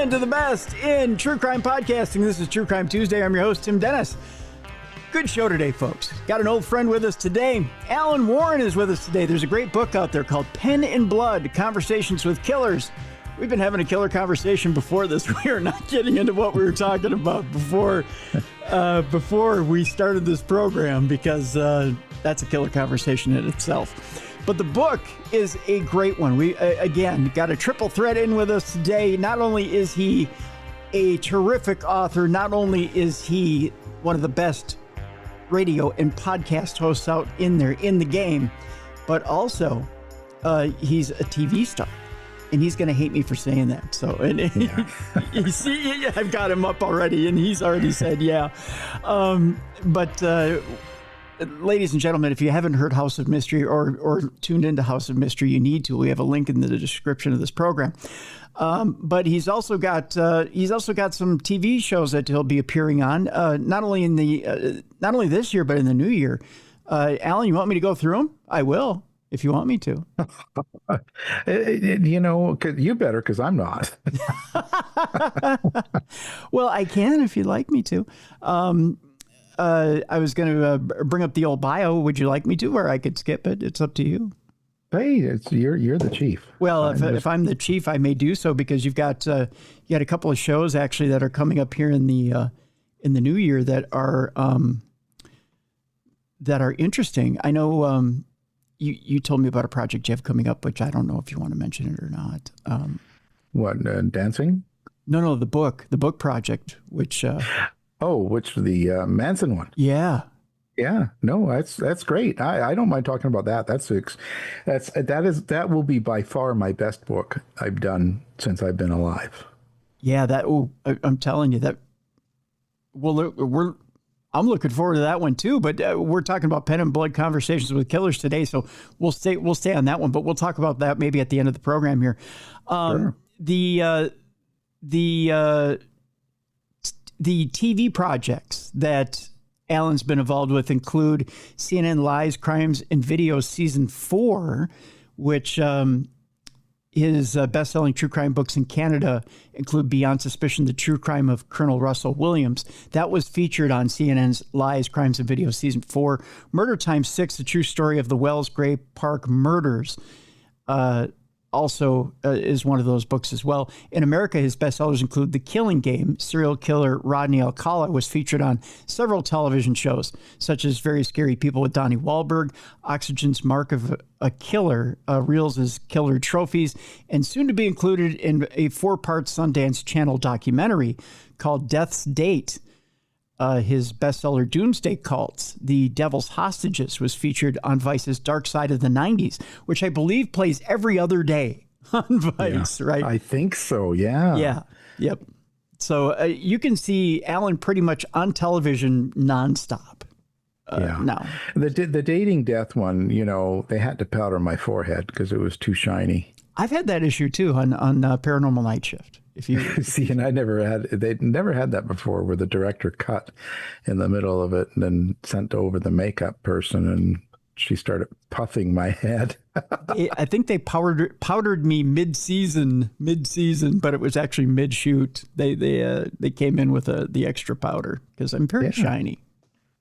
into the best in true crime podcasting. This is True Crime Tuesday. I'm your host, Tim Dennis. Good show today, folks. Got an old friend with us today. Alan Warren is with us today. There's a great book out there called Pen and Blood, Conversations with Killers. We've been having a killer conversation before this. We are not getting into what we were talking about before we started this program because that's a killer conversation in itself. But the book is a great one. We, again, got a triple threat in with us today. Not only is he a terrific author, not only is he one of the best radio and podcast hosts out in the game, but also he's a TV star. And he's going to hate me for saying that. So, and you see, I've got him up already, and he's already said, yeah. Ladies and gentlemen, if you haven't heard House of Mystery or tuned into House of Mystery, you need to. We have a link in the description of this program. But he's also got some TV shows that he'll be appearing on, not only this year, but in the new year. Alan, you want me to go through them? I will, if you want me to. You better, because I'm not. Well, I can if you'd like me to. I was going to bring up the old bio. Would you like me to, or I could skip it? It's up to you. Hey, you're the chief. Well, if I'm the chief, I may do so because you got a couple of shows actually that are coming up here in the new year that are interesting. I know you told me about a project you have coming up, which I don't know if you want to mention it or not. What, dancing? No, the book project, which. Which the Manson one? Yeah. Yeah. No, that's great. I don't mind talking about that. That will be by far my best book I've done since I've been alive. Yeah. I'm telling you that. Well, I'm looking forward to that one too. But we're talking about Pen and Blood Conversations with Killers today, so we'll stay on that one. But we'll talk about that maybe at the end of the program here. Sure. The TV projects that Alan's been involved with include CNN Lies, Crimes, and Videos Season 4, which his best-selling true crime books in Canada include Beyond Suspicion, The True Crime of Colonel Russell Williams. That was featured on CNN's Lies, Crimes, and Videos Season 4. Murder Time 6, The True Story of the Wells Gray Park Murders. Also is one of those books as well. In America, his bestsellers include The Killing Game. Serial killer Rodney Alcala was featured on several television shows, such as Very Scary People with Donnie Wahlberg, Oxygen's Mark of a Killer, Reels' Killer Trophies, and soon to be included in a 4-part Sundance Channel documentary called Death's Date. His bestseller Doomsday Cults, The Devil's Hostages, was featured on Vice's Dark Side of the 90s, which I believe plays every other day on Vice, right? I think so, yeah. Yeah, yep. So you can see Alan pretty much on television nonstop now. The dating death one, they had to powder my forehead because it was too shiny. I've had that issue too on Paranormal Night Shift. If you see, and they'd never had that before, where the director cut in the middle of it and then sent over the makeup person, and she started puffing my head. I think they powdered me mid-season, but it was actually mid-shoot. They came in with the extra powder because I'm very shiny.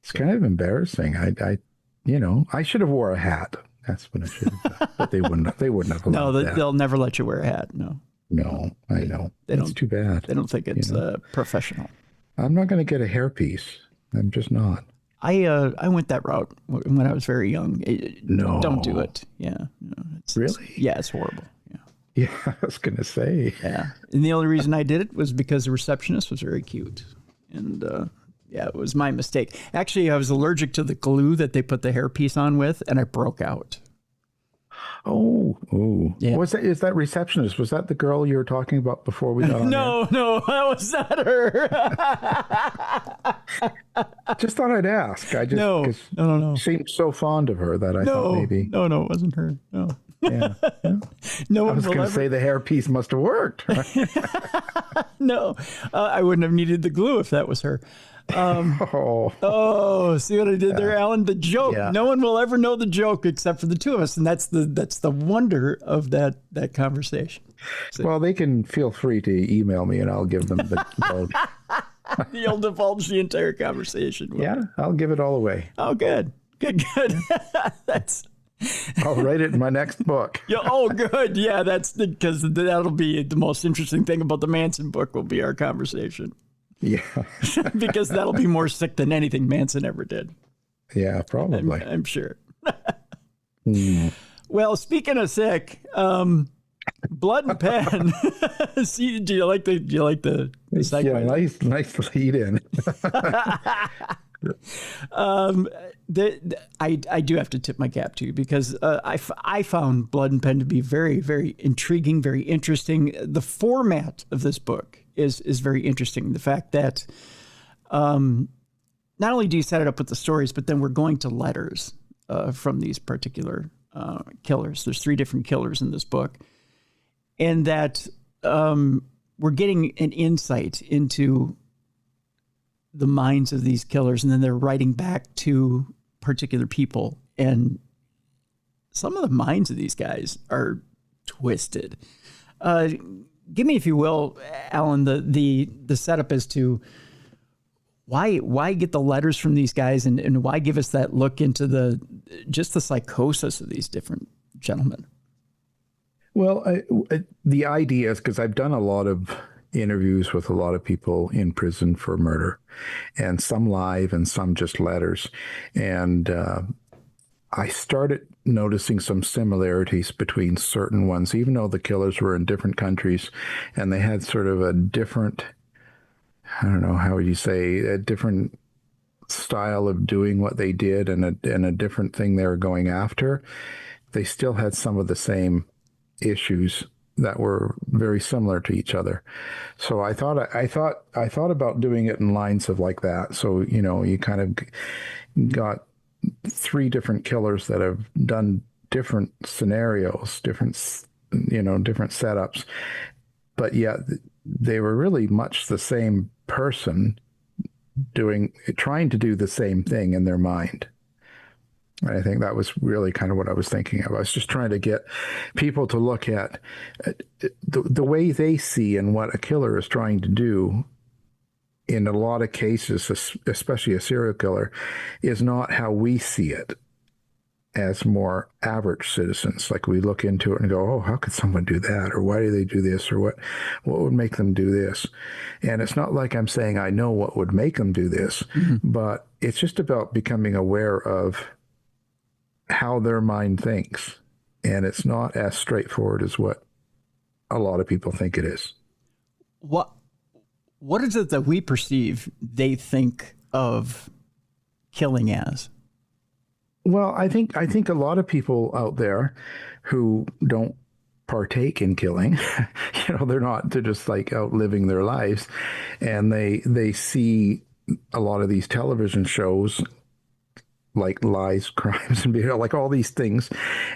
It's kind of embarrassing. I should have wore a hat. That's what I should have done. But they wouldn't have allowed that. They'll never let you wear a hat. No, I know. It's too bad. They don't think it's professional. I'm not going to get a hairpiece. I'm just not. I went that route when I was very young. No. Don't do it. Yeah. No, really? It's horrible. Yeah. Yeah, I was going to say. Yeah. And the only reason I did it was because the receptionist was very cute. And it was my mistake. Actually, I was allergic to the glue that they put the hairpiece on with, and I broke out. Oh, yeah. Is that receptionist? Was that the girl you were talking about before we got on? No, that was not her. Just thought I'd ask. No. Seemed so fond of her that I thought maybe. No, it wasn't her. No. Yeah. No I one was will going to ever. say the hairpiece must have worked. Right? No, I wouldn't have needed the glue if that was her. Oh, Oh, see what I did there, Alan? The joke. yeah. No one will ever know the joke except for the two of us, and that's the wonder of that conversation. So, Well, they can feel free to email me and I'll give them the code. you'll divulge the entire conversation. Yeah, I'll give it all away. Oh, good. That's. I'll write it in my next book. Yeah. Oh, good. Yeah, that's because that'll be the most interesting thing about the Manson book will be our conversation. Yeah. Because that'll be more sick than anything Manson ever did. Yeah, probably. I'm sure. Well, speaking of sick, blood and pen. See, do you like the segue? Yeah, nice lead in. I do have to tip my cap to you because I found Blood and Pen to be very, very intriguing, very interesting. The format of this book is very interesting. The fact that not only do you set it up with the stories, but then we're going to letters from these particular killers. There's 3 different killers in this book, and that we're getting an insight into the minds of these killers, and then they're writing back to particular people. And some of the minds of these guys are twisted. Give me, if you will, Alan, the setup as to why get the letters from these guys, and why give us that look into the psychosis of these different gentlemen. Well, the idea is, because I've done a lot of interviews with a lot of people in prison for murder, and some live and some just letters. And I started noticing some similarities between certain ones, even though the killers were in different countries and they had sort of a different, I don't know, how would you say, a different style of doing what they did, and a different thing they were going after. They still had some of the same issues that were very similar to each other. So I thought about doing it in lines of like that. So, you kind of got 3 different killers that have done different scenarios, different setups, but yet they were really much the same person trying to do the same thing in their mind. I think that was really kind of what I was thinking of. I was just trying to get people to look at the way they see and what a killer is trying to do. In a lot of cases, especially a serial killer, is not how we see it as more average citizens. Like, we look into it and go, oh, how could someone do that? Or why do they do this? Or what would make them do this? And it's not like I'm saying I know what would make them do this, but it's just about becoming aware of how their mind thinks. And it's not as straightforward as what a lot of people think it is. What is it that we perceive they think of killing as? Well, I think a lot of people out there who don't partake in killing, they're just like out living their lives, and they see a lot of these television shows like Lies, Crimes, and like all these things,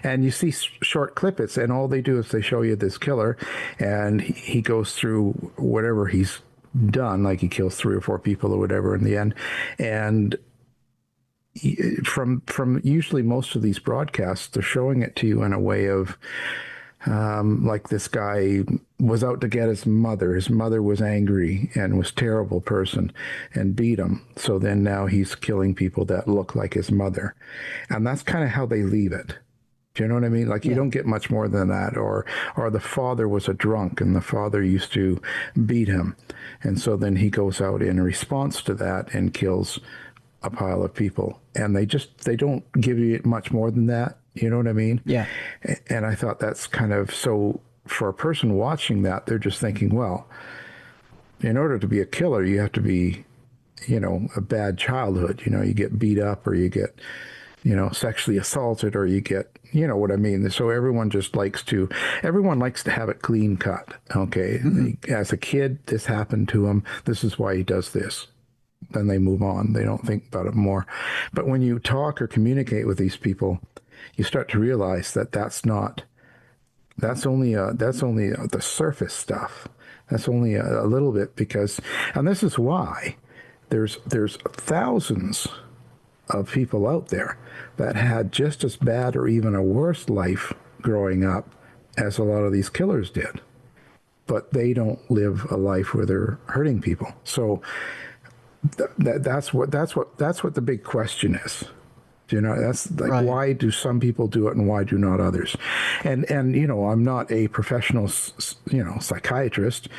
and you see short clippets, and all they do is they show you this killer, and he goes through whatever he's done, like he kills 3 or 4 people or whatever in the end, and from usually most of these broadcasts, they're showing it to you in a way of like, this guy was out to get his mother. His mother was angry and was a terrible person and beat him. So then now he's killing people that look like his mother. And that's kind of how they leave it. Do you know what I mean? Like, you don't get much more than that. Or the father was a drunk and the father used to beat him. And so then he goes out in response to that and kills a pile of people. And they don't give you much more than that. You know what I mean? Yeah. And I thought that's kind of, so for a person watching that, they're just thinking, well, in order to be a killer, you have to be, a bad childhood. You get beat up, or you get, sexually assaulted, or you get, what I mean? So everyone likes to have it clean cut. Okay. Mm-hmm. As a kid, this happened to him. This is why he does this. Then they move on. They don't think about it more. But when you talk or communicate with these people, you start to realize that that's not That's only the surface stuff. That's only a little bit because, and this is why there's thousands of people out there that had just as bad or even a worse life growing up as a lot of these killers did, but they don't live a life where they're hurting people. So that's what the big question is. You know, that's like, Right. why do some people do it and why do not others? And you know, I'm not a professional, you know, psychiatrist,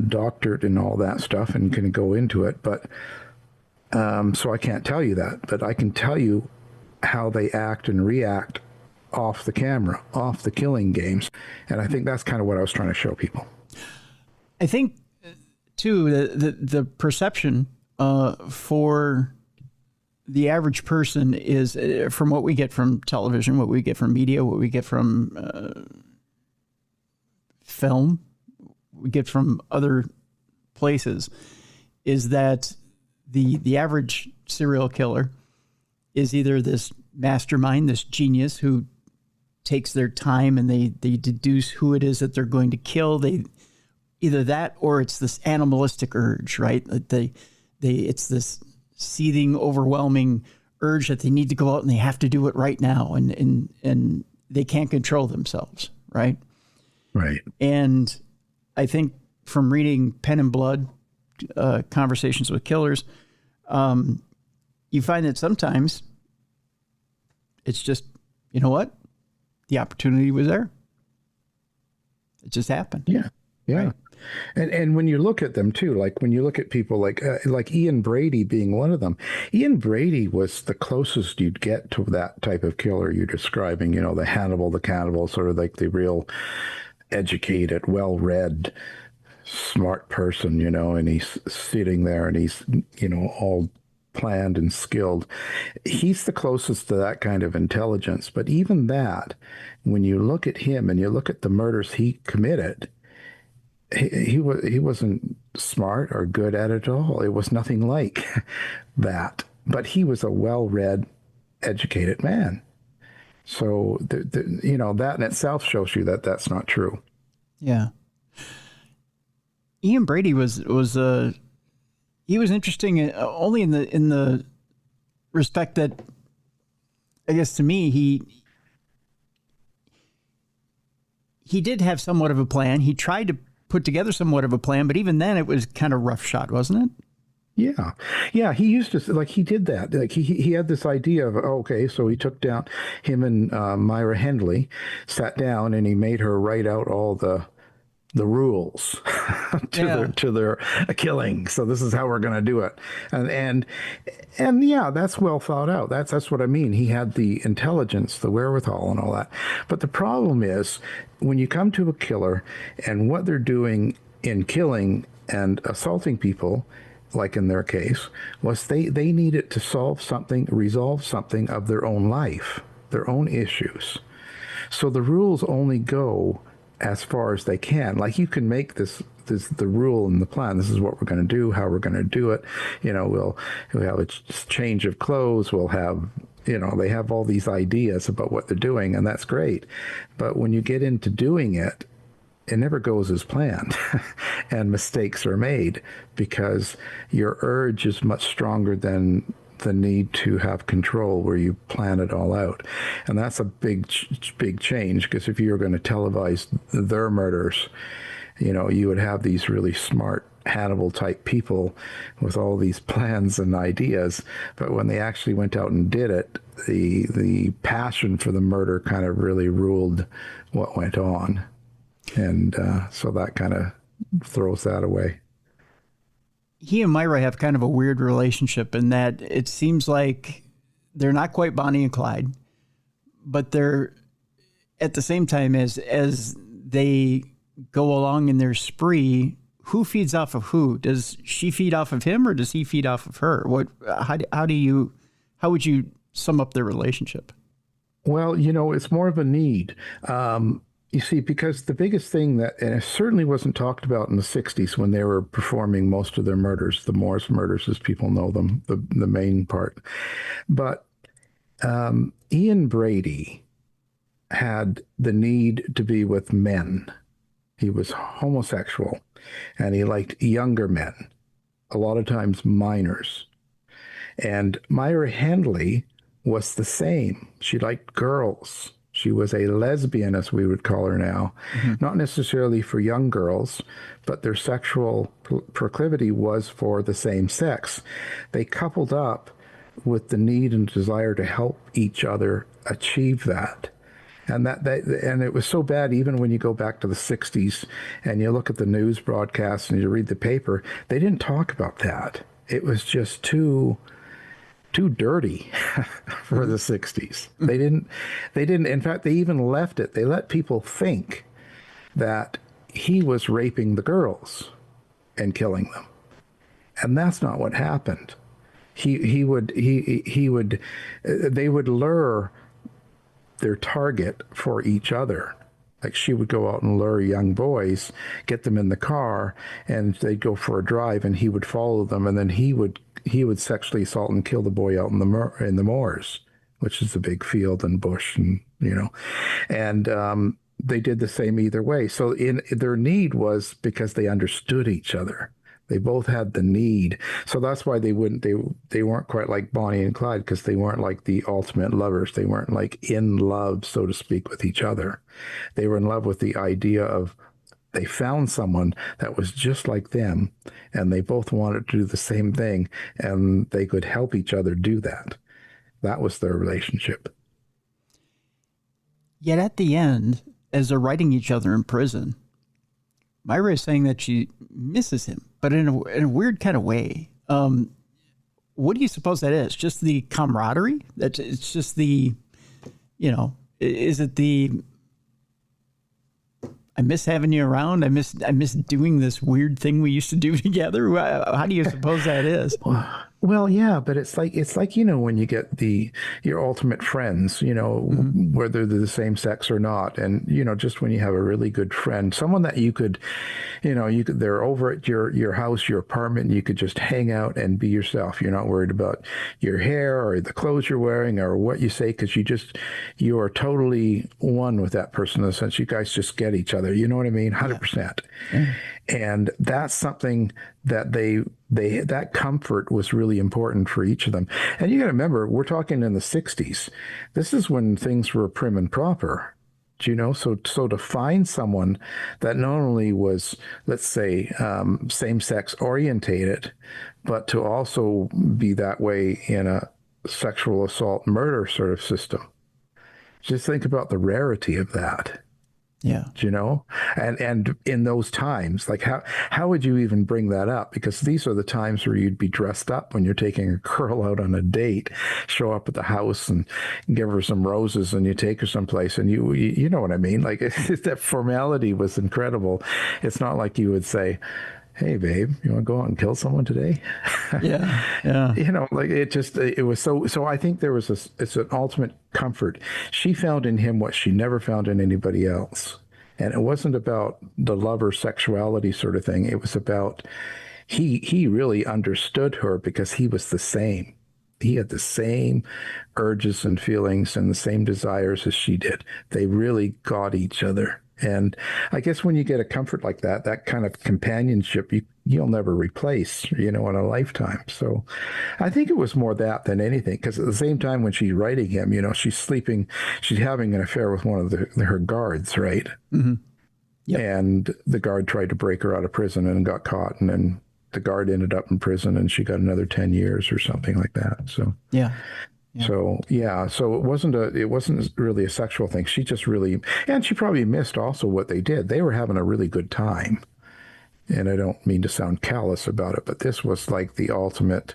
doctored and all that stuff, and can go into it, but so I can't tell you that. But I can tell you how they act and react off the camera, off the killing games, and I think that's kind of what I was trying to show people. I think, too, the perception for the average person is, from what we get from television, what we get from media, what we get from film, we get from other places, is that the average serial killer is either this mastermind, this genius who takes their time and they deduce who it is that they're going to kill. They either that or it's this animalistic urge, right? It's this seething, overwhelming urge that they need to go out and they have to do it right now, and they can't control themselves, right? Right. And I think from reading Pen and Blood, Conversations with Killers, you find that sometimes it's just, you know what? The opportunity was there. It just happened. Yeah. Yeah. Right. And when you look at them too, like when you look at people like Ian Brady being one of them, Ian Brady was the closest you'd get to that type of killer you're describing, you know, the Hannibal, the cannibal, sort of like the real educated, well-read, smart person, you know, and he's sitting there and he's, you know, all planned and skilled. He's the closest to that kind of intelligence. But even that, when you look at him and you look at the murders he committed, he wasn't smart or good at it at all. It was nothing like that. But he was a well-read, educated man. So, you know, that in itself shows you that that's not true. Yeah. Ian Brady was he was interesting only in the respect that, I guess, to me, he did have somewhat of a plan. He tried to put together somewhat of a plan, but even then it was kind of roughshod, wasn't it? Yeah. Yeah. He used to, like, he did that. Like, he had this idea of, okay, so he took down him and Myra Hendley, sat down, and he made her write out all the rules to their killing. So this is how we're going to do it. And yeah, that's well thought out. That's what I mean. He had the intelligence, the wherewithal and all that. But the problem is when you come to a killer and what they're doing in killing and assaulting people, like in their case, was they needed to resolve something of their own life, their own issues. So the rules only go as far as they can. Like, you can make this the rule and the plan. This is what we're going to do, how we're going to do it. You know, we'll have a change of clothes. We'll have, you know, they have all these ideas about what they're doing, and that's great. But when you get into doing it, it never goes as planned, and mistakes are made because your urge is much stronger than the need to have control where you plan it all out. And that's a big change, because if you were going to televise their murders, you know, you would have these really smart Hannibal type people with all these plans and ideas, but when they actually went out and did it, the passion for the murder kind of really ruled what went on. And so that kind of throws that away. He and Myra have kind of a weird relationship in that it seems like they're not quite Bonnie and Clyde, but they're at the same time as they go along in their spree. Who feeds off of who? Does she feed off of him or does he feed off of her? How would you sum up their relationship? Well, you know, it's more of a need. You see, because the biggest thing that, and it certainly wasn't talked about in the 60s when they were performing most of their murders, the Morris murders as people know them, the main part. But Ian Brady had the need to be with men. He was homosexual and he liked younger men, a lot of times minors. And Myra Hindley was the same. She liked girls. She was a lesbian, as we would call her now, not necessarily for young girls, but their sexual proclivity was for the same sex. They coupled up with the need and desire to help each other achieve that. And it was so bad, even when you go back to the 60s and you look at the news broadcasts and you read the paper, they didn't talk about that. It was just too dirty for the 60s. They didn't, in fact, they even left it. They let people think that he was raping the girls and killing them. And that's not what happened. He would they would lure their target for each other. Like she would go out and lure young boys, get them in the car, and they'd go for a drive, and he would follow them, and then he would sexually assault and kill the boy out in the moors, which is a big field and bush, and and they did the same either way. So in their need was because they understood each other. They both had the need. So that's why they weren't quite like Bonnie and Clyde, because they weren't like the ultimate lovers. They weren't like in love, so to speak, with each other. They were in love with the idea of they found someone that was just like them, and they both wanted to do the same thing, and they could help each other do that. That was their relationship. Yet at the end, as they're writing each other in prison, Myra is saying that she misses him, but in a weird kind of way. What do you suppose that is? Just the camaraderie? It's just the, is it the, I miss having you around. I miss doing this weird thing we used to do together. How do you suppose that is? Well, yeah, but it's like when you get your ultimate friends, whether they're the same sex or not, and just when you have a really good friend, someone that you could, they're over at your house, your apartment, and you could just hang out and be yourself. You're not worried about your hair or the clothes you're wearing or what you say, because you are totally one with that person in the sense you guys just get each other. You know what I mean? 100%. Yeah. And that's something that that comfort was really important for each of them. And you got to remember, we're talking in the 60s. This is when things were prim and proper. So to find someone that not only was, let's say, same-sex orientated, but to also be that way in a sexual assault murder sort of system. Just think about the rarity of that. Yeah. And in those times, like how would you even bring that up? Because these are the times where you'd be dressed up when you're taking a girl out on a date, show up at the house and give her some roses, and you take her someplace, and you know what I mean? Like that formality was incredible. It's not like you would say, "Hey, babe, you want to go out and kill someone today?" Yeah, yeah. Like it was so I think it's an ultimate comfort. She found in him what she never found in anybody else. And it wasn't about the lover sexuality sort of thing. It was about he really understood her because he was the same. He had the same urges and feelings and the same desires as she did. They really got each other. And I guess when you get a comfort like that kind of companionship, you'll never replace, in a lifetime. So I think it was more that than anything, because at the same time when she's writing him, she's having an affair with one of her guards, right? Mm-hmm. Yep. And the guard tried to break her out of prison and got caught, and then the guard ended up in prison, and she got another 10 years or something like that. So yeah. Yeah. So it wasn't really a sexual thing. She just really, and she probably missed also what they did. They were having a really good time. And I don't mean to sound callous about it, but this was like the ultimate.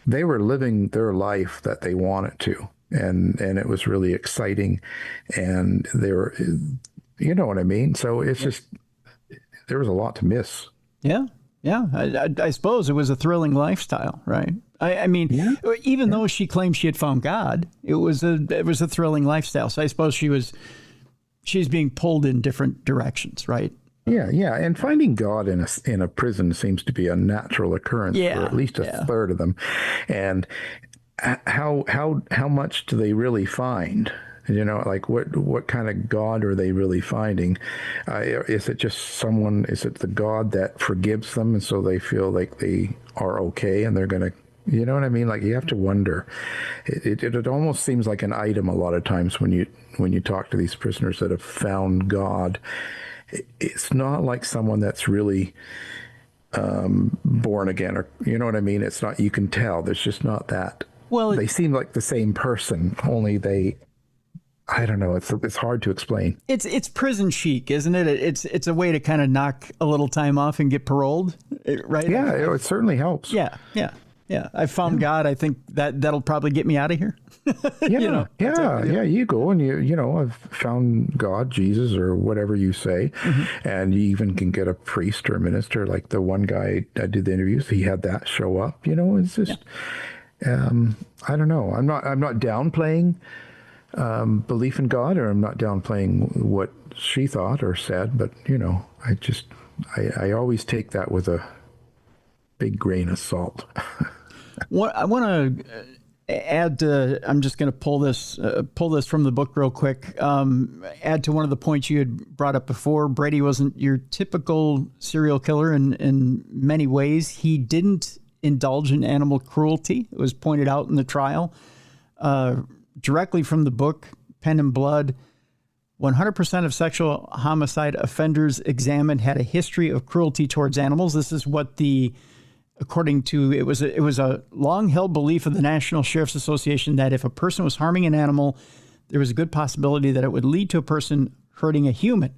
They were living their life that they wanted to. And it was really exciting. And they were, you know what I mean? So it's just, there was a lot to miss. Yeah. Yeah. I suppose it was a thrilling lifestyle, right? I mean, even though she claimed she had found God, it was a thrilling lifestyle. So I suppose she's being pulled in different directions, right? Yeah, and finding God in a prison seems to be a natural occurrence for at least a third of them. And how much do they really find? You know, like what kind of God are they really finding? Is it just someone? Is it the God that forgives them, and so they feel like they are okay, and they're gonna, you know what I mean? Like you have to wonder. It almost seems like an item a lot of times when you talk to these prisoners that have found God. It's not like someone that's really born again, or you know what I mean. It's not. You can tell. There's just not that. Well, They seem like the same person, only they. I don't know. It's hard to explain. it's prison chic, isn't it? It's a way to kind of knock a little time off and get paroled, right? Yeah, it certainly helps. Yeah. I found God. I think that'll probably get me out of here. Yeah, yeah. You go and you know, I've found God, Jesus, or whatever you say, and you even can get a priest or a minister. Like the one guy I did the interviews, he had that show up. You know, it's just, I don't know. I'm not downplaying belief in God, or I'm not downplaying what she thought or said, but you know, I always take that with a big grain of salt. What I want to add to, I'm just going to pull this from the book real quick. Add to one of the points you had brought up before. Brady wasn't your typical serial killer in many ways. He didn't indulge in animal cruelty. It was pointed out in the trial. Directly from the book, Pen and Blood, 100% of sexual homicide offenders examined had a history of cruelty towards animals. This is what according to, it was a long-held belief of the National Sheriff's Association that if a person was harming an animal, there was a good possibility that it would lead to a person hurting a human.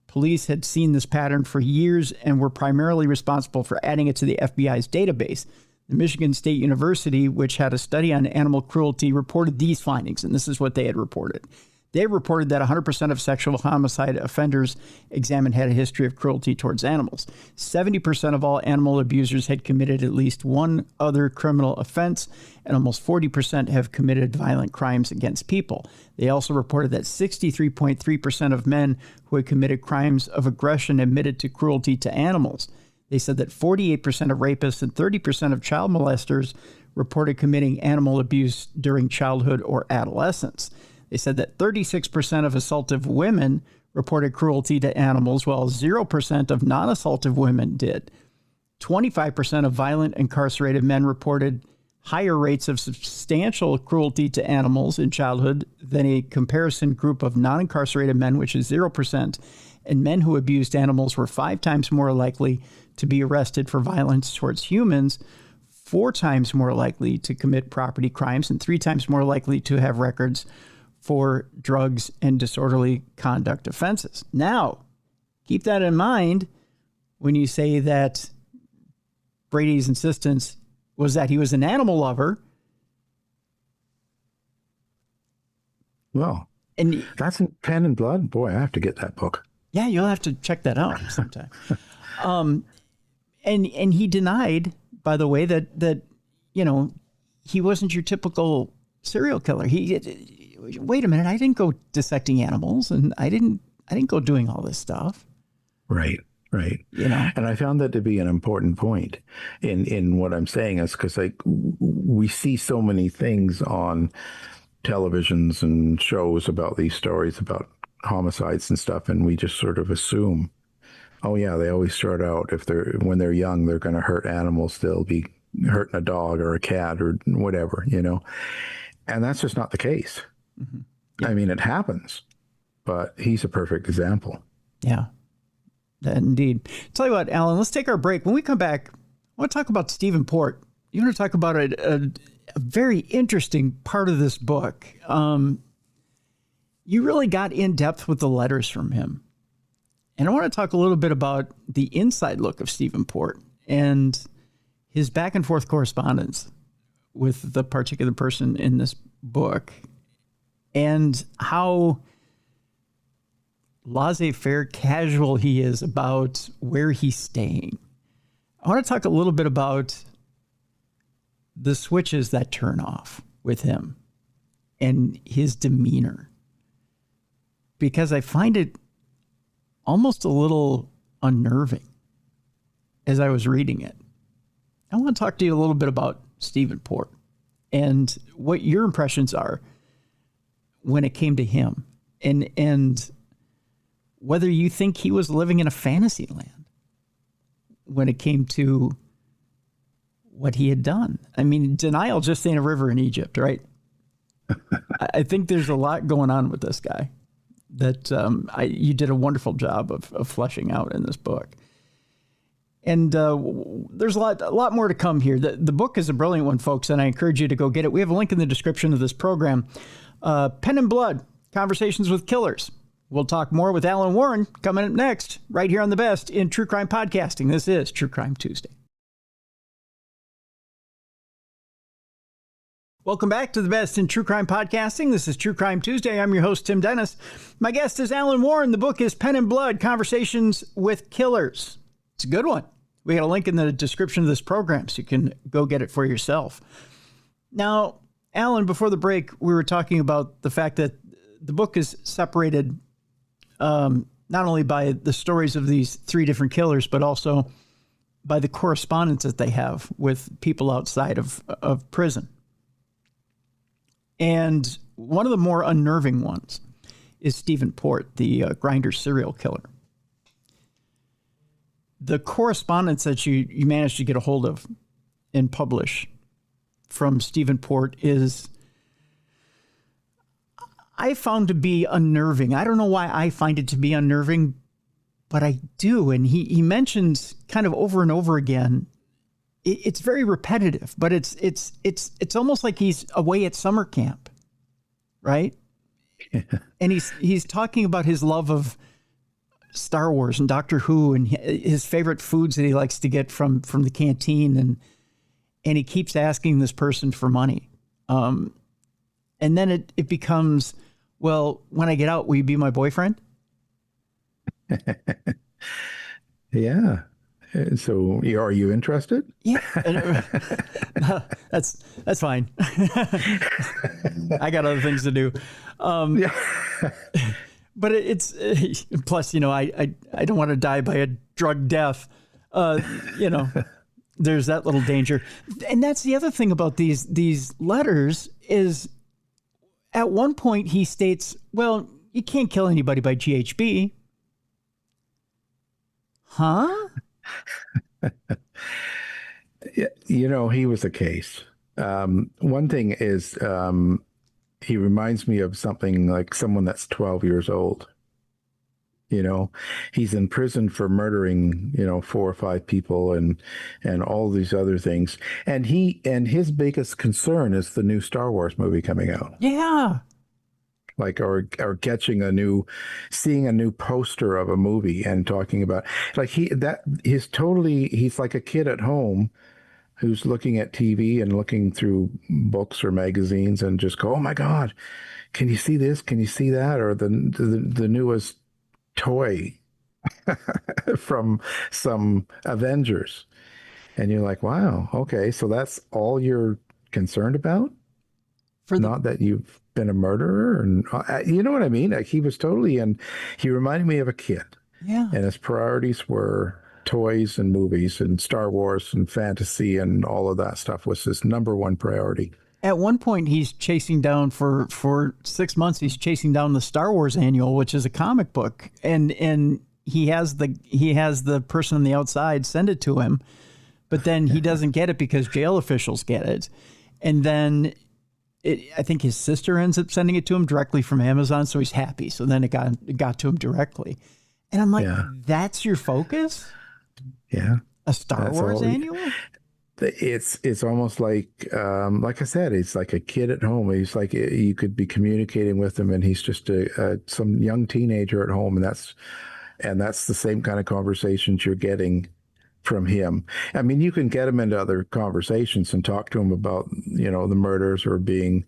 Police had seen this pattern for years and were primarily responsible for adding it to the FBI's database. The Michigan State University, which had a study on animal cruelty, reported these findings, and this is what they had reported. They reported that 100% of sexual homicide offenders examined had a history of cruelty towards animals. 70% of all animal abusers had committed at least one other criminal offense, and almost 40% have committed violent crimes against people. They also reported that 63.3% of men who had committed crimes of aggression admitted to cruelty to animals. They said that 48% of rapists and 30% of child molesters reported committing animal abuse during childhood or adolescence. They said that 36% of assaultive women reported cruelty to animals, while 0% of non-assaultive women did. 25% of violent incarcerated men reported higher rates of substantial cruelty to animals in childhood than a comparison group of non-incarcerated men, which is 0%. And men who abused animals were 5 times more likely to be arrested for violence towards humans, 4 times more likely to commit property crimes, and 3 times more likely to have records for drugs and disorderly conduct offenses. Now, keep that in mind when you say that Brady's insistence was that he was an animal lover. Well, and that's in Pen and Blood. Boy, I have to get that book. Yeah, you'll have to check that out sometime. And he denied, by the way, that you know, he wasn't your typical serial killer. Wait a minute, I didn't go dissecting animals, and I didn't go doing all this stuff. Right. You know, and I found that to be an important point in what I'm saying, is because we see so many things on televisions and shows about these stories about homicides and stuff, and we just sort of assume, oh yeah, they always start out, when they're young, they're going to hurt animals. They'll be hurting a dog or a cat or whatever, you know, and that's just not the case. Mm-hmm. Yeah. I mean, it happens, but he's a perfect example. Yeah, indeed. Tell you what, Alan, let's take our break. When we come back, I want to talk about Stephen Port. You want to talk about a very interesting part of this book. You really got in depth with the letters from him. And I want to talk a little bit about the inside look of Stephen Port and his back and forth correspondence with the particular person in this book, and how laissez-faire casual he is about where he's staying. I want to talk a little bit about the switches that turn off with him and his demeanor, because I find it almost a little unnerving as I was reading it. I want to talk to you a little bit about Stephen Port and what your impressions are when it came to him, and whether you think he was living in a fantasy land when it came to what he had done. I mean, denial just ain't a river in Egypt, right? I think there's a lot going on with this guy that you did a wonderful job of fleshing out in this book. And there's a lot more to come here. The book is a brilliant one, folks, and I encourage you to go get it. We have a link in the description of this program. Pen and Blood, Conversations with Killers. We'll talk more with Alan Warren coming up next, right here on The Best in True Crime Podcasting. This is True Crime Tuesday. Welcome back to The Best in True Crime Podcasting. This is True Crime Tuesday. I'm your host, Tim Dennis. My guest is Alan Warren. The book is Pen and Blood, Conversations with Killers. It's a good one. We got a link in the description of this program so you can go get it for yourself. Now, Alan, before the break, we were talking about the fact that the book is separated not only by the stories of these three different killers, but also by the correspondence that they have with people outside of prison. And one of the more unnerving ones is Stephen Port, the Grinder serial killer. The correspondence that you managed to get a hold of and publish from Stephen Port is, I found to be unnerving. I don't know why I find it to be unnerving, but I do. And he mentions kind of over and over again, it's very repetitive, but it's almost like he's away at summer camp, right? And he's talking about his love of Star Wars and Doctor Who and his favorite foods that he likes to get from the canteen, and he keeps asking this person for money, and then it becomes, well, when I get out, will you be my boyfriend? Yeah. So are you interested? Yeah. That's fine. I got other things to do. Yeah. But it's plus, I don't want to die by a drug death. There's that little danger. And that's the other thing about these letters is at one point he states, well, you can't kill anybody by GHB. Huh? He was a case. One thing is, he reminds me of something like someone that's 12 years old. He's in prison for murdering, 4 or 5 people and all these other things. And his biggest concern is the new Star Wars movie coming out. Yeah. Like, or seeing a new poster of a movie and talking about, like, he's like a kid at home who's looking at TV and looking through books or magazines and just go, oh my God, can you see this? Can you see that? Or the newest toy from some Avengers. And you're like, wow, okay, so that's all you're concerned about? Not that you've been a murderer, and you know what I mean? Like, he was totally, and he reminded me of a kid. Yeah. And his priorities were toys and movies and Star Wars and fantasy, and all of that stuff was his number one priority. At one point, he's chasing down for 6 months. He's chasing down the Star Wars annual, which is a comic book, and he has the person on the outside send it to him, but then he doesn't get it because jail officials get it, and then I think his sister ends up sending it to him directly from Amazon, so he's happy. So then it got to him directly, and I'm like, that's your focus? Yeah, a Star Wars annual. It's almost like I said, it's like a kid at home. He's like, you could be communicating with him, and he's just some young teenager at home, and that's the same kind of conversations you're getting from him. I mean, you can get him into other conversations and talk to him about, the murders or being,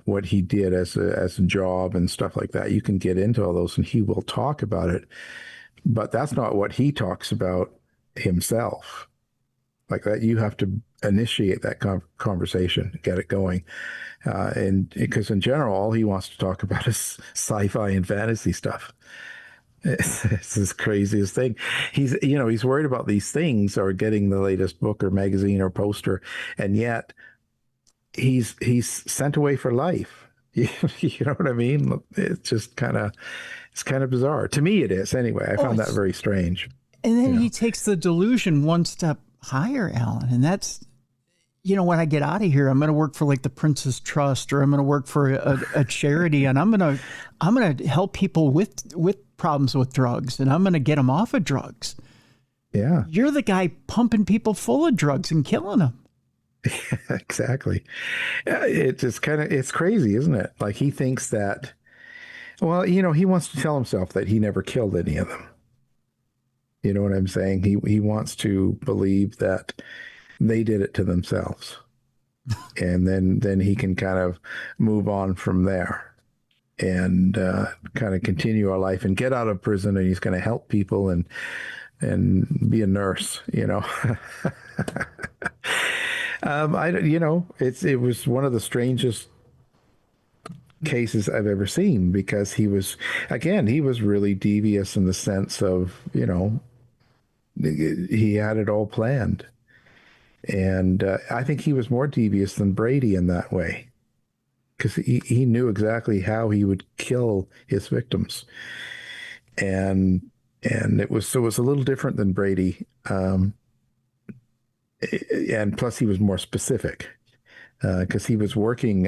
what he did as a job and stuff like that. You can get into all those, and he will talk about it, but that's not what he talks about himself. Like that, you have to initiate that conversation, get it going, and because in general, all he wants to talk about is sci-fi and fantasy stuff. It's his craziest thing. He's worried about these things or getting the latest book or magazine or poster, and yet he's sent away for life. You know what I mean? It's kind of bizarre. To me, it is anyway. I found that very strange. And then You know? he takes the delusion one step higher, Alan. And that's, when I get out of here, I'm going to work for like the Princess Trust, or I'm going to work for a charity, and I'm going to help people with problems with drugs, and I'm going to get them off of drugs. Yeah. You're the guy pumping people full of drugs and killing them. Exactly. It's crazy, isn't it? Like he thinks that, well, he wants to tell himself that he never killed any of them. You know what I'm saying? He wants to believe that they did it to themselves. And then he can kind of move on from there and kind of continue our life and get out of prison, and he's going to help people and be a nurse, it was one of the strangest cases I've ever seen, because he was really devious in the sense of, he had it all planned. And I think he was more devious than Brady in that way, because he knew exactly how he would kill his victims. And it was a little different than Brady. And plus he was more specific, because he was working.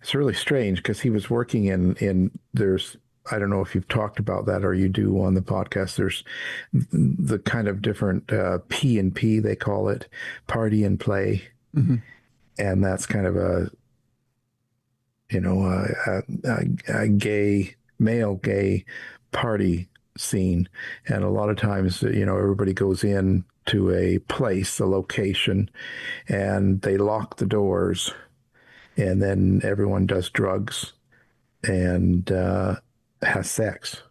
It's really strange, because he was working in there's, I don't know if you've talked about that or you do on the podcast. There's the kind of different P&P, they call it, party and play. Mm-hmm. And that's kind of a male gay party scene. And a lot of times, everybody goes in to a place, a location, and they lock the doors, and then everyone does drugs and has sex,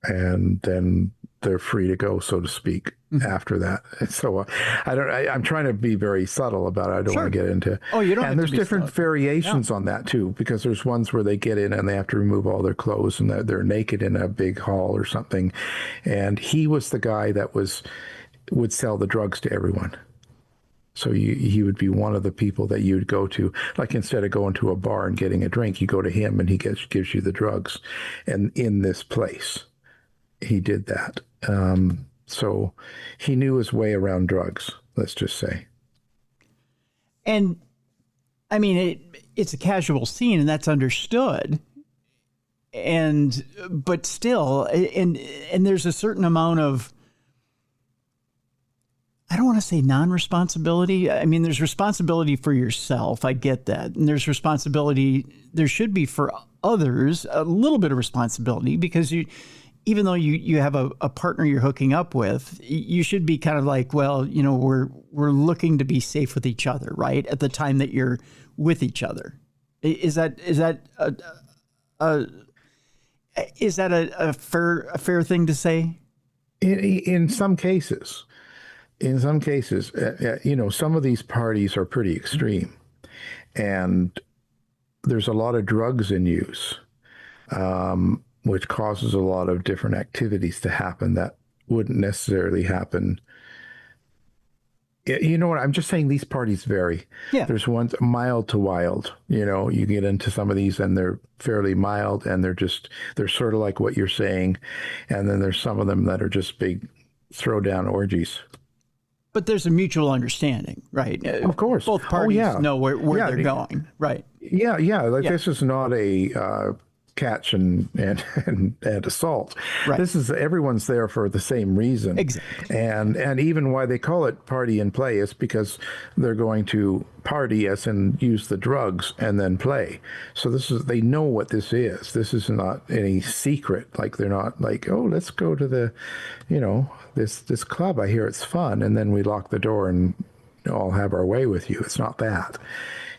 and then they're free to go, so to speak, after that. And so I'm trying to be very subtle about it. I don't want to get into. Oh, you don't. And there's different variations on that too, because there's ones where they get in and they have to remove all their clothes and they're naked in a big hall or something. And he was the guy that would sell the drugs to everyone. So he would be one of the people that you'd go to. Like, instead of going to a bar and getting a drink, you go to him and he gives you the drugs. And in this place, he did that. So he knew his way around drugs, let's just say. And I mean, it's a casual scene, and that's understood. But still, and there's a certain amount of, I don't want to say non-responsibility. I mean, there's responsibility for yourself. I get that. And there's responsibility, there should be for others, a little bit of responsibility, because even though you have a partner you're hooking up with, you should be kind of like, well, we're looking to be safe with each other, right? At the time that you're with each other. Is that a fair thing to say? In some cases, some of these parties are pretty extreme, and there's a lot of drugs in use, which causes a lot of different activities to happen that wouldn't necessarily happen. You know what? I'm just saying these parties vary. Yeah. There's ones mild to wild. You get into some of these and they're fairly mild, and they're sort of like what you're saying. And then there's some of them that are just big throwdown orgies. But there's a mutual understanding, right? Of course. Both parties know where they're going, right? Yeah. This is not a catch and assault. Right. This is, everyone's there for the same reason. Exactly. And even why they call it party and play is because they're going to party, as in use the drugs, and then play. So they know what this is. This is not any secret. Like, they're not like, oh, let's go to the, this club. I hear it's fun. And then we lock the door and all have our way with you. It's not that.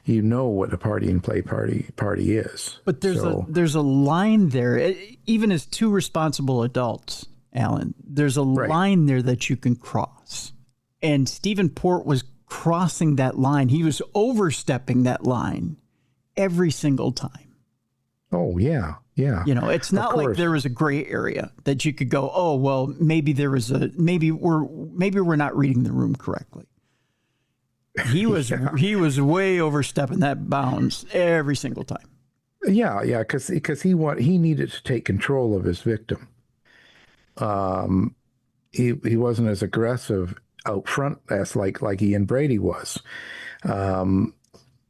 You know what a party and play party is. But there's a line there, even as two responsible adults, Alan. There's a line there that you can cross, and Stephen Port was crossing that line. He was overstepping that line every single time. Oh yeah. It's not like there was a gray area that you could go, oh well, maybe we're not reading the room correctly. he was way overstepping that bounds every single time. Yeah, because he needed to take control of his victim. He wasn't as aggressive out front as like Ian Brady was.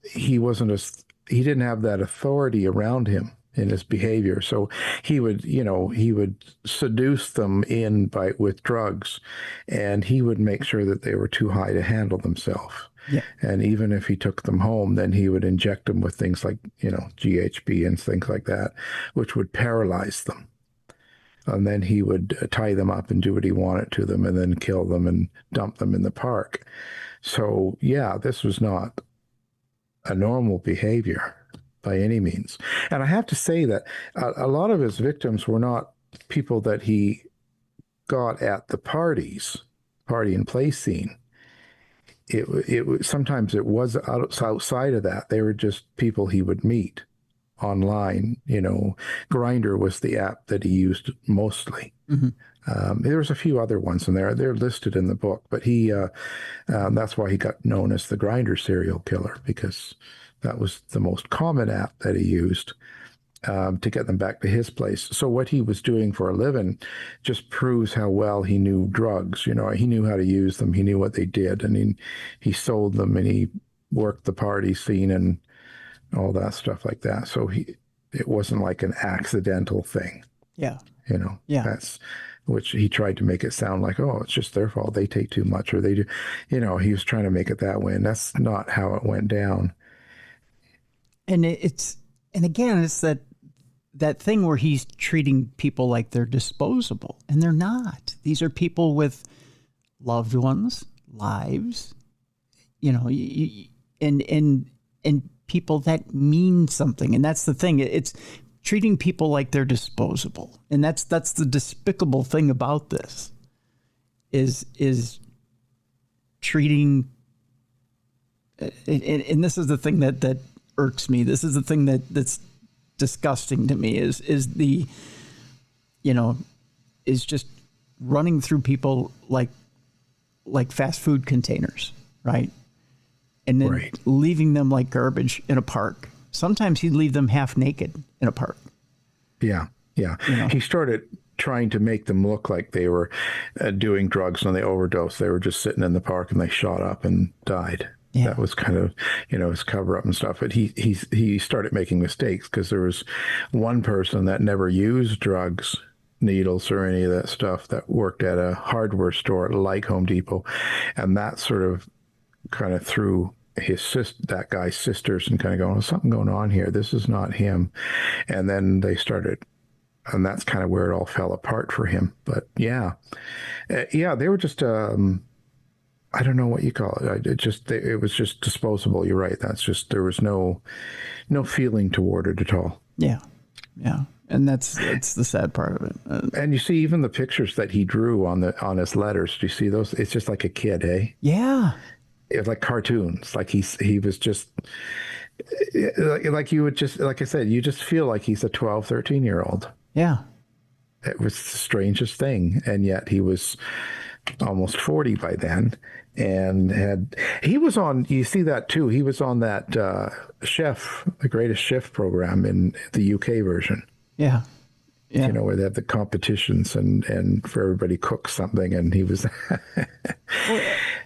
He wasn't as he didn't have that authority around him in his behavior. So he would seduce them with drugs, and he would make sure that they were too high to handle themselves. Yeah. And even if he took them home, then he would inject them with things like, GHB and things like that, which would paralyze them. And then he would tie them up and do what he wanted to them, and then kill them and dump them in the park. So, yeah, this was not a normal behavior by any means. And I have to say that a lot of his victims were not people that he got at the party and play scene. Sometimes it was outside of that. They were just people he would meet online. Grindr was the app that he used mostly. Mm-hmm. There was a few other ones in there. They're listed in the book, but that's why he got known as the Grindr serial killer, because that was the most common app that he used to get them back to his place. So what he was doing for a living just proves how well he knew drugs. He knew how to use them. He knew what they did, and he sold them, and he worked the party scene and all that stuff like that. So it wasn't like an accidental thing. Yeah. Yeah. That's which he tried to make it sound like, oh, it's just their fault. They take too much, or they do. He was trying to make it that way, and that's not how it went down. And it's that thing where he's treating people like they're disposable, and they're not. These are people with loved ones, lives, and people that mean something. And that's the thing. It's treating people like they're disposable. And that's the despicable thing about this is treating, and this is the thing that irks me. This is the thing that's disgusting to me is just running through people like fast food containers, right? And then leaving them like garbage in a park. Sometimes he'd leave them half naked in a park. Yeah. He started trying to make them look like they were doing drugs and they overdosed. They were just sitting in the park and they shot up and died. Yeah. That was kind of, his cover up and stuff. But he started making mistakes, because there was one person that never used drugs, needles, or any of that stuff, that worked at a hardware store like Home Depot. And that sort of kind of threw that guy's sisters and kind of going, there's something going on here. This is not him. And then they started, and that's kind of where it all fell apart for him. But they were just, I don't know what you call it. It was just disposable. You're right. That's just, there was no feeling toward it at all. Yeah. And that's the sad part of it. And you see, even the pictures that he drew on his letters. Do you see those? It's just like a kid, eh? Yeah. It was like cartoons. Like he was just like you would just, like I said, you just feel like he's a 12, 13-year-old. Yeah. It was the strangest thing. And yet he was almost 40 by then. And he was on, you see that too. He was on that the Greatest Chef program in the UK version. Yeah. Where they have the competitions and for everybody cooks something, and he was.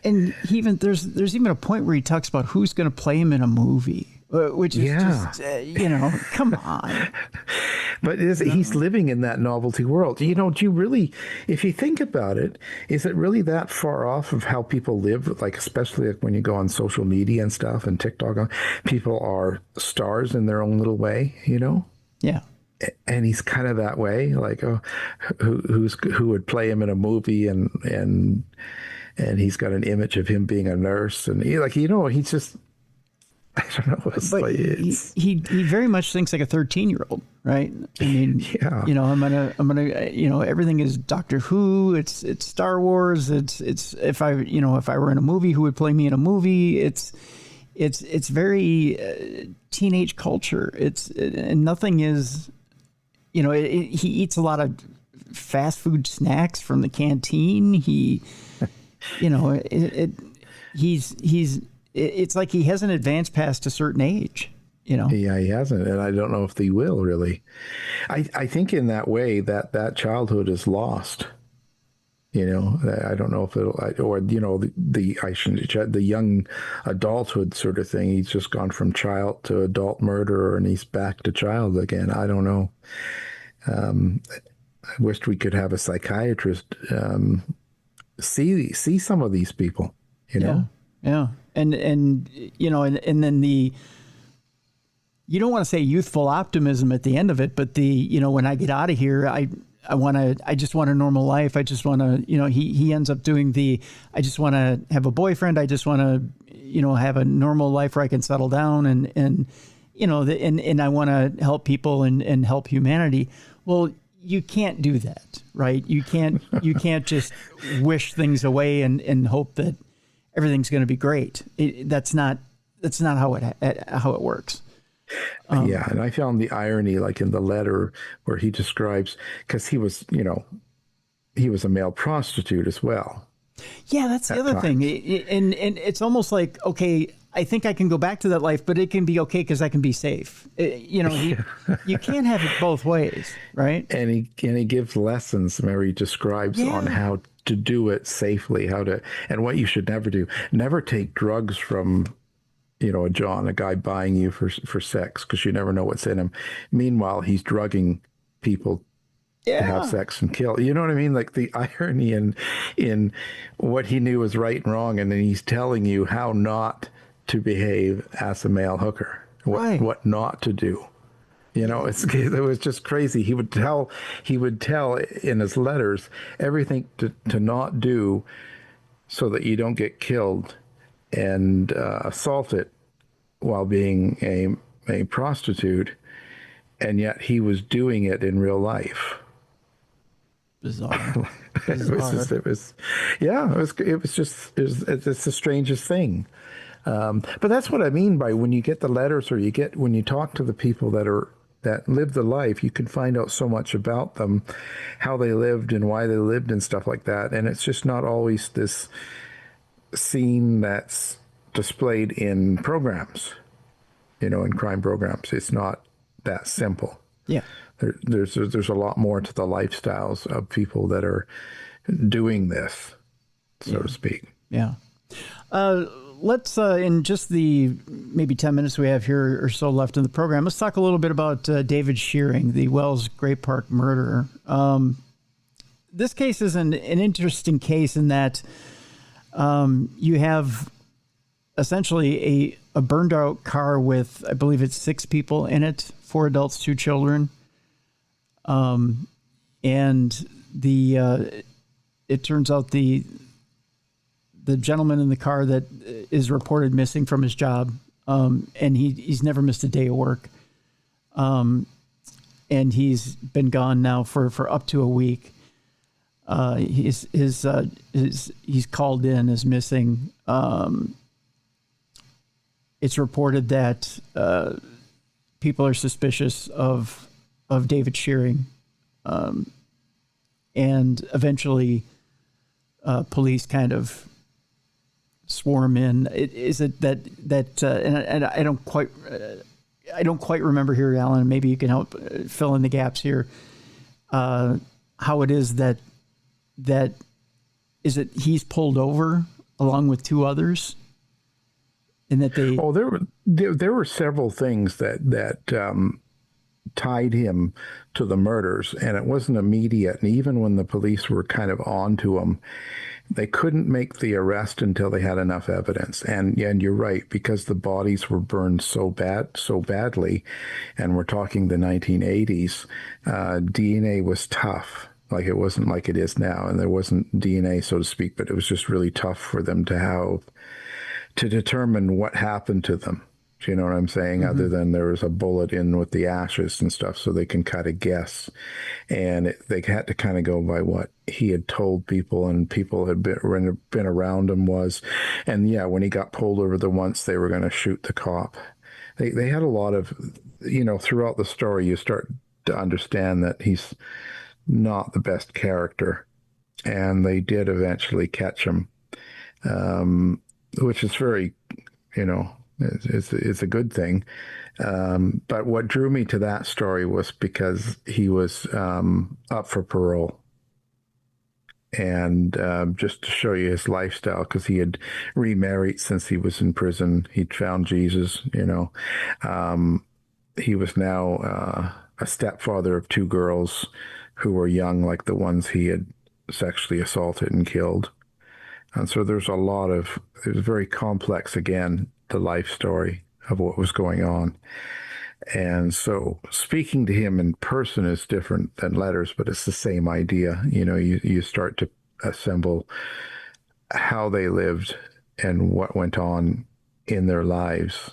And he even there's even a point where he talks about who's going to play him in a movie, which is just come on. But he's living in that novelty world. Do you really, if you think about it, is it really that far off of how people live? Like, especially like when you go on social media and stuff and TikTok, people are stars in their own little way, Yeah. And he's kind of that way, like, who would play him in a movie, and he's got an image of him being a nurse, and he's just, I don't know. But he very much thinks like a 13-year-old, right? I mean, I'm gonna, everything is Doctor Who. It's Star Wars. It's if I were in a movie, who would play me in a movie? It's very teenage culture. And nothing is. He eats a lot of fast food snacks from the canteen. He's it's like he hasn't advanced past a certain age, you know? Yeah, he hasn't, and I don't know if he will really. I think in that way that childhood is lost. You know, I don't know if it'll, or the I shouldn't, the young adulthood sort of thing. He's just gone from child to adult murderer, and he's back to child again. I don't know. I wished we could have a psychiatrist see some of these people. You Yeah. know, Yeah. And you know, and then you don't want to say youthful optimism at the end of it, but when I get out of here, I just want a normal life. I just want to, he ends up doing I just want to have a boyfriend. I just want to, have a normal life where I can settle down and I want to help people and help humanity. Well, you can't do that, right? You can't just wish things away and hope that everything's going to be great. That's not how it works. Yeah, and I found the irony, like in the letter where he describes, because he was a male prostitute as well. Yeah, that's the other thing, and it's almost like, okay, I think I can go back to that life, but it can be okay because I can be safe. You can't have it both ways, right? And he gives lessons where he describes on how to do it safely, and what you should never do. Never take drugs from a guy buying you for sex, because you never know what's in him. Meanwhile, he's drugging people to have sex and kill. You know what I mean? Like the irony in what he knew was right and wrong, and then he's telling you how not to behave as a male hooker, what not to do. It was just crazy. He would tell in his letters everything to not do so that you don't get killed and assaulted while being a prostitute, and yet he was doing it in real life. Bizarre. It's the strangest thing. But that's what I mean by when you get the letters, or when you talk to the people that live the life, you can find out so much about them, how they lived and why they lived and stuff like that. And it's just not always this scene that's displayed in programs, in crime programs. It's not that simple. Yeah. There's a lot more to the lifestyles of people that are doing this, so to speak. Yeah. Let's, in just the maybe 10 minutes we have here or so left in the program, let's talk a little bit about David Shearing, the Wells Great Park murderer. This case is an interesting case in that you have essentially a burned out car with, I believe it's 6 people in it, 4 adults, 2 children. And it turns out the gentleman in the car that is reported missing from his job, and he's never missed a day of work. And he's been gone now for up to a week. He's called in as missing. It's reported that people are suspicious of David Shearing, and eventually police kind of swarm in. Is it that and I don't quite remember here, Alan. Maybe you can help fill in the gaps here. How it is that is it he's pulled over along with 2 others, and that they there were several things that tied him to the murders, and it wasn't immediate. And even when the police were kind of on to him, they couldn't make the arrest until they had enough evidence. And you're right, because the bodies were burned so badly, and we're talking the 1980s, DNA was tough. Like, it wasn't like it is now, and there wasn't DNA, so to speak, but it was just really tough for them to determine what happened to them. Do you know what I'm saying? Mm-hmm. Other than there was a bullet in with the ashes and stuff, so they can kind of guess. And they had to kind of go by what he had told people, and people had been around him was. And yeah, when he got pulled over the once, they were going to shoot the cop. They had a lot of, throughout the story, you start to understand that he's not the best character. And they did eventually catch him, which is very it's a good thing. But what drew me to that story was because he was up for parole. And just to show you his lifestyle, because he had remarried since he was in prison. He'd found Jesus, He was now a stepfather of two girls who were young, like the ones he had sexually assaulted and killed. And so it was very complex, again, the life story of what was going on. And so speaking to him in person is different than letters, but it's the same idea. You start to assemble how they lived and what went on in their lives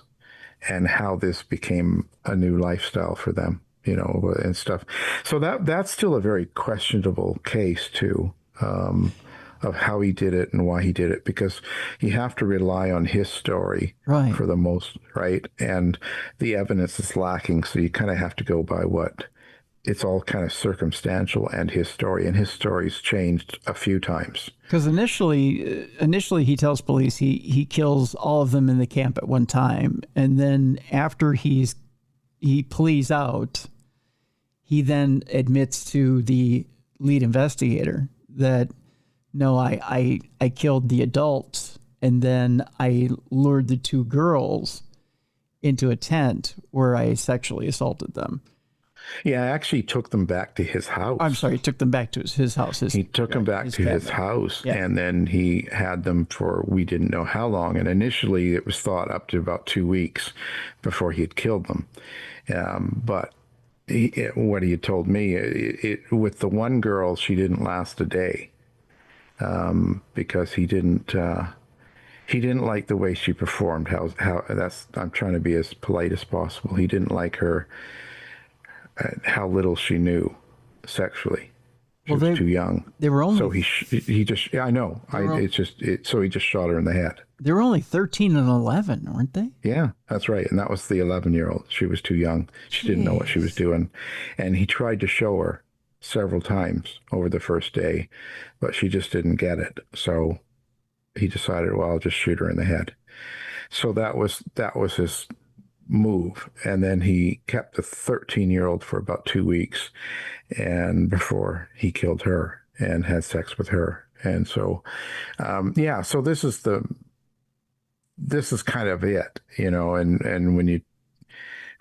and how this became a new lifestyle for them, and stuff. So that's still a very questionable case too. Of how he did it and why he did it, because you have to rely on his story Right. for the most, right? And the evidence is lacking, so you kind of have to go by what it's all kind of circumstantial and his story's changed a few times. Because initially he tells police he kills all of them in the camp at one time, and then after he pleads out, he then admits to the lead investigator that, no, I killed the adults, and then I lured the two girls into a tent where I sexually assaulted them. Yeah, I actually took them back to his house. I'm sorry, he took them back to his house. He took them back to his house, and then he had them for we didn't know how long. And initially, it was thought up to about 2 weeks before he had killed them. But what he had told me, with the one girl, she didn't last a day. Because he didn't like the way she performed. I'm trying to be as polite as possible. He didn't like her, how little she knew sexually. She was too young. They were only. So he just, yeah, I know. So he just shot her in the head. They were only 13 and 11, weren't they? Yeah, that's right. And that was the 11-year-old. She was too young. She didn't know what she was doing. And he tried to show her several times over the first day, but she just didn't get it. So he decided, well, I'll just shoot her in the head. So that was his move. And then he kept the 13-year-old for about 2 weeks, and before he killed her and had sex with her. And so, so this is kind of it, and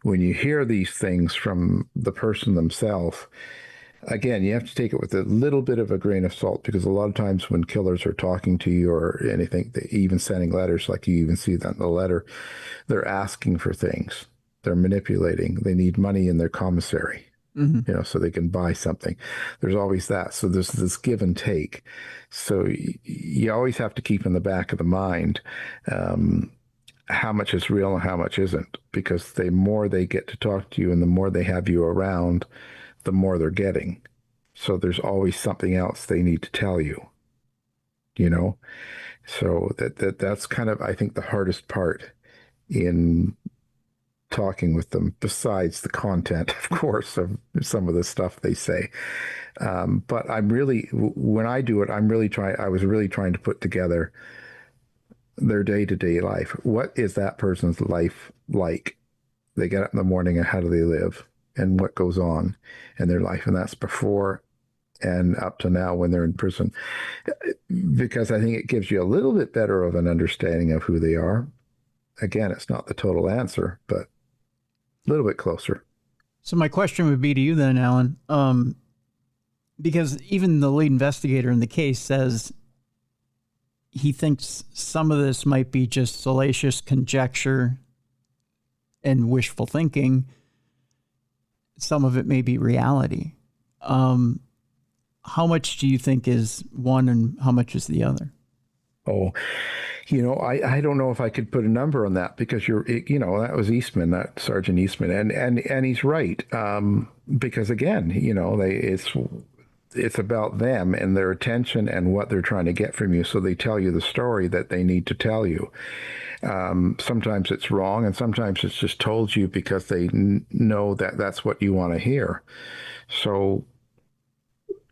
when you hear these things from the person themselves, again, you have to take it with a little bit of a grain of salt, because a lot of times when killers are talking to you or anything, they even sending letters, like you even see that in the letter, they're asking for things. They're manipulating. They need money in their commissary, so they can buy something. There's always that. So there's this give and take. So you always have to keep in the back of the mind how much is real and how much isn't, because the more they get to talk to you and the more they have you around, the more they're getting. So there's always something else they need to tell you, So that's kind of, I think, the hardest part in talking with them, besides the content, of course, of some of the stuff they say. But when I do it, I was really trying to put together their day-to-day life. What is that person's life like? They get up in the morning, and how do they live? And what goes on in their life. And that's before and up to now when they're in prison. Because I think it gives you a little bit better of an understanding of who they are. Again, it's not the total answer, but a little bit closer. So my question would be to you then, Alan, because even the lead investigator in the case says he thinks some of this might be just salacious conjecture and wishful thinking. Some of it may be reality. How much do you think is one and how much is the other? Oh, I don't know if I could put a number on that, because that was Eastman, that Sergeant Eastman, and he's right. Because again, it's about them and their attention and what they're trying to get from you. So they tell you the story that they need to tell you. Sometimes it's wrong, and sometimes it's just told you because they know that that's what you want to hear. So,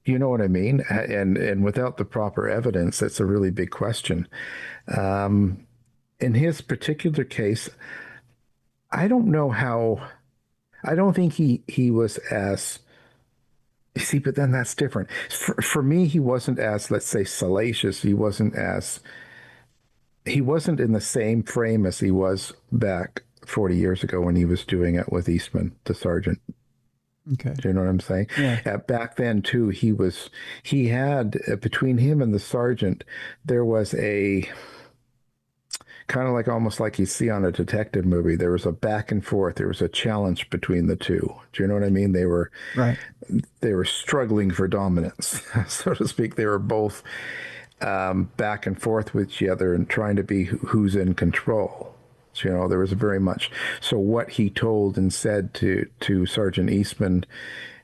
you know what I mean? And without the proper evidence, that's a really big question. And in his particular case, I don't know how. I don't think he was as. See, but then that's different. For me, he wasn't as, let's say, salacious. He wasn't in the same frame as he was back 40 years ago when he was doing it with Eastman, the sergeant. Okay. Do you know what I'm saying? Yeah. Back then too, he had between him and the sergeant, there was a kind of like almost like you see on a detective movie. There was a back and forth. There was a challenge between the two. Do you know what I mean? Right. They were struggling for dominance, so to speak. They were both back and forth with each other and trying to be who's in control. So, there was very much. So what he told and said to Sergeant Eastman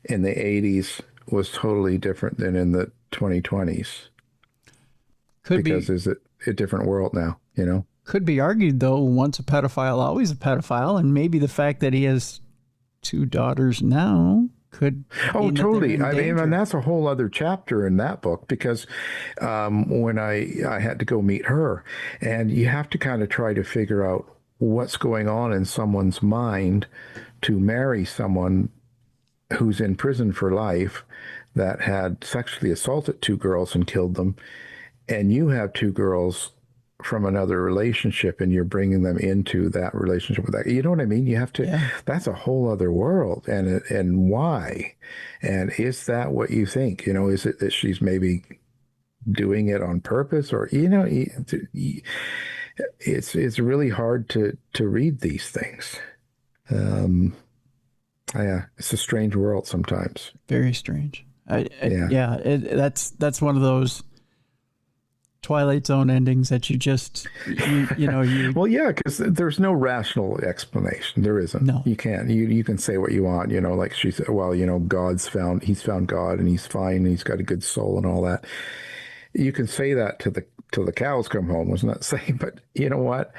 in the 80s was totally different than in the 2020s. Because it's a different world now, Could be argued, though, once a pedophile, always a pedophile, and maybe the fact that he has 2 daughters now could. Oh, totally. I mean, and that's a whole other chapter in that book, because when I had to go meet her, and you have to kind of try to figure out what's going on in someone's mind to marry someone who's in prison for life that had sexually assaulted 2 girls and killed them, and you have 2 girls from another relationship and you're bringing them into that relationship with that. You know what I mean? You have to, that's a whole other world. And why? And is that what you think? Is it that she's maybe doing it on purpose, or, it's really hard to read these things. Yeah, it's a strange world sometimes. Very strange. That's one of those Twilight Zone endings that you well, yeah, because there's no rational explanation. There isn't. No, you can't. You can say what you want. Like she said, well, he's found God and he's fine and he's got a good soul and all that. You can say that till the cows come home, wasn't that saying? But you know what?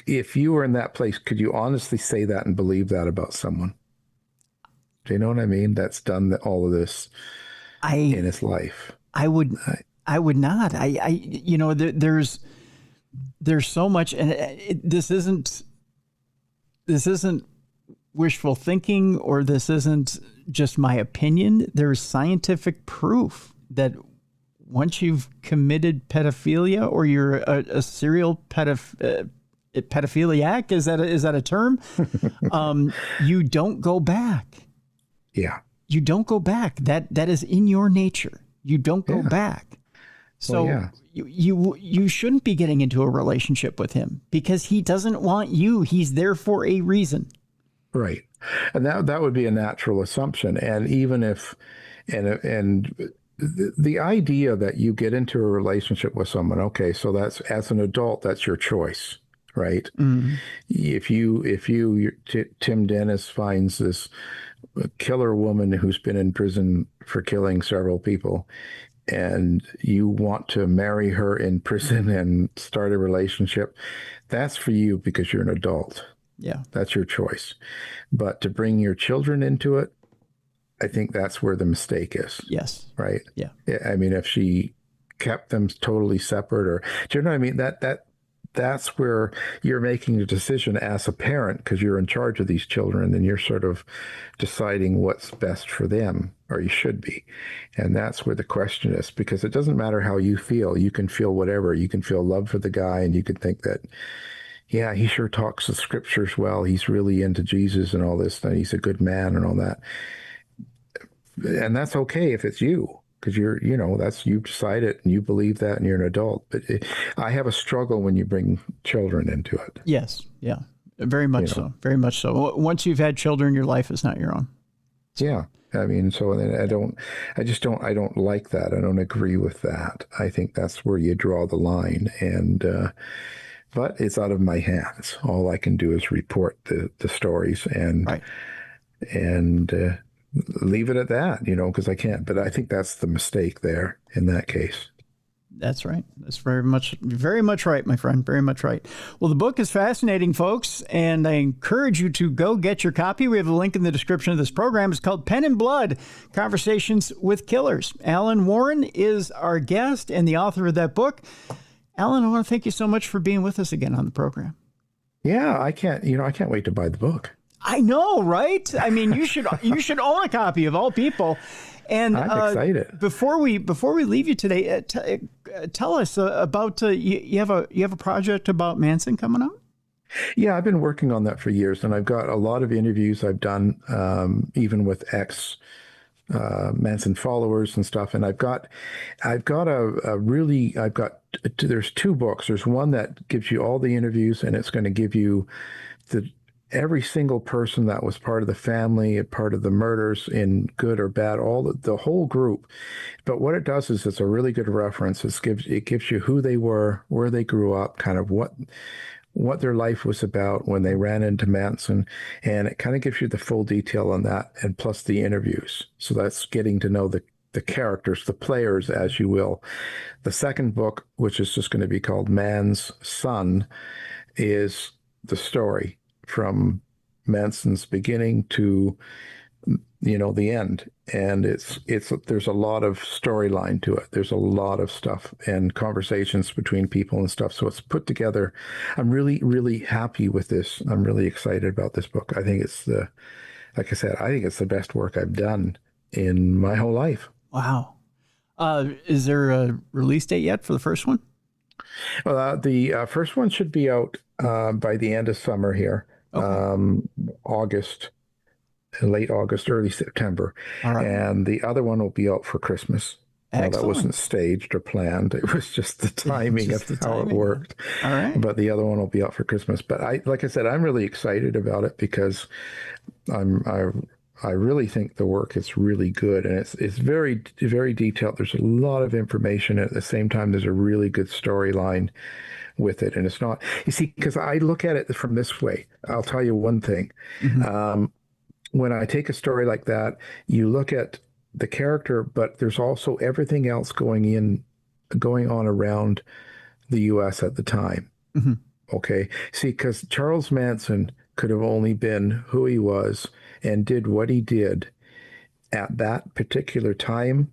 If you were in that place, could you honestly say that and believe that about someone? Do you know what I mean? That's done all of this in his life. I would not. There's so much, and this isn't wishful thinking, or this isn't just my opinion. There's scientific proof that once you've committed pedophilia, or you're a serial pedophiliac, is that a term? You don't go back. Yeah. You don't go back. That is in your nature. You don't go back. So you shouldn't be getting into a relationship with him, because he doesn't want you. He's there for a reason. Right. And that would be a natural assumption. And even if, and the idea that you get into a relationship with someone, okay, so that's, as an adult, that's your choice, right? Mm-hmm. If Tim Dennis finds this killer woman who's been in prison for killing several people, and you want to marry her in prison and start a relationship, that's for you because you're an adult. Yeah. That's your choice. But to bring your children into it, I think that's where the mistake is. Yes. Right? Yeah. I mean, if she kept them totally separate, or, do you know what I mean? That's where you're making a decision as a parent, because you're in charge of these children, and you're sort of deciding what's best for them, or you should be. And that's where the question is, because it doesn't matter how you feel. You can feel whatever. You can feel love for the guy, and you can think that, yeah, he sure talks the scriptures well. He's really into Jesus and all this, and he's a good man and all that. And that's okay if it's you, because you've decided and you believe that and you're an adult. But I have a struggle when you bring children into it. Yes. Yeah. Very much so. Very much so. Once you've had children, your life is not your own. Yeah. I mean, so I don't like that. I don't agree with that. I think that's where you draw the line. And, but it's out of my hands. All I can do is report the stories and leave it at that, because I can't. But I think that's the mistake there in that case. That's right. That's very much right, my friend. Very much right. Well, the book is fascinating, folks, and I encourage you to go get your copy. We have a link in the description of this program. It's called Pen and Blood, Conversations with Killers. Alan Warren is our guest and the author of that book. Alan, I want to thank you so much for being with us again on the program. Yeah, I can't wait to buy the book. I know, right? I mean, you should own a copy of all people. And I'm excited. Before we leave you today, tell us about you have a project about Manson coming up. Yeah, I've been working on that for years, and I've got a lot of interviews I've done, even with Manson followers and stuff. And there's two books. There's one that gives you all the interviews, and it's going to give you every single person that was part of the family, part of the murders, in good or bad, the whole group. But what it does is it's a really good reference. It gives you who they were, where they grew up, kind of what their life was about when they ran into Manson, and it kind of gives you the full detail on that, and plus the interviews. So that's getting to know the characters, the players, as you will. The second book, which is just going to be called Man's Son, is the story from Manson's beginning to the end. And there's a lot of storyline to it. There's a lot of stuff and conversations between people and stuff. So it's put together. I'm really, really happy with this. I'm really excited about this book. I think like I said, I think it's the best work I've done in my whole life. Wow. Is there a release date yet for the first one? Well, the first one should be out by the end of summer here. Okay. Late August, early September. All right. And the other one will be out for Christmas. Well, that wasn't staged or planned. It was just the timing of how it worked. All right. But the other one will be out for Christmas. But like I said, I'm really excited about it because I really think the work is really good, and it's very, very detailed. There's a lot of information. At the same time, there's a really good storyline with it. And it's not, you see, because I look at it from this way. I'll tell you one thing. Mm-hmm. When I take a story like that, you look at the character, but there's also everything else going on around the U.S. at the time. Mm-hmm. Okay. See, because Charles Manson could have only been who he was and did what he did at that particular time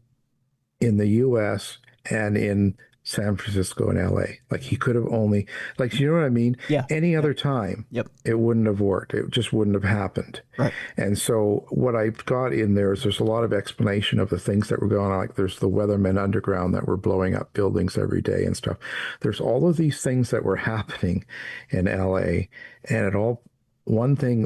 in the U.S. and in San Francisco and L.A. Like he could have only, you know what I mean? Yeah. Any other time, it wouldn't have worked. It just wouldn't have happened. Right. And so what I've got in there is there's a lot of explanation of the things that were going on. Like there's the Weathermen Underground that were blowing up buildings every day and stuff. There's all of these things that were happening in L.A. and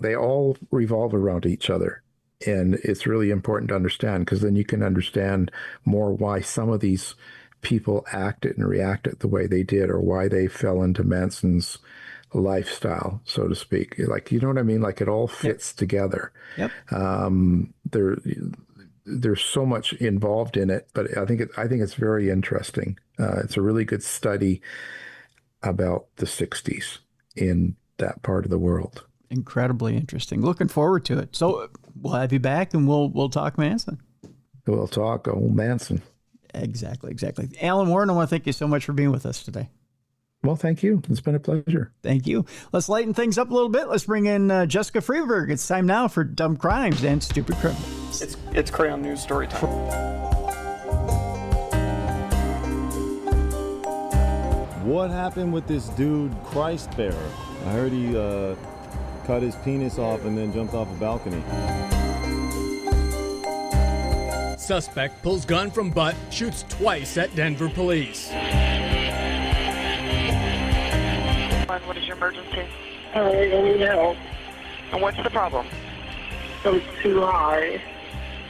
they all revolve around each other. And it's really important to understand, because then you can understand more why some of these people acted and reacted the way they did, or why they fell into Manson's lifestyle, so to speak. Like, you know what I mean? Like it all fits together. Yep. There's so much involved in it, but I think it's very interesting. It's a really good study about the 60s in that part of the world. Incredibly interesting. Looking forward to it. So we'll have you back and we'll talk Manson. We'll talk old Manson. Exactly. Alan Warren, I want to thank you so much for being with us today. Well, thank you. It's been a pleasure. Thank you. Let's lighten things up a little bit. Let's bring in Jessica Freeberg. It's time now for Dumb Crimes and Stupid Criminals. It's Crayon News story time. What happened with this dude, Christ Bearer? I heard he cut his penis off and then jumped off a balcony. Suspect pulls gun from butt, shoots twice at Denver police. What is your emergency? I need help. And what's the problem? I'm too high.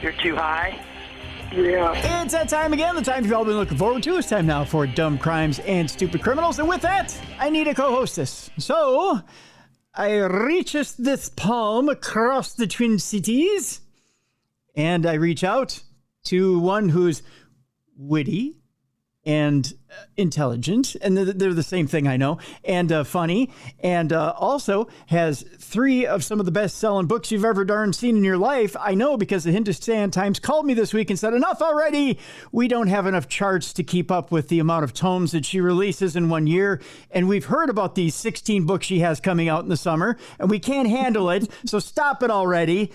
You're too high? Yeah. It's that time again, the time you've all been looking forward to. It's time now for Dumb Crimes and Stupid Criminals. And with that, I need a co-hostess. So I reaches this palm across the Twin Cities, and I reach out to one who's witty and intelligent, and they're the same thing, I know, and funny, and also has 3 of some of the best-selling books you've ever darn seen in your life. I know, because the Hindustan Times called me this week and said, enough already. We don't have enough charts to keep up with the amount of tomes that she releases in one year, and we've heard about these 16 books she has coming out in the summer, and we can't handle it, so stop it already,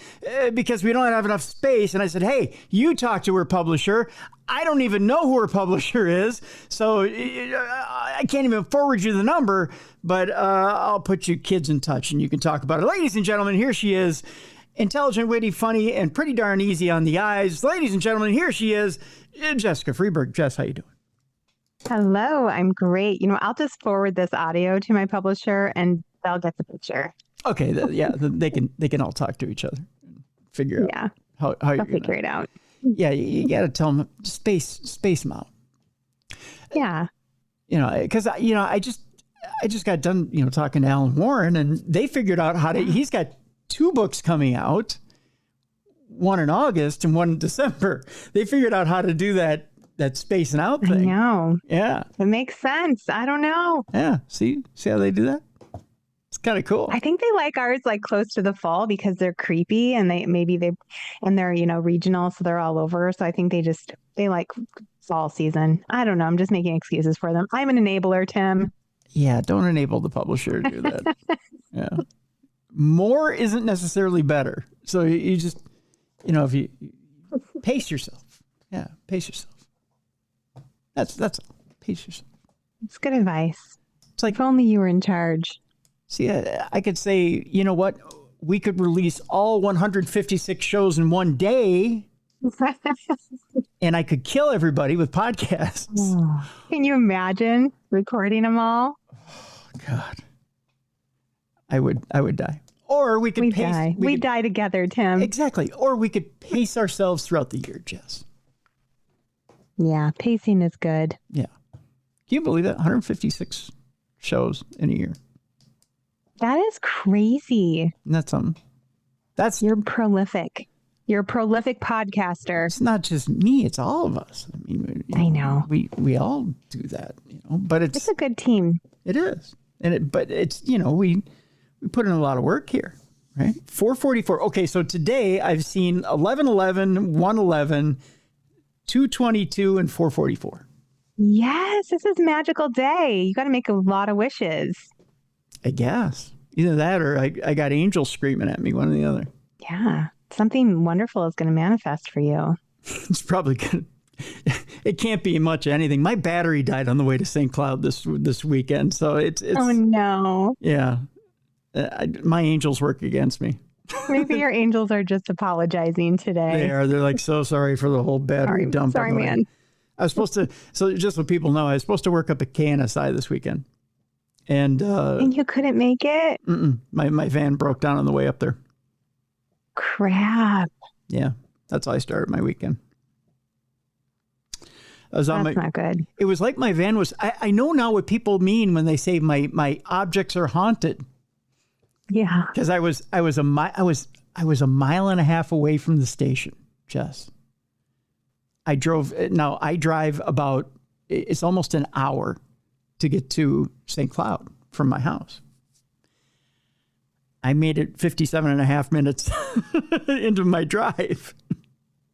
because we don't have enough space. And I said, hey, you talk to her publisher. I don't even know who her publisher is. So So I can't even forward you the number, but I'll put you kids in touch and you can talk about it. Ladies and gentlemen, here she is. Intelligent, witty, funny, and pretty darn easy on the eyes. Ladies and gentlemen, here she is, Jessica Freeberg. Jess, how you doing? Hello, I'm great. I'll just forward this audio to my publisher and they'll get the picture. Okay, they can all talk to each other and figure out how they'll figure it out. Yeah, you got to tell them space them out. Yeah. Because I just got done talking to Alan Warren, and they figured out how to. He's got 2 books coming out, one in August and one in December. They figured out how to do that spacing out thing. I know. Yeah. It makes sense. I don't know. Yeah. See how they do that? It's kind of cool. I think they like ours like close to the fall because they're creepy and they're regional, so they're all over. So I think they like fall season. I don't know. I'm just making excuses for them. I'm an enabler, Tim. Yeah, don't enable the publisher to do that. Yeah. More isn't necessarily better. So you just, if you pace yourself. Yeah, pace yourself. That's all. Pace yourself. It's good advice. It's like, if only you were in charge. See, I could say, you know what? We could release all 156 shows in one day, and I could kill everybody with podcasts. Oh. Can you imagine recording them all? Oh, God. I would die. Or we could pace. We die together, Tim. Exactly. Or we could pace ourselves throughout the year, Jess. Yeah, pacing is good. Yeah. Can you believe that? 156 shows in a year. That is crazy. Isn't that something? You're prolific. You're a prolific podcaster. It's not just me, it's all of us. I mean, I know. We all do that, but it's a good team. It is. But it's, we put in a lot of work here, right? 444. Okay, so today I've seen 1111, 111, 222, and 444. Yes, this is a magical day. You got to make a lot of wishes. I guess. Either that or I got angels screaming at me, one or the other. Yeah. Something wonderful is going to manifest for you. It's probably going to. It can't be much of anything. My battery died on the way to St. Cloud this weekend. So it's. Oh, no. Yeah. My angels work against me. Maybe your angels are just apologizing today. They are. They're like, so sorry for the whole battery dump. Sorry, man. I was supposed to. So just so people know, I was supposed to work up at KNSI this weekend. And you couldn't make it? My van broke down on the way up there. Crap. Yeah, that's how I started my weekend. That's not good. It was like my van was. I know now what people mean when they say my objects are haunted. Yeah. Because I was a mile and a half away from the station, Jess. I drive about. It's almost an hour to get to St. Cloud from my house. I made it 57 and a half minutes into my drive.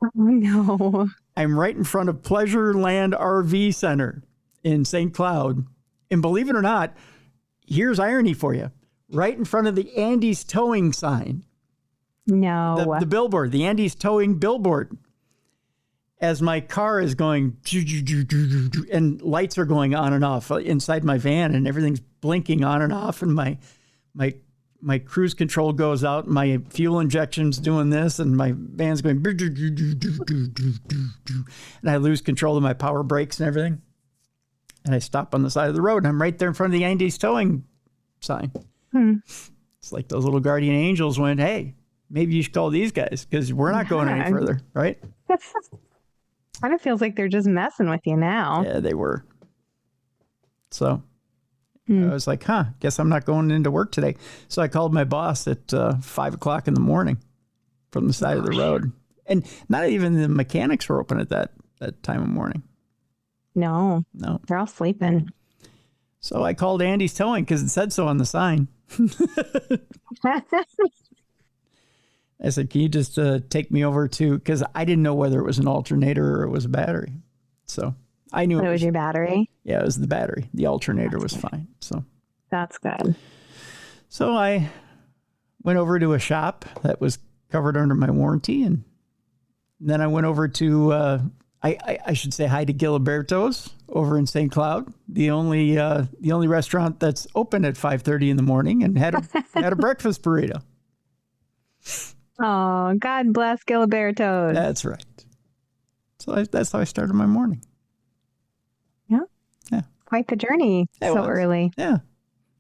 Oh, no. I'm right in front of Pleasure Land RV Center in St. Cloud. And believe it or not, here's irony for you. Right in front of the Andy's Towing sign. No. The billboard, the Andy's Towing billboard. As my car is going, and lights are going on and off inside my van, and everything's blinking on and off, and my cruise control goes out, and my fuel injection's doing this, and my van's going, and I lose control of my power brakes and everything. And I stop on the side of the road, and I'm right there in front of the Andy's Towing sign. It's like those little guardian angels went, hey, maybe you should call these guys because we're not going any further, right? Kind of feels like they're just messing with you now. Yeah, they were. So I was like, guess I'm not going into work today. So I called my boss at 5 o'clock in the morning from the side of the road. And not even the mechanics were open at that time of morning. No. They're all sleeping. So I called Andy's Towing because it said so on the sign. I said, can you just take me over to, because I didn't know whether it was an alternator or it was a battery. So I knew it was your battery? Yeah, it was the battery. The alternator was fine. So that's good. So I went over to a shop that was covered under my warranty. And then I went over to I should say hi to Giliberto's over in St. Cloud, the only restaurant that's open at 5:30 in the morning, and had a breakfast burrito. Oh, God bless Giliberto's. That's right. So that's how I started my morning. Yeah. Quite the journey. It was. Early. Yeah.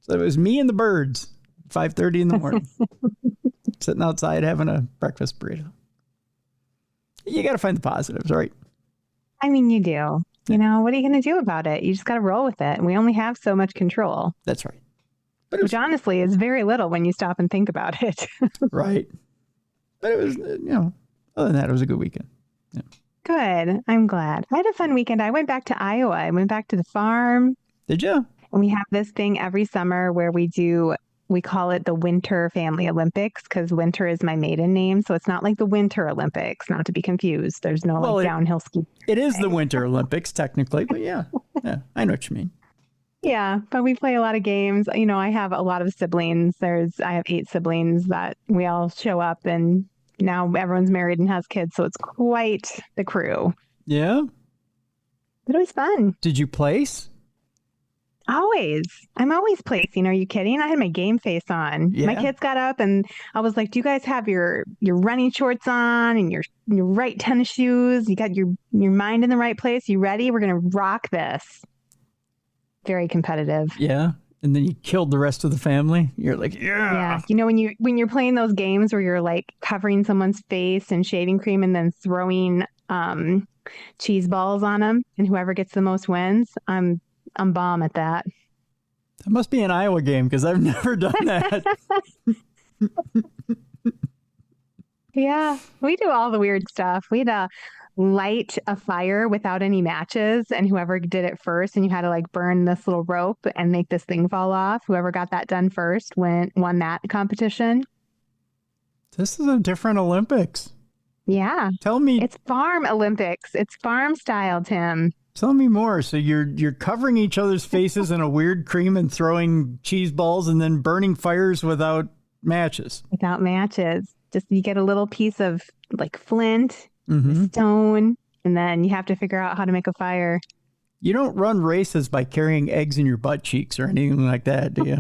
So it was me and the birds, 5:30 in the morning, sitting outside having a breakfast burrito. You got to find the positives, right? I mean, you do. You know, what are you going to do about it? You just got to roll with it. And we only have so much control. That's right. Which honestly is very little when you stop and think about it. Right. But it was, other than that, it was a good weekend. Yeah. Good. I'm glad. I had a fun weekend. I went back to Iowa. I went back to the farm. Did you? And we have this thing every summer where we call it the Winter Family Olympics because Winter is my maiden name. So it's not like the Winter Olympics, not to be confused. There's no downhill ski. It is the Winter Olympics, technically, but yeah, I know what you mean. Yeah, but we play a lot of games. You know, I have a lot of siblings. I have 8 siblings that we all show up, and now everyone's married and has kids. So it's quite the crew. Yeah. But it was fun. Did you place? Always. I'm always placing. Are you kidding? I had my game face on. Yeah. My kids got up and I was like, do you guys have your running shorts on and your right tennis shoes? You got your mind in the right place? You ready? We're going to rock this. Very competitive. Yeah. And then you killed the rest of the family. You're like, yeah. Yeah. You know, when you're playing those games where you're like covering someone's face in shaving cream and then throwing cheese balls on them, and whoever gets the most wins, I'm bomb at that. That must be an Iowa game because I've never done that. Yeah, we do all the weird stuff. We'd light a fire without any matches, and whoever did it first, and you had to like burn this little rope and make this thing fall off. Whoever got that done first won that competition. This is a different Olympics. Yeah. Tell me. It's farm Olympics. It's farm style, Tim. Tell me more. So you're covering each other's faces in a weird cream and throwing cheese balls and then burning fires without matches. Without matches. Just you get a little piece of like flint, stone, and then you have to figure out how to make a fire. You don't run races by carrying eggs in your butt cheeks or anything like that, do you?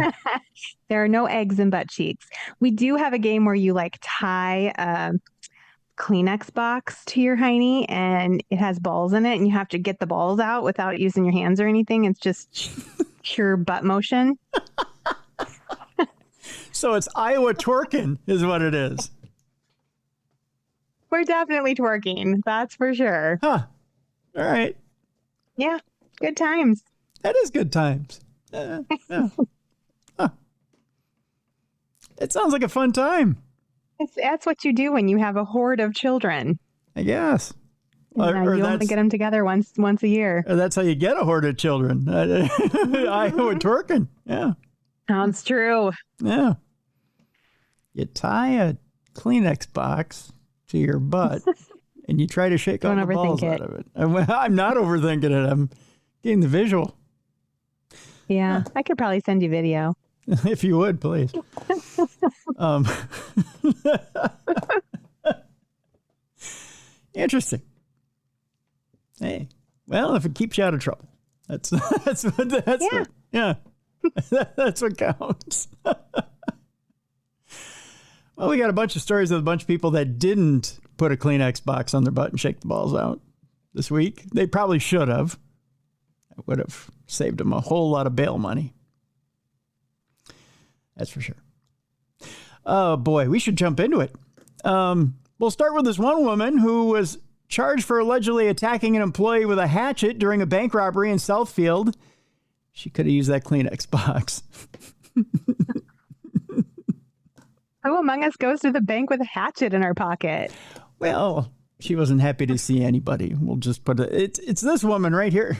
There are no eggs in butt cheeks. We do have a game where you like tie a Kleenex box to your hiney and it has balls in it and you have to get the balls out without using your hands or anything. It's just pure butt motion. So it's Iowa twerking is what it is. We're definitely twerking. That's for sure. Huh. All right. Yeah. Good times. That is good times. Yeah. Huh. It sounds like a fun time. That's what you do when you have a horde of children. I guess. You only get them together once a year. Or that's how you get a horde of children. Iowa twerking. Yeah. Sounds true. Yeah. You tie a Kleenex box to your butt and you try to shake all the balls out of it. I'm not overthinking it. I'm getting the visual. Yeah. I could probably send you video. If you would, please. Interesting. Hey, well, if it keeps you out of trouble, that's what counts. Well, we got a bunch of stories of a bunch of people that didn't put a Kleenex box on their butt and shake the balls out this week. They probably should have. It would have saved them a whole lot of bail money. That's for sure. Oh, boy, we should jump into it. We'll start with this one woman who was charged for allegedly attacking an employee with a hatchet during a bank robbery in Southfield. She could have used that Kleenex box. Who among us goes to the bank with a hatchet in our pocket? Well, she wasn't happy to see anybody. We'll just put it. It's this woman right here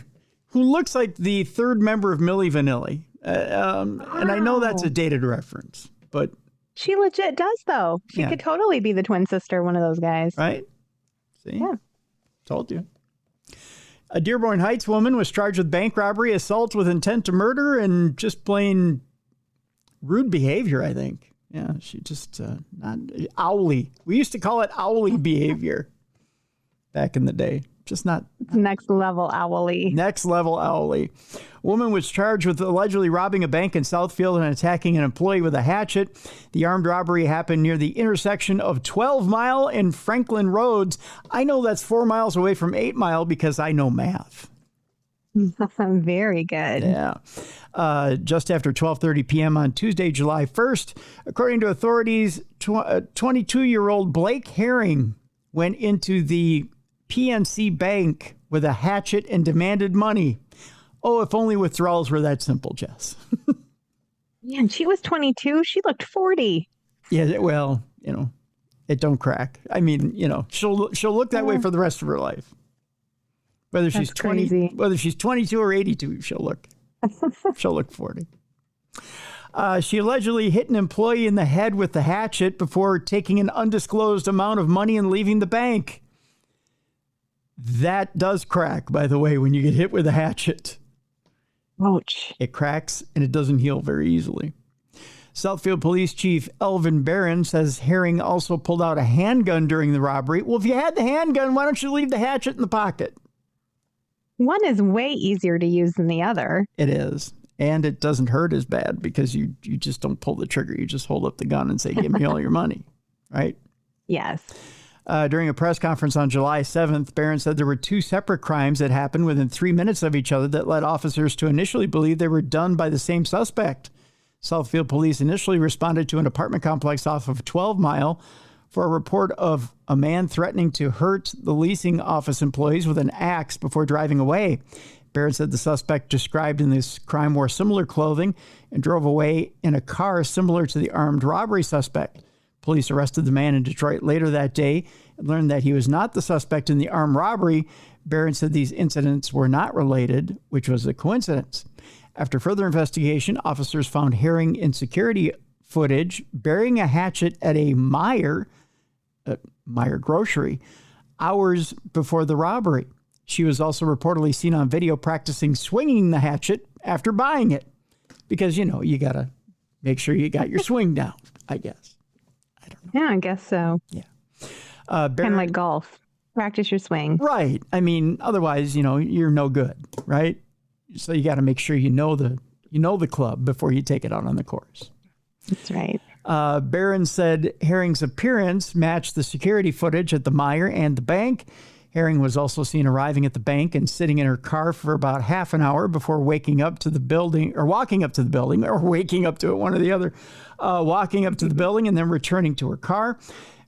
who looks like the third member of Milli Vanilli. And I know that's a dated reference, but she legit does, though. She could totally be the twin sister, one of those guys. Right? See? Yeah. Told you. A Dearborn Heights woman was charged with bank robbery, assault with intent to murder, and just plain rude behavior, I think. Yeah, she just not owly. We used to call it owly behavior back in the day. Just not Next level owly. next level owly. Woman was charged with allegedly robbing a bank in Southfield and attacking an employee with a hatchet. The armed robbery happened near the intersection of 12 Mile and Franklin Roads. I know that's 4 miles away from 8 Mile because I know math. Very good. Yeah. Just after 12:30 p.m. on Tuesday, July 1st, according to authorities, 22-year-old Blake Herring went into the PNC Bank with a hatchet and demanded money. Oh, if only withdrawals were that simple, Jess. Man, she was 22. She looked 40. Yeah, well, it don't crack. I mean, she'll look that way for the rest of her life. Whether she's 20, crazy. whether she's 22 or 82, she'll look 40. She allegedly hit an employee in the head with the hatchet before taking an undisclosed amount of money and leaving the bank. That does crack, by the way, when you get hit with a hatchet. Ouch. It cracks and it doesn't heal very easily. Southfield Police Chief Elvin Barron says Herring also pulled out a handgun during the robbery. Well, if you had the handgun, why don't you leave the hatchet in the pocket? One is way easier to use than the other. It is. And it doesn't hurt as bad because you just don't pull the trigger. You just hold up the gun and say, give me all your money. Right? Yes. During a press conference on July 7th, Barron said there were 2 separate crimes that happened within 3 minutes of each other that led officers to initially believe they were done by the same suspect. Southfield police initially responded to an apartment complex off of 12 Mile for a report of a man threatening to hurt the leasing office employees with an axe before driving away. Barron said the suspect described in this crime wore similar clothing and drove away in a car similar to the armed robbery suspect. Police arrested the man in Detroit later that day and learned that he was not the suspect in the armed robbery. Barron said these incidents were not related, which was a coincidence. After further investigation, officers found Herring in security footage burying a hatchet at a Meyer grocery hours before the robbery. She was also reportedly seen on video practicing swinging the hatchet after buying it because, you got to make sure you got your swing down, I guess. I don't know. Yeah, I guess so. Yeah. Kind of like golf. Practice your swing. Right. I mean, otherwise, you're no good, right? So you got to make sure you know the club before you take it out on the course. That's right. Barron said Herring's appearance matched the security footage at the Meyer and the bank. Herring was also seen arriving at the bank and sitting in her car for about half an hour before walking up to the building, or waking up to it, one or the other, walking up to the building and then returning to her car.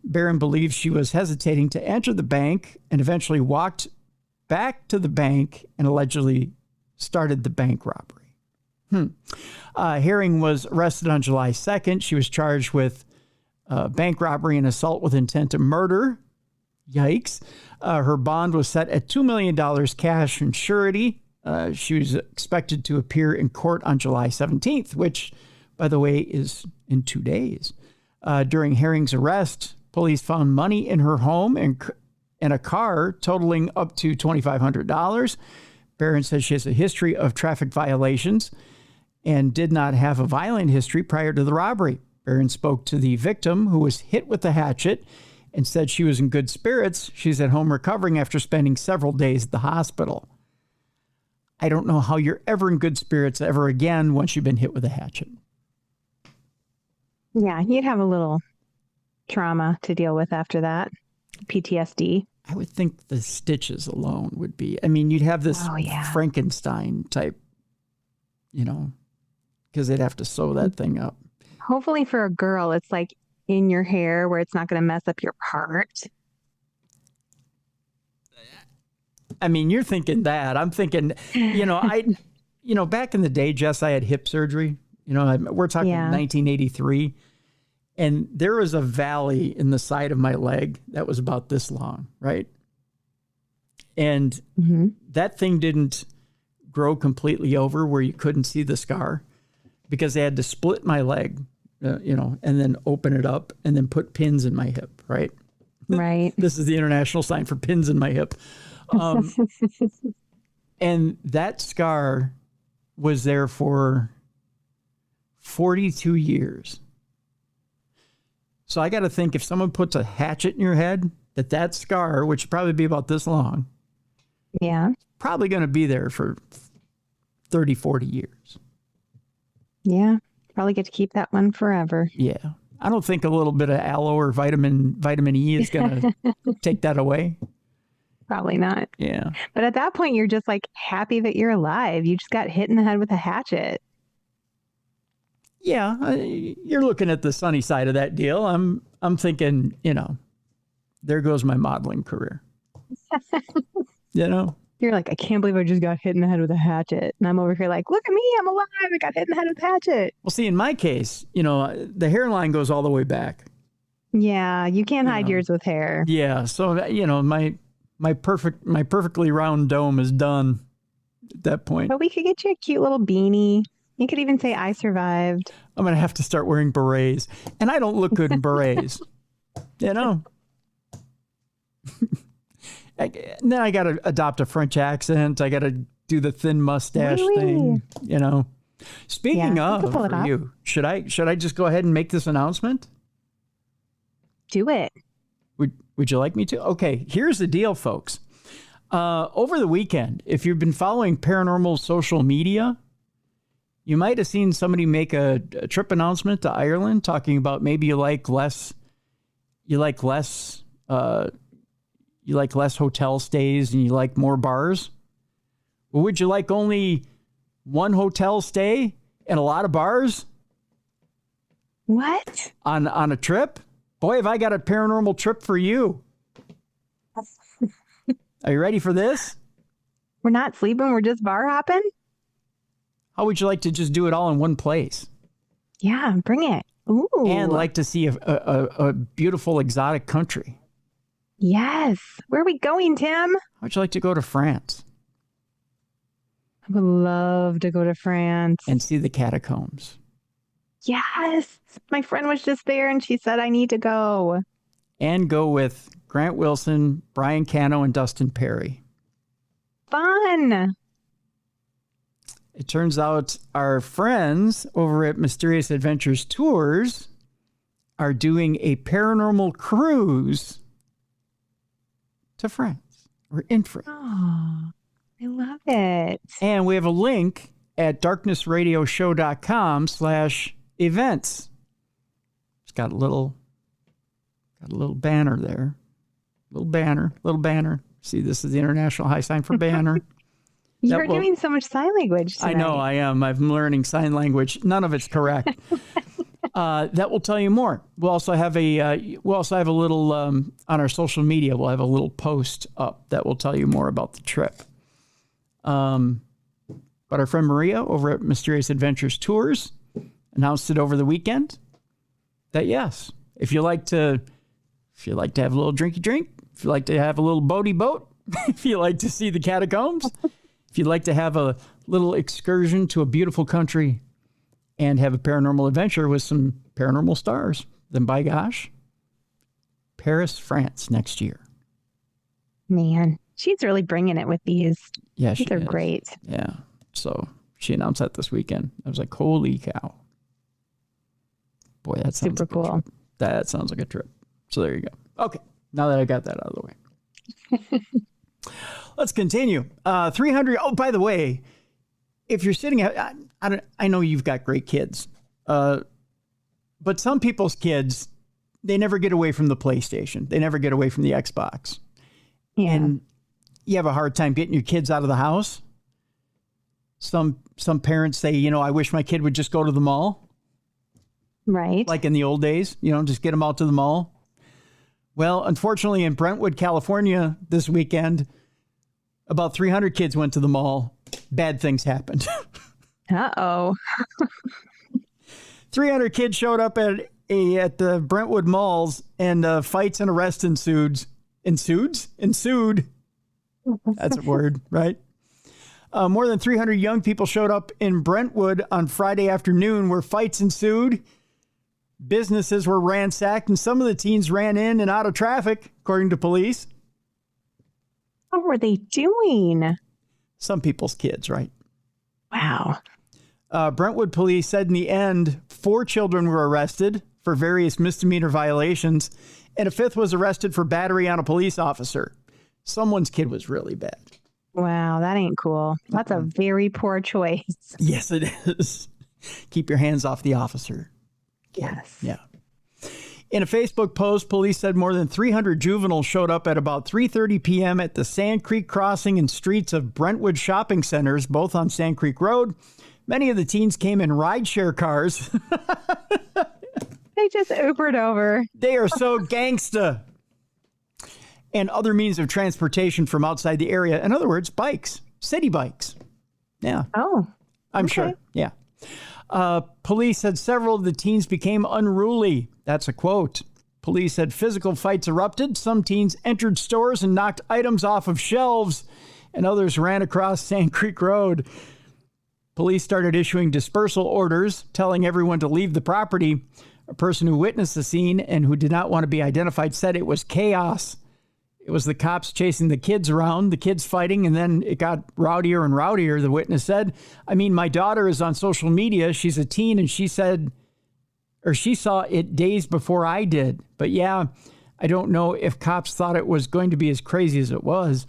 Barron believes she was hesitating to enter the bank and eventually walked back to the bank and allegedly started the bank robbery. Herring was arrested on July 2nd. She was charged with bank robbery and assault with intent to murder. Yikes. Her bond was set at $2 million cash and surety. She was expected to appear in court on July 17th, which, by the way, is in 2 days. During Herring's arrest, police found money in her home and a car totaling up to $2,500. Barron says she has a history of traffic violations and did not have a violent history prior to the robbery. Barron spoke to the victim, who was hit with the hatchet, and said she was in good spirits. She's at home recovering after spending several days at the hospital. I don't know how you're ever in good spirits ever again once you've been hit with a hatchet. Yeah, you'd have a little trauma to deal with after that. PTSD. I would think the stitches alone would be, you'd have this Frankenstein type, because they'd have to sew that thing up. Hopefully for a girl, it's like in your hair where it's not going to mess up your part. You're thinking that. I'm thinking, back in the day, Jess, I had hip surgery. We're talking 1983. And there was a valley in the side of my leg that was about this long, right? And that thing didn't grow completely over where you couldn't see the scar because they had to split my leg, and then open it up and then put pins in my hip, right? Right. This is the international sign for pins in my hip. And that scar was there for 42 years. So I got to think if someone puts a hatchet in your head, that scar, which would probably be about this long, Yeah. Probably going to be there for 30, 40 years. Yeah. Probably get to keep that one forever. Yeah. I don't think a little bit of aloe or vitamin E is going to take that away. Probably not. Yeah. But at that point, you're just like happy that you're alive. You just got hit in the head with a hatchet. Yeah. You're looking at the sunny side of that deal. I'm thinking, there goes my modeling career. You're like, I can't believe I just got hit in the head with a hatchet. And I'm over here like, look at me, I'm alive. I got hit in the head with a hatchet. Well, see, in my case, the hairline goes all the way back. Yeah, you can't hide yours with hair. Yeah. So, my perfectly round dome is done at that point. But we could get you a cute little beanie. You could even say, I survived. I'm going to have to start wearing berets. And I don't look good in berets. And then I got to adopt a French accent. I got to do the thin mustache thing, Speaking of, for you, should I just go ahead and make this announcement? Do it. Would you like me to? Okay, here's the deal, folks. Over the weekend, if you've been following paranormal social media, you might have seen somebody make a trip announcement to Ireland talking about maybe you like less hotel stays and you like more bars. Well, would you like only one hotel stay and a lot of bars? What? On a trip? Boy, have I got a paranormal trip for you. Are you ready for this? We're not sleeping. We're just bar hopping. How would you like to just do it all in one place? Yeah, bring it. Ooh. And like to see a beautiful exotic country. Yes. Where are we going, Tim? How would you like to go to France? I would love to go to France. And see the catacombs. Yes. My friend was just there and she said I need to go. And go with Grant Wilson, Brian Cano, and Dustin Perry. Fun. It turns out our friends over at Mysterious Adventures Tours are doing a paranormal cruise to France or in France. Oh, I love it. And we have a link at darknessradioshow.com/events. It's got a little banner there. Little banner. See, this is the international high sign for banner. You're doing so much sign language tonight. I know I am. I'm learning sign language. None of it's correct. That will tell you more. We'll also have a little on our social media. We'll have a little post up that will tell you more about the trip. But our friend Maria over at Mysterious Adventures Tours announced it over the weekend that yes, if you like to have a little drinky drink, if you like to have a little boaty boat, if you like to see the catacombs, if you'd like to have a little excursion to a beautiful country and have a paranormal adventure with some paranormal stars, then by gosh, Paris, France next year. Man, she's really bringing it with these. Yeah, these are great. Yeah. So she announced that this weekend. I was like, holy cow. Boy, that sounds super cool. Trip. That sounds like a trip. So there you go. Okay. Now that I got that out of the way. Let's continue. 300. Oh, by the way, if you're sitting at, I know you've got great kids, but some people's kids, they never get away from the PlayStation. They never get away from the Xbox. Yeah. And you have a hard time getting your kids out of the house. Some parents say, I wish my kid would just go to the mall. Right. Like in the old days, just get them out to the mall. Well, unfortunately, in Brentwood, California, this weekend, about 300 kids went to the mall. Bad things happened. Uh-oh. 300 kids showed up at the Brentwood malls, and fights and arrests ensued. Ensued. That's a word, right? More than 300 young people showed up in Brentwood on Friday afternoon, where fights ensued. Businesses were ransacked, and some of the teens ran in and out of traffic, according to police. What were they doing? Some people's kids, right? Wow. Brentwood police said in the end, 4 children were arrested for various misdemeanor violations, and a 5th was arrested for battery on a police officer. Someone's kid was really bad. Wow, that ain't cool. That's a very poor choice. Yes, it is. Keep your hands off the officer. Yes. Yeah. In a Facebook post, police said more than 300 juveniles showed up at about 3:30 p.m. at the Sand Creek crossing and streets of Brentwood shopping centers, both on Sand Creek Road. Many of the teens came in rideshare cars. They just Ubered over. They are so gangsta. And other means of transportation from outside the area. In other words, bikes, city bikes. Yeah. Oh, I'm sure. Yeah. Police said several of the teens became unruly. That's a quote. Police said physical fights erupted. Some teens entered stores and knocked items off of shelves, and others ran across Sand Creek Road. Police started issuing dispersal orders, telling everyone to leave the property. A person who witnessed the scene and who did not want to be identified said it was chaos. It was the cops chasing the kids around, the kids fighting, and then it got rowdier and rowdier, the witness said. I mean, my daughter is on social media. She's a teen, and she saw it days before I did. But yeah, I don't know if cops thought it was going to be as crazy as it was.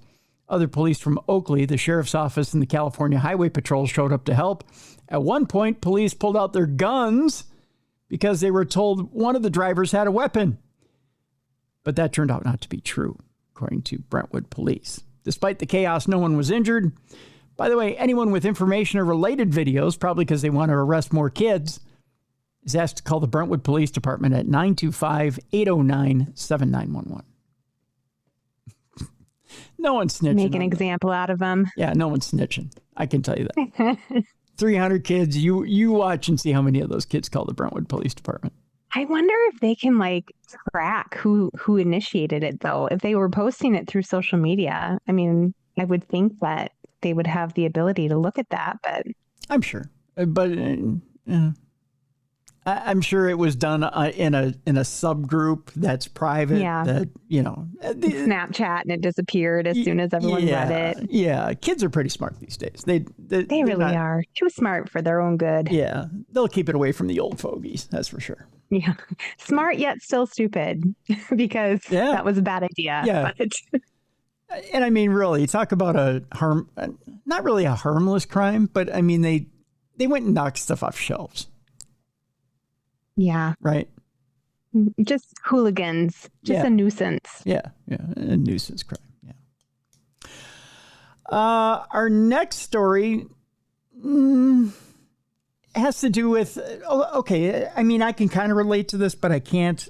Other police from Oakley, the sheriff's office, and the California Highway Patrol showed up to help. At one point, police pulled out their guns because they were told one of the drivers had a weapon. But that turned out not to be true, according to Brentwood police. Despite the chaos, no one was injured. By the way, anyone with information or related videos, probably because they want to arrest more kids, is asked to call the Brentwood Police Department at 925-809-7911. No one's snitching. Make an example out of them. Yeah, no one's snitching. I can tell you that. 300 kids. You watch and see how many of those kids call the Brentwood Police Department. I wonder if they can track who initiated it, though. If they were posting it through social media, I mean, I would think that they would have the ability to look at that. But I'm sure, but I'm sure it was done in a subgroup that's private. Yeah. That Snapchat, and it disappeared as soon as everyone read it. Yeah, kids are pretty smart these days. They really are too smart for their own good. Yeah, they'll keep it away from the old fogies. That's for sure. Yeah, smart yet still stupid because that was a bad idea. Yeah. But... And I mean, really, talk about not really a harmless crime, but I mean, they went and knocked stuff off shelves. Yeah. Right. Just hooligans. Just a nuisance. Yeah. Yeah. A nuisance crime. Yeah. Our next story has to do with, okay. I mean, I can kind of relate to this, but I can't.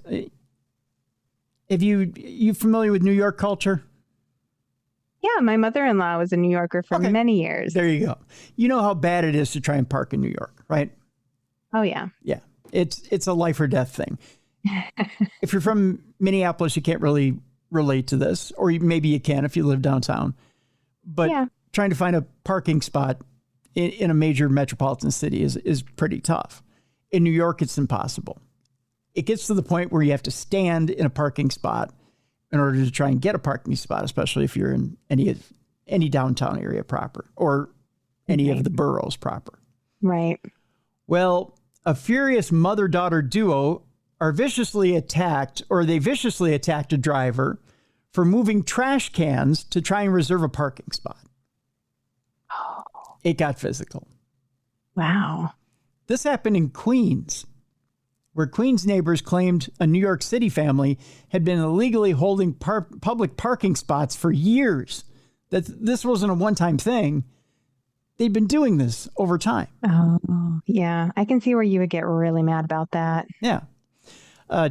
Have you familiar with New York culture? Yeah. My mother-in-law was a New Yorker for many years. There you go. You know how bad it is to try and park in New York, right? Oh, yeah. Yeah. It's a life or death thing. If you're from Minneapolis, you can't really relate to this, or maybe you can if you live downtown. But trying to find a parking spot in a major metropolitan city is pretty tough. In New York, it's impossible. It gets to the point where you have to stand in a parking spot in order to try and get a parking spot, especially if you're in any downtown area proper or any of the boroughs proper. Right. Well, a furious mother-daughter duo viciously attacked a driver for moving trash cans to try and reserve a parking spot. Oh. It got physical. Wow. This happened in Queens, where Queens neighbors claimed a New York City family had been illegally holding public parking spots for years. That this wasn't a one-time thing. They'd been doing this over time. Oh, yeah. I can see where you would get really mad about that. Yeah.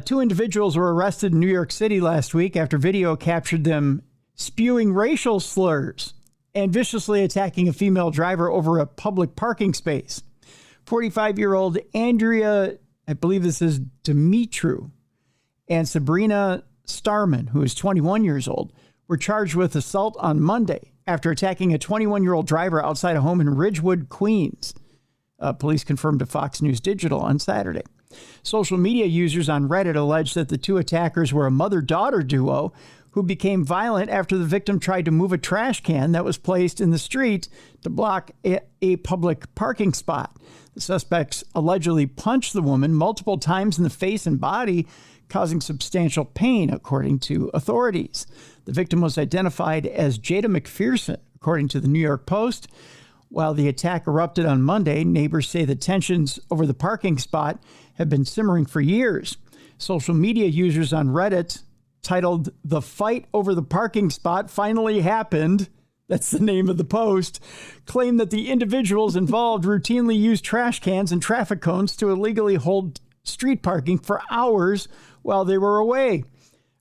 2 individuals were arrested in New York City last week after video captured them spewing racial slurs and viciously attacking a female driver over a public parking space. 45-year-old Andrea, I believe this is Dimitru, and Sabrina Starman, who is 21 years old, were charged with assault on Monday after attacking a 21-year-old driver outside a home in Ridgewood, Queens. Police confirmed to Fox News Digital on Saturday. Social media users on Reddit alleged that the 2 attackers were a mother-daughter duo who became violent after the victim tried to move a trash can that was placed in the street to block a public parking spot. The suspects allegedly punched the woman multiple times in the face and body, causing substantial pain, according to authorities. The victim was identified as Jada McPherson, according to the New York Post. While the attack erupted on Monday, neighbors say the tensions over the parking spot have been simmering for years. Social media users on Reddit titled "The Fight Over the Parking Spot Finally Happened," that's the name of the post, claim that the individuals involved routinely use trash cans and traffic cones to illegally hold street parking for hours while they were away.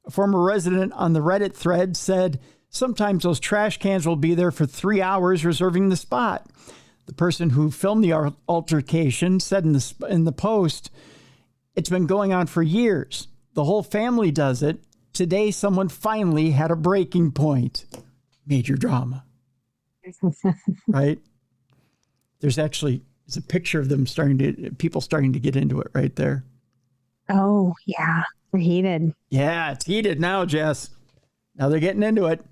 A former resident on the Reddit thread said, "Sometimes those trash cans will be there for 3 hours reserving the spot." The person who filmed the altercation said in the post, "It's been going on for years. The whole family does it. Today, someone finally had a breaking point." Major drama. Right? There's a picture of them people starting to get into it right there. Oh, yeah. They're heated. Yeah, it's heated now, Jess. Now they're getting into it.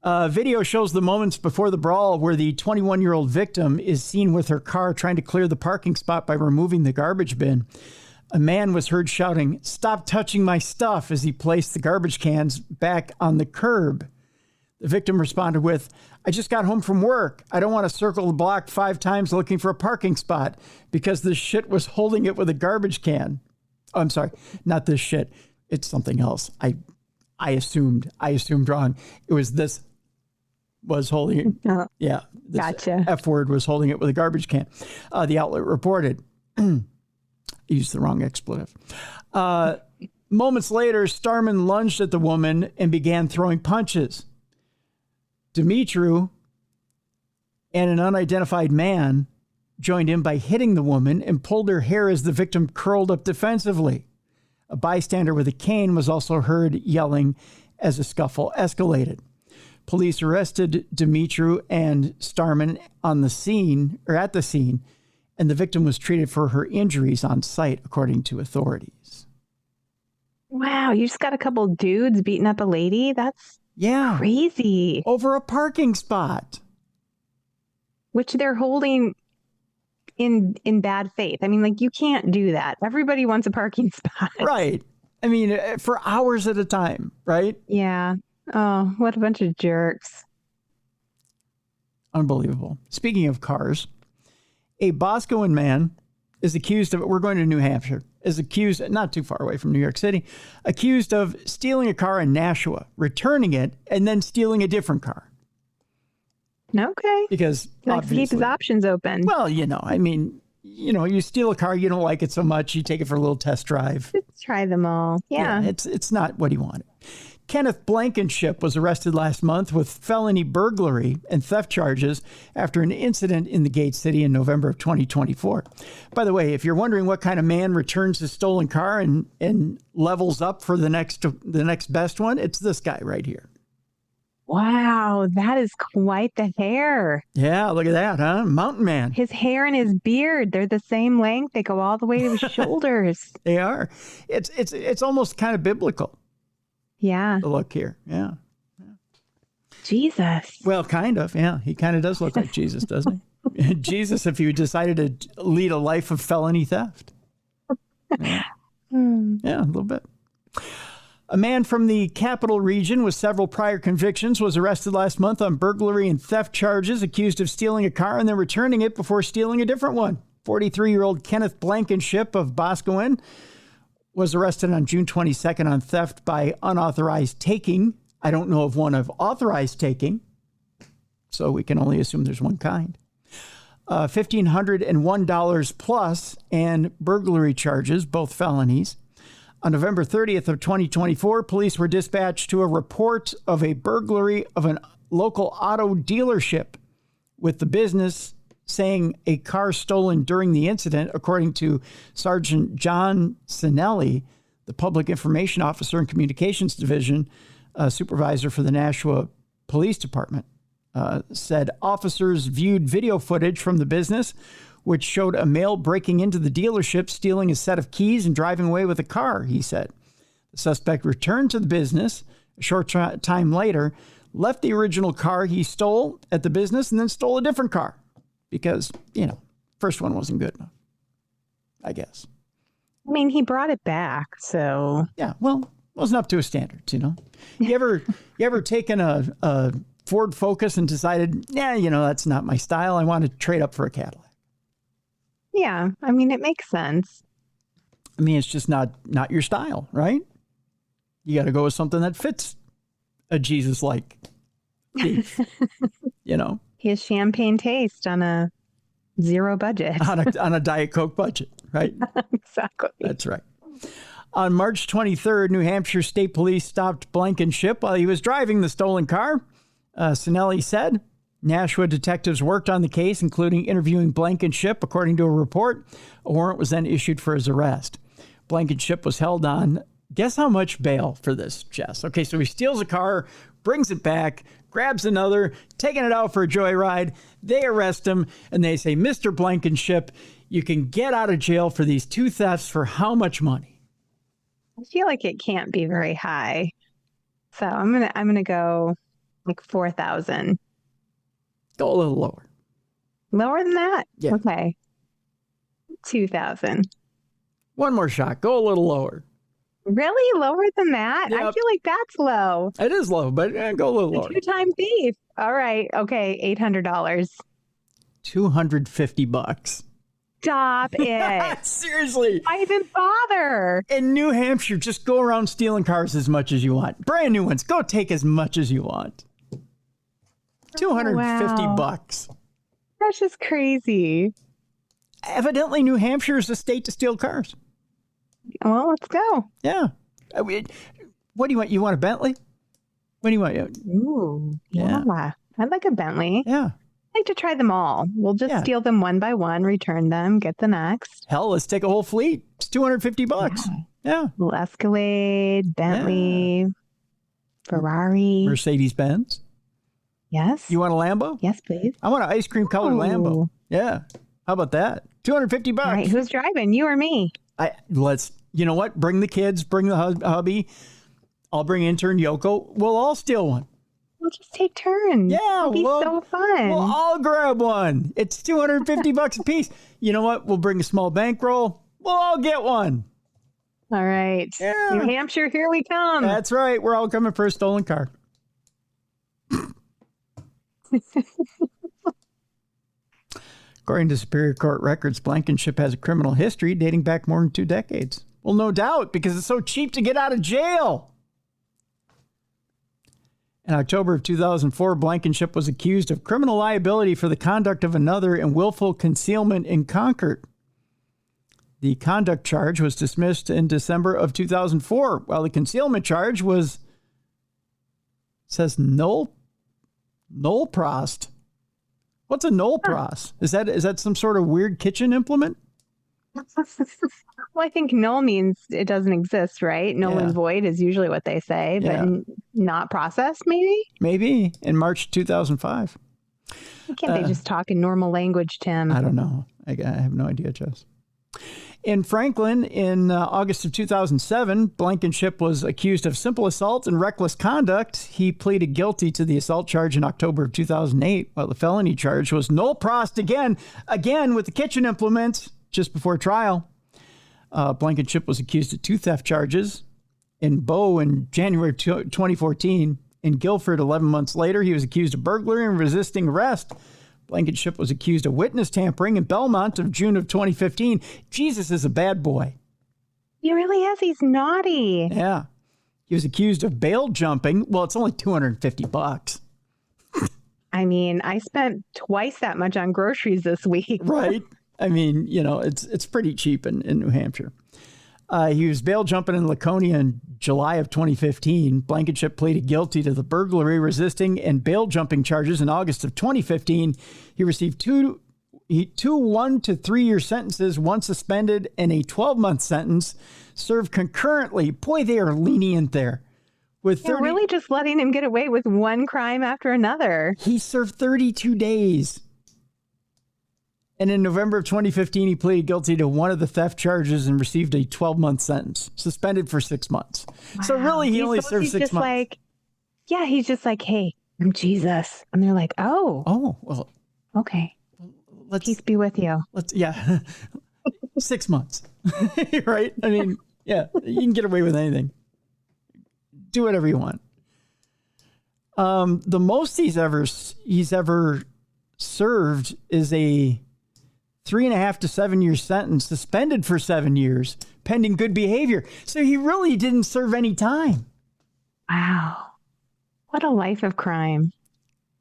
Video shows the moments before the brawl where the 21-year-old victim is seen with her car trying to clear the parking spot by removing the garbage bin. A man was heard shouting, "Stop touching my stuff," as he placed the garbage cans back on the curb. The victim responded with, "I just got home from work. I don't want to circle the block 5 times looking for a parking spot because this shit was holding it with a garbage can." Oh, I'm sorry, not this shit. It's something else. I assumed wrong. It was this was holding it. Oh, yeah. This gotcha. F word was holding it with a garbage can. The outlet reported. Used the wrong expletive. Moments later, Starman lunged at the woman and began throwing punches. Dimitru and an unidentified man joined in by hitting the woman and pulled her hair as the victim curled up defensively. A bystander with a cane was also heard yelling as the scuffle escalated. Police arrested Dimitru and Starman at the scene, and the victim was treated for her injuries on site, according to authorities. Wow, you just got a couple dudes beating up a lady? That's crazy. Over a parking spot. Which they're holding in bad faith. I mean, like, you can't do that. Everybody wants a parking spot. Right. I mean, for hours at a time, right? Yeah. Oh, what a bunch of jerks. Unbelievable. Speaking of cars, a Boscoan man is accused of, we're going to New Hampshire, is accused, not too far away from New York City, accused of stealing a car in Nashua, returning it, and then stealing a different car. Okay. Because he likes to keep his options open. Well, you steal a car, you don't like it so much, you take it for a little test drive. Let's try them all. Yeah. It's not what he wanted. Kenneth Blankenship was arrested last month with felony burglary and theft charges after an incident in the Gate City in November of 2024. By the way, if you're wondering what kind of man returns his stolen car and levels up for the next best one, it's this guy right here. Wow, that is quite the hair. Yeah, look at that, huh? Mountain man. His hair and his beard, they're the same length. They go all the way to his shoulders. They are. It's almost kind of biblical. Yeah. The look here. Yeah. Jesus. Well, kind of. Yeah. He kind of does look like Jesus, doesn't he? Jesus, if he decided to lead a life of felony theft. Yeah, a little bit. A man from the Capital Region with several prior convictions was arrested last month on burglary and theft charges, accused of stealing a car and then returning it before stealing a different one. 43-year-old Kenneth Blankenship of Boscawen was arrested on June 22nd on theft by unauthorized taking. I don't know of one of authorized taking, so we can only assume there's one kind. $1,501 plus and burglary charges, both felonies. On November 30th of 2024, police were dispatched to a report of a burglary of a local auto dealership, with the business saying a car stolen during the incident, according to Sergeant John Sinelli, the Public Information Officer and Communications Division supervisor for the Nashua Police Department. Said officers viewed video footage from the business, which showed a male breaking into the dealership, stealing a set of keys and driving away with a car, he said. The suspect returned to the business a short time later, left the original car he stole at the business, and then stole a different car because, first one wasn't good enough, I guess. I mean, he brought it back, so. Yeah, well, it wasn't up to his standards, You ever taken a Ford Focus and decided, that's not my style. I want to trade up for a Cadillac. Yeah. I mean, it makes sense. I mean, it's just not your style, right? You got to go with something that fits a Jesus-like thief, His champagne taste on a zero budget. on a Diet Coke budget, right? Exactly. That's right. On March 23rd, New Hampshire State Police stopped Blankenship while he was driving the stolen car. Sinelli said Nashua detectives worked on the case, including interviewing Blankenship. According to a report, a warrant was then issued for his arrest. Blankenship was held on, guess how much bail for this, Jess? Okay, so he steals a car, brings it back, grabs another, taking it out for a joyride. They arrest him, and they say, Mr. Blankenship, you can get out of jail for these 2 thefts for how much money? I feel like it can't be very high. So I'm gonna go like 4,000. Go a little lower. Lower than that? Yeah. Okay. 2,000. One more shot. Go a little lower. Really? Lower than that? Yep. I feel like that's low. It is low, but go a little lower. 2-time thief. All right. Okay. $800. $250. Stop it. Seriously. Why even bother? In New Hampshire, just go around stealing cars as much as you want. Brand new ones. Go take as much as you want. $250. That's just crazy. Evidently, New Hampshire is a state to steal cars. Well, let's go. Yeah. What do you want? You want a Bentley? What do you want? Ooh. Yeah. I'd like a Bentley. Yeah. I'd like to try them all. We'll just steal them one by one, return them, get the next. Hell, let's take a whole fleet. It's $250. Yeah. Little Escalade, Bentley, Ferrari. Mercedes-Benz. Yes. You want a Lambo? Yes, please. I want an ice cream colored Lambo. Yeah. How about that? $250. All right. Who's driving? You or me? You know what? Bring the kids, bring the hubby. I'll bring intern Yoko. We'll all steal one. We'll just take turns. Yeah. It'll be so fun. We'll all grab one. It's $250 a piece. You know what? We'll bring a small bankroll. We'll all get one. All right. Yeah. New Hampshire, here we come. That's right. We're all coming for a stolen car. According to Superior Court records, Blankenship has a criminal history dating back more than 2 decades. Well, no doubt, because it's so cheap to get out of jail. In October of 2004, Blankenship was accused of criminal liability for the conduct of another and willful concealment in Concord. The conduct charge was dismissed in December of 2004, while the concealment charge says null prost. What's a null prost? Is that some sort of weird kitchen implement? Well, I think null means it doesn't exist, right? Null and void is usually what they say, but not processed, maybe? Maybe, in March 2005. Why can't they just talk in normal language, Tim? I don't know. I have no idea, Jess. In Franklin, in August of 2007, Blankenship was accused of simple assault and reckless conduct. He pleaded guilty to the assault charge in October of 2008, while the felony charge was null prost again with the kitchen implements just before trial. Blankenship was accused of 2 theft charges in Bow in January 2014. In Guilford, 11 months later, he was accused of burglary and resisting arrest. Blankenship was accused of witness tampering in Belmont of June of 2015. Jesus is a bad boy. He really is. He's naughty. Yeah. He was accused of bail jumping. Well, it's only $250. I mean, I spent twice that much on groceries this week. Right. I mean, it's pretty cheap in New Hampshire. He was bail jumping in Laconia in July of 2015. Blankenship pleaded guilty to the burglary, resisting, and bail jumping charges in August of 2015. He received two 1 to 3 year sentences, one suspended, and a 12-month sentence served concurrently. Boy, they are lenient there. They're really just letting him get away with one crime after another. He served 32 days. And in November of 2015, he pleaded guilty to one of the theft charges and received a 12-month sentence, suspended for 6 monts. Wow. So really, he only served 6 months. He's just like, hey, I'm Jesus. And they're like, oh, well, okay. Peace be with you. 6 months, right? I mean, yeah, you can get away with anything. Do whatever you want. The most he's ever served is a 3.5 to 7 year sentence, suspended for 7 years, pending good behavior. So he really didn't serve any time. Wow. What a life of crime.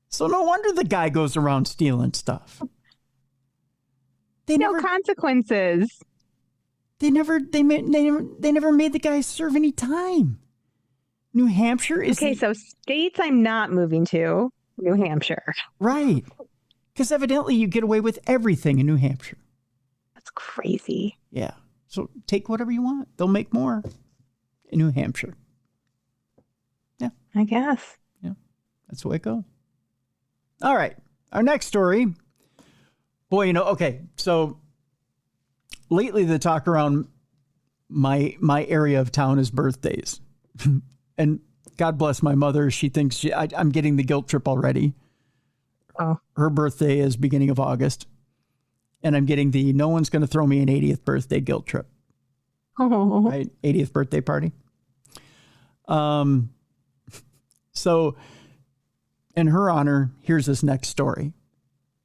So no wonder the guy goes around stealing stuff. No consequences. They never made the guy serve any time. New Hampshire is so states I'm not moving to. New Hampshire. Right. Because evidently you get away with everything in New Hampshire. That's crazy. Yeah. So take whatever you want. They'll make more in New Hampshire. Yeah. I guess. Yeah. That's the way it goes. All right. Our next story. Boy, okay. So lately the talk around my area of town is birthdays. And God bless my mother. She thinks I'm getting the guilt trip already. Oh. Her birthday is beginning of August. And I'm getting the no one's going to throw me an 80th birthday guilt trip. Oh. Right? 80th birthday party. So in her honor, here's this next story.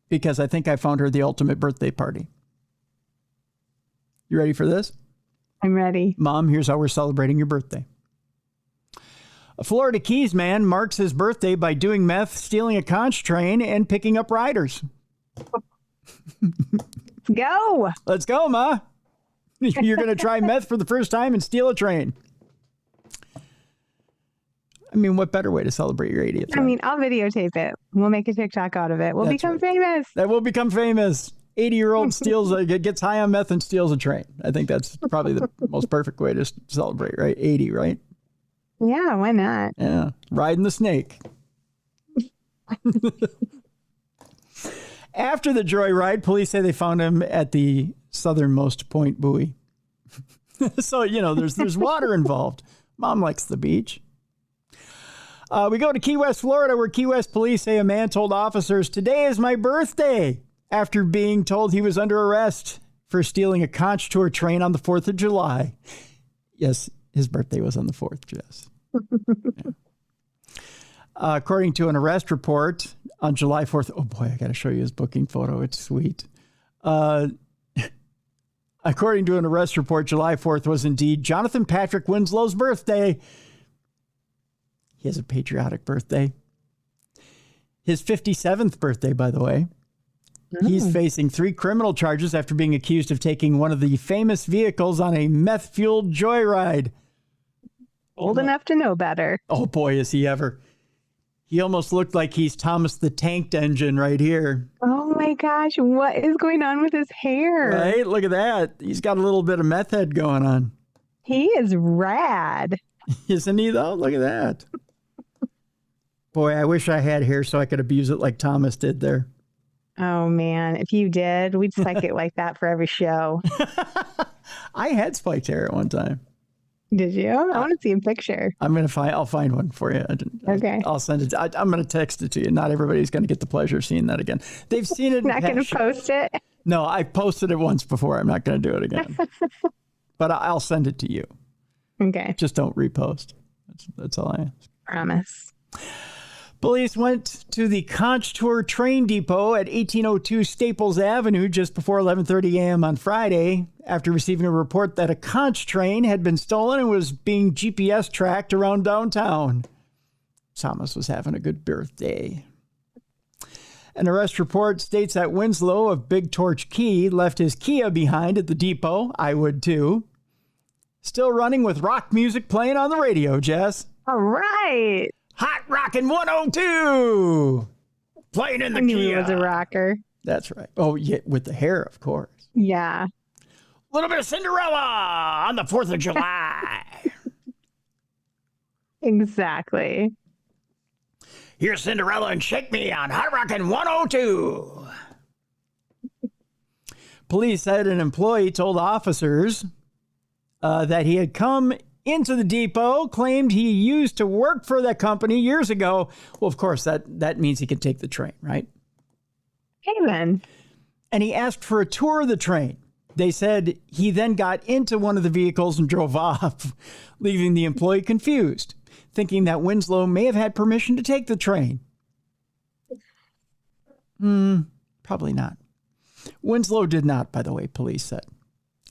Because I think I found her the ultimate birthday party. You ready for this? I'm ready. Mom, here's how we're celebrating your birthday. A Florida Keys man marks his birthday by doing meth, stealing a conch train, and picking up riders. Go. Let's go, Ma. You're going to try meth for the first time and steal a train. I mean, what better way to celebrate your 80th? I mean, I'll videotape it. We'll make a TikTok out of it. We'll become famous. That will become famous. 80-year-old gets high on meth and steals a train. I think that's probably the most perfect way to celebrate, right? 80, right? Yeah, why not? Yeah, riding the snake. After the joyride, police say they found him at the southernmost point buoy. So, there's water involved. Mom likes the beach. We go to Key West, Florida, where Key West police say a man told officers, "Today is my birthday," after being told he was under arrest for stealing a conch tour train on the 4th of July. Yes, his birthday was on the 4th, Jess. Yeah. According to an arrest report on July 4th, oh boy, I got to show you his booking photo. It's sweet. According to an arrest report, July 4th was indeed Jonathan Patrick Winslow's birthday. He has a patriotic birthday. His 57th birthday, by the way. He's facing 3 criminal charges after being accused of taking one of the famous vehicles on a meth-fueled joyride. Old enough to know better. Oh, boy, is he ever. He almost looked like he's Thomas the Tank Engine right here. Oh, my gosh. What is going on with his hair? Right? Look at that. He's got a little bit of meth head going on. He is rad. Isn't he, though? Look at that. Boy, I wish I had hair so I could abuse it like Thomas did there. Oh, man. If you did, we'd spike it like that for every show. I had spiked hair at one time. Did you? I want to see a picture. I'll find one for you. Okay. I'll send it. I'm going to text it to you. Not everybody's going to get the pleasure of seeing that again. They've seen it. Not going to post it? No, I posted it once before. I'm not going to do it again. But I'll send it to you. Okay. Just don't repost. That's all I ask. Promise. Police went to the Conch Tour train depot at 1802 Staples Avenue just before 11:30 a.m. on Friday after receiving a report that a conch train had been stolen and was being GPS tracked around downtown. Thomas was having a good birthday. An arrest report states that Winslow of Big Torch Key left his Kia behind at the depot. I would too. Still running with rock music playing on the radio, Jess. All right. Hot Rockin' 102. Playing in the Kia. He was a rocker. That's right. Oh, yeah, with the hair, of course. Yeah. A little bit of Cinderella on the 4th of July. Exactly. Here's Cinderella and Shake Me on Hot Rockin' 102. Police said an employee told officers that he had come into the depot, claimed he used to work for that company years ago. Well, of course, that means he can take the train, right? Hey, then. And he asked for a tour of the train. They said he then got into one of the vehicles and drove off, leaving the employee confused. thinking that Winslow may have had permission to take the train. Probably not. Winslow did not, by the way, police said.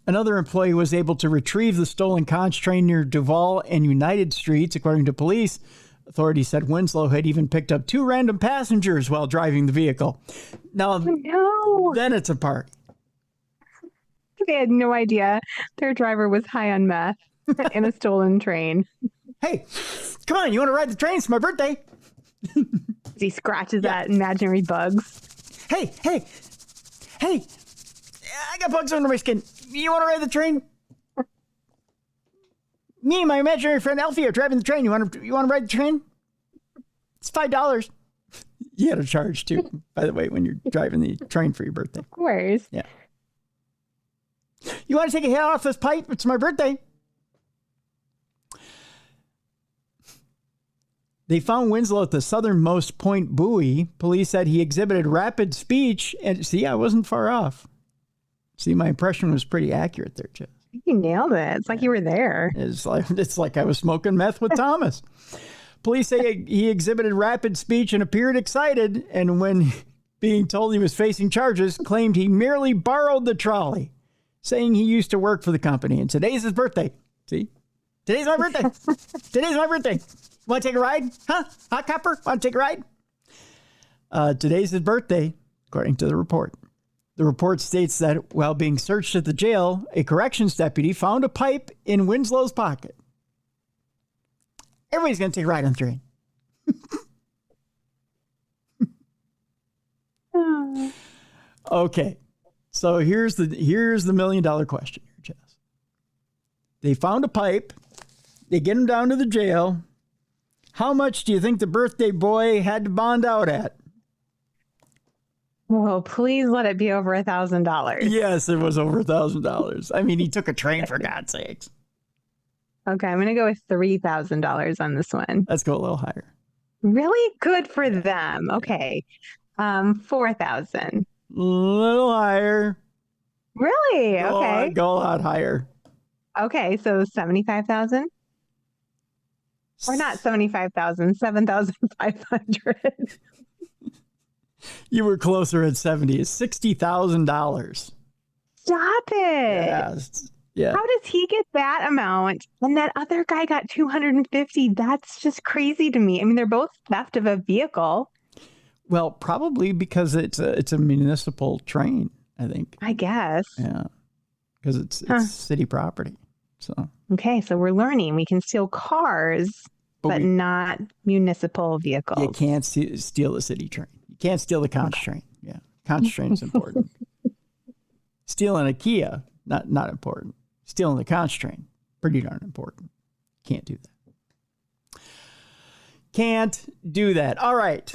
Another employee was able to retrieve the stolen conch train near Duval and United Streets, according to police. Authorities said Winslow had even picked up 2 random passengers while driving the vehicle. Now, then it's a party. They had no idea their driver was high on meth in a stolen train. Hey, come on, you want to ride the train? It's my birthday. He scratches at imaginary bugs. Hey, I got bugs under my skin. You want to ride the train? Me and my imaginary friend Alfie are driving the train. You want to ride the train? It's $5. You got to charge too, by the way, when you're driving the train for your birthday. Of course. Yeah. You want to take a hit off this pipe? It's my birthday. They found Winslow at the southernmost point buoy. Police said he exhibited rapid speech. And see, I wasn't far off. See, my impression was pretty accurate there, Jess. You nailed it. It's like you were there. It's like I was smoking meth with Thomas. Police say he exhibited rapid speech and appeared excited. And when being told he was facing charges, claimed he merely borrowed the trolley, saying he used to work for the company. And today's his birthday. See? Today's my birthday. Today's my birthday. Want to take a ride? Huh? Hot copper? Want to take a ride? Today's his birthday, according to the report. The report states that while being searched at the jail, a corrections deputy found a pipe in Winslow's pocket. Everybody's going to take a ride on the train. Okay. So here's the $1 million question here, Jess. They found a pipe. They get him down to the jail. How much do you think the birthday boy had to bond out at? Well, please let it be over $1,000. Yes, it was over $1,000. I mean, he took a train, for God's sakes. Okay, I'm going to go with $3,000 on this one. Let's go a little higher. Really good for them. Okay. 4,000. A little higher. Really? Okay. Go a lot higher. Okay, so 75,000? Or not 75,000, 7,500. You were closer at 70. It's $60,000. Stop it. Yeah. How does he get that amount? And that other guy got 250. That's just crazy to me. I mean, they're both theft of a vehicle. Well, probably because it's a municipal train, I think. I guess. Yeah. Because it's city property. So. Okay, so we're learning we can steal cars, but not municipal vehicles. You can't steal the city train. You can't steal the conch train. Yeah. Conch train is important. Stealing a Kia, not important. Stealing the conch train, pretty darn important. Can't do that. Can't do that. All right.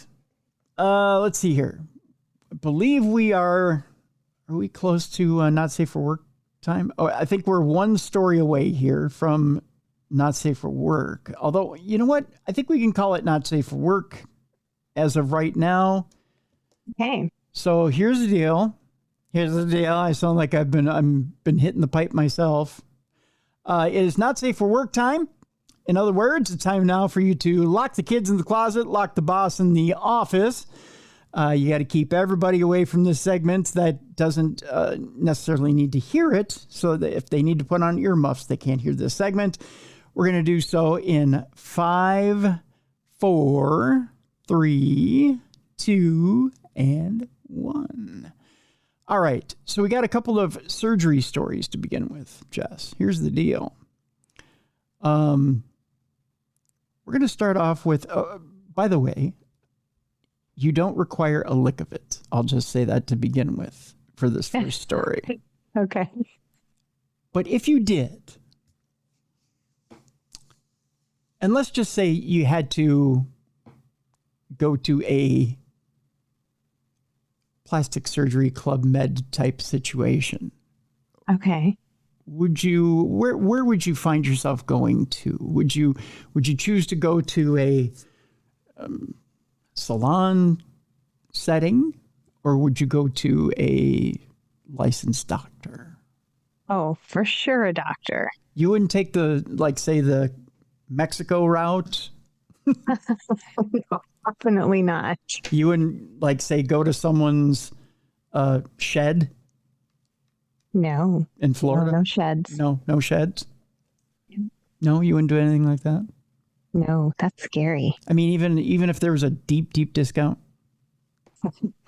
Let's see here. I believe are we close to not safe for work time? Oh, I think we're one story away here from not safe for work. Although, you know what? I think we can call it not safe for work as of right now. Okay. So here's the deal. I sound like I've been hitting the pipe myself. It is not safe for work time. In other words, it's time now for you to lock the kids in the closet, lock the boss in the office. You got to keep everybody away from this segment that doesn't necessarily need to hear it. So that if they need to put on earmuffs, they can't hear this segment. We're going to do so in 5, 4, 3, 2, and 1. All right. So we got a couple of surgery stories to begin with, Jess. Here's the deal. We're going to start off with, by the way, you don't require a lick of it. I'll just say that to begin with for this first story. Okay. But if you did, and let's just say you had to go to a plastic surgery Club Med type situation. Okay. Would you where would you find yourself going to? Would you choose to go to a salon setting, or would you go to a licensed doctor? Oh, for sure, a doctor. You wouldn't take the Mexico route? Definitely not. You wouldn't, like, say, go to someone's shed No. in Florida? No sheds. No sheds? No, you wouldn't do anything like that? No, that's scary. I mean, even if there was a deep, deep discount?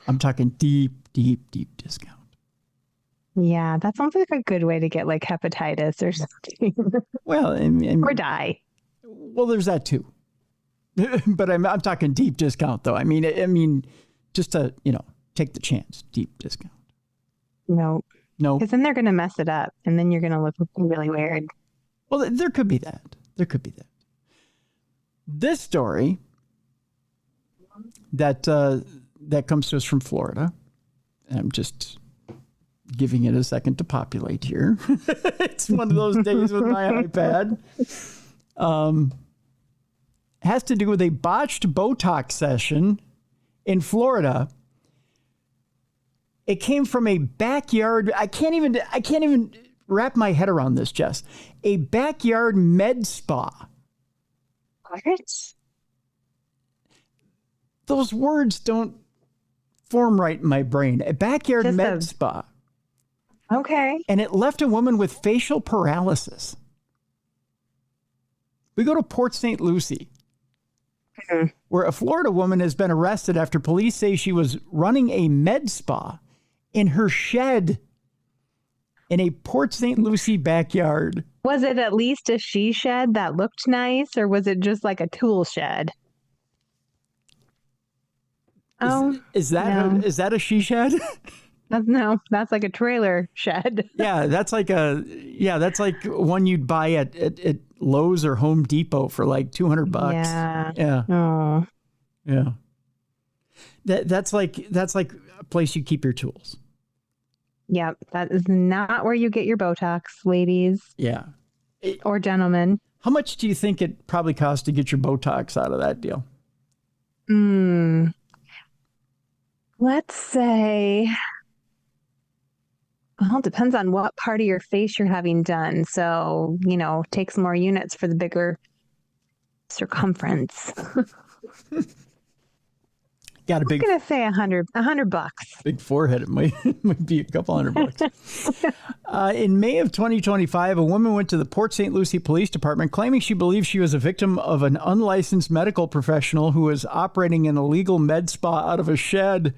I'm talking deep, deep, deep discount. Yeah, that sounds like a good way to get like hepatitis or something. Well, or die. Well, there's that too. But I'm talking deep discount, though. I mean, just to, take the chance. Deep discount. No. Because then they're going to mess it up, and then you're going to look really weird. Well, there could be that. This story that comes to us from Florida, and I'm just giving it a second to populate here. It's one of those days with my iPad. Has to do with a botched Botox session in Florida. It came from a backyard. I can't even wrap my head around this, Jess. A backyard med spa. What? Those words don't form right in my brain. A backyard med spa. Okay. And it left a woman with facial paralysis. We go to Port St. Lucie, where a Florida woman has been arrested after police say she was running a med spa in her shed in a Port St. Lucie backyard. Was it at least a she shed that looked nice, or was it just like a tool shed? Is that a she shed? No, that's like a trailer shed. Yeah, that's like one you'd buy at Lowe's or Home Depot for like $200. Yeah. Oh. Yeah. That's like a place you keep your tools. Yep, that is not where you get your Botox, ladies. Yeah. Or gentlemen. How much do you think it probably costs to get your Botox out of that deal? Let's say, well, it depends on what part of your face you're having done. So, take some more units for the bigger circumference. Got a big. I'm gonna say $100. Big forehead. It might be a couple $100. In May of 2025, a woman went to the Port St. Lucie Police Department claiming she believed she was a victim of an unlicensed medical professional who was operating an illegal med spa out of a shed.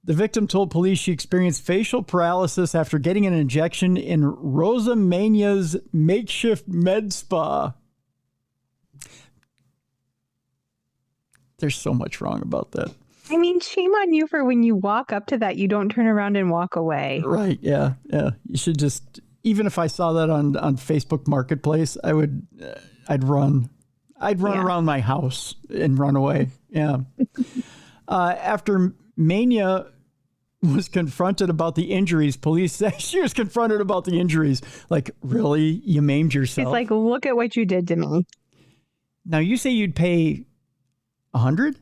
The victim told police she experienced facial paralysis after getting an injection in Rosa Mania's makeshift med spa. There's so much wrong about that. I mean, shame on you for when you walk up to that, you don't turn around and walk away. Right. Yeah. You should just, even if I saw that on Facebook Marketplace, I'd run around my house and run away. Yeah. After Mania was confronted about the injuries, police say she was confronted about the injuries. Like, really? You maimed yourself? It's like, look at what you did to me. Now, you say you'd pay $100?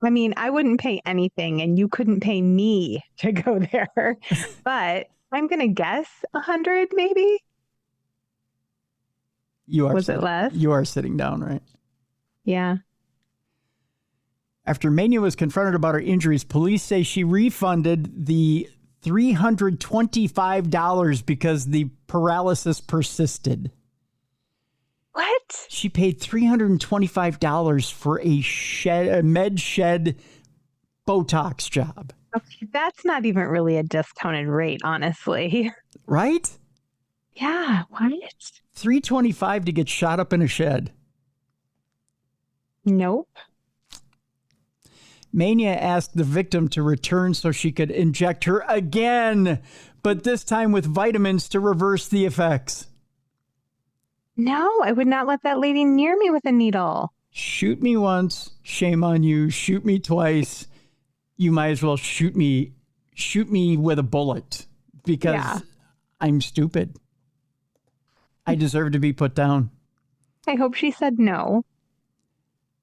I mean, I wouldn't pay anything, and you couldn't pay me to go there. But I'm going to guess 100, maybe. Was it less? You are sitting down, right? Yeah. After Mania was confronted about her injuries, police say she refunded the $325 because the paralysis persisted. What? She paid $325 for a med shed Botox job. Okay, that's not even really a discounted rate, honestly. Right? Yeah, what? $325 to get shot up in a shed. Nope. Mania asked the victim to return so she could inject her again, but this time with vitamins to reverse the effects. No, I would not let that lady near me with a needle. Shoot me once, shame on you. Shoot me twice, you might as well shoot me with a bullet because I'm stupid. I deserve to be put down. I hope she said no.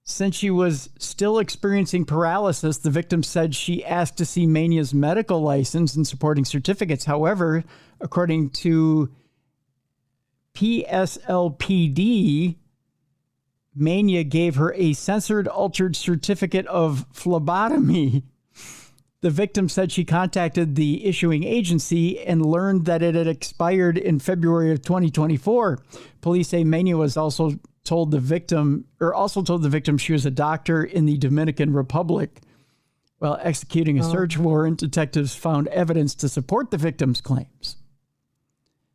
Since she was still experiencing paralysis, the victim said she asked to see Mania's medical license and supporting certificates. However, according to PSLPD, Mania gave her a censored, altered certificate of phlebotomy. The victim said she contacted the issuing agency and learned that it had expired in February of 2024. Police say Mania was also told the victim she was a doctor in the Dominican Republic. While executing a search warrant, detectives found evidence to support the victim's claims.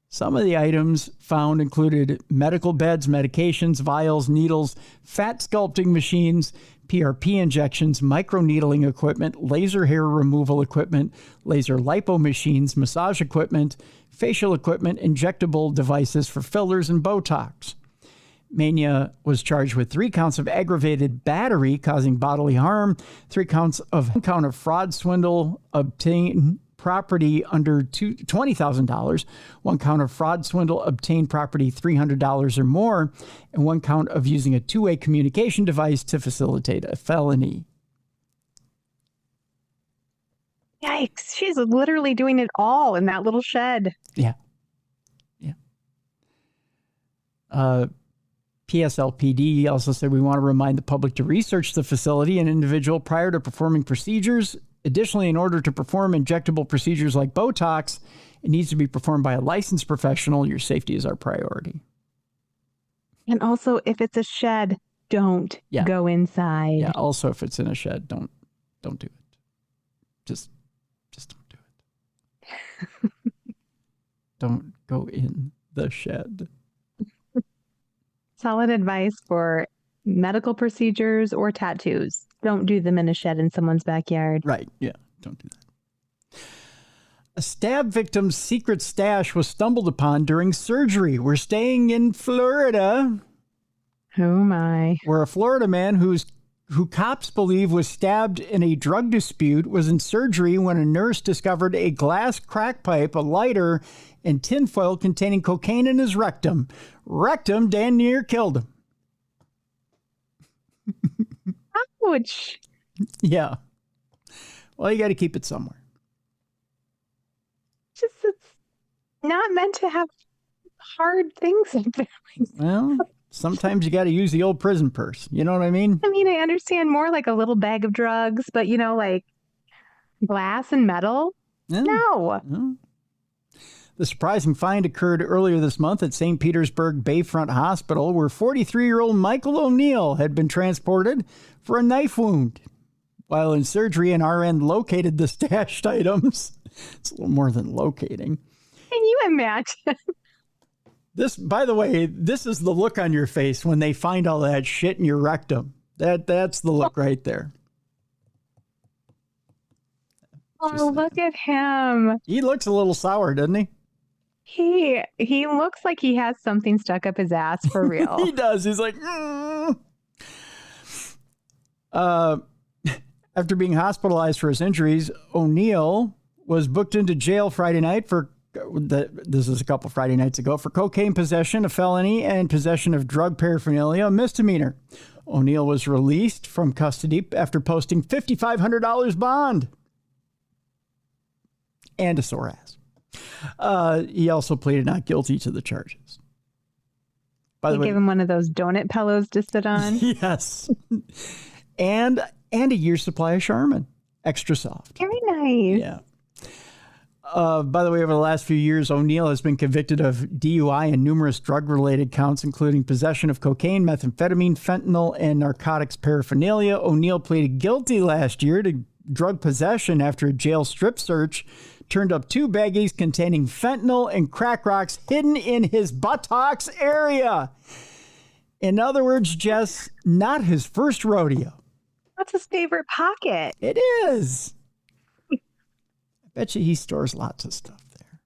Some of the items found included medical beds, medications, vials, needles, fat sculpting machines, PRP injections, microneedling equipment, laser hair removal equipment, laser lipo machines, massage equipment, facial equipment, injectable devices for fillers and Botox. Mania was charged with 3 counts of aggravated battery causing bodily harm, 1 count of fraud, swindle, obtain property under $20,000, 1 count of fraud, swindle, obtain property $300 or more, and 1 count of using a two-way communication device to facilitate a felony. Yikes. She's literally doing it all in that little shed. Yeah. PSLPD also said, we want to remind the public to research the facility and individual prior to performing procedures. Additionally, in order to perform injectable procedures like Botox, it needs to be performed by a licensed professional. Your safety is our priority. And also, if it's a shed, don't go inside. Yeah. Also, if it's in a shed, don't do it. Just don't do it. Don't go in the shed. Solid advice for medical procedures or tattoos. Don't do them in a shed in someone's backyard. Right. Yeah. Don't do that. A stab victim's secret stash was stumbled upon during surgery. We're staying in Florida. Oh, my. Where a Florida man who cops believe was stabbed in a drug dispute was in surgery when a nurse discovered a glass crack pipe, a lighter, and tinfoil containing cocaine in his rectum. Rectum damn near killed him. Ouch. Yeah. Well, you got to keep it somewhere. It's not meant to have hard things in there. Well, sometimes you got to use the old prison purse. You know what I mean? I mean, I understand more like a little bag of drugs, but like glass and metal? Yeah. No. Yeah. The surprising find occurred earlier this month at St. Petersburg Bayfront Hospital, where 43-year-old Michael O'Neill had been transported for a knife wound. While in surgery, an RN located the stashed items. It's a little more than locating. Can you imagine? This, by the way, this is the look on your face when they find all that shit in your rectum. That's the look right there. Oh, look at him. He looks a little sour, doesn't he? He looks like he has something stuck up his ass for real. He does. He's like, After being hospitalized for his injuries, O'Neill was booked into jail Friday night this is a couple Friday nights ago, for cocaine possession, a felony, and possession of drug paraphernalia, a misdemeanor. O'Neill was released from custody after posting $5,500 bond. And a sore ass. He also pleaded not guilty to the charges. By the way, gave him one of those donut pillows to sit on. Yes. And a year's supply of Charmin. Extra soft. Very nice. Yeah. By the way, over the last few years, O'Neill has been convicted of DUI and numerous drug-related counts, including possession of cocaine, methamphetamine, fentanyl, and narcotics paraphernalia. O'Neill pleaded guilty last year to drug possession after a jail strip search turned up 2 baggies containing fentanyl and crack rocks hidden in his buttocks area. In other words, Jess, not his first rodeo. What's his favorite pocket? It is. I bet you he stores lots of stuff there.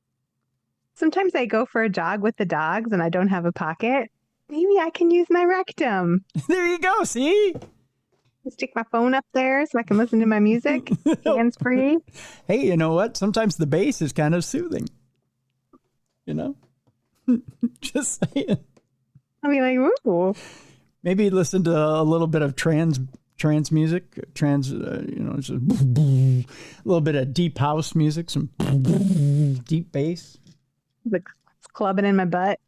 Sometimes I go for a jog with the dogs and I don't have a pocket. Maybe I can use my rectum. There you go. See? Stick my phone up there so I can listen to my music. Hands free. Hey, you know what? Sometimes the bass is kind of soothing. You know? Just saying. I'll be like, ooh. Maybe listen to a little bit of trance music, just a little bit of deep house music, some deep bass. Like it's clubbing in my butt.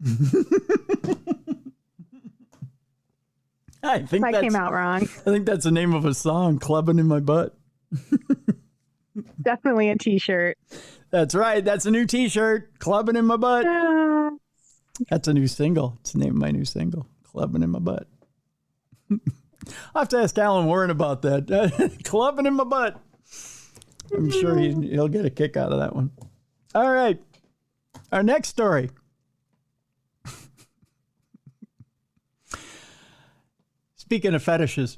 I think That came out wrong. I think that's the name of a song, Clubbing in My Butt. Definitely a t-shirt. That's right. That's a new t-shirt, Clubbing in My Butt. That's a new single. It's the name of my new single, Clubbing in My Butt. I'll have to ask Alan Warren about that. Clubbing in my butt. I'm sure he'll get a kick out of that one. All right. Our next story. Speaking of fetishes,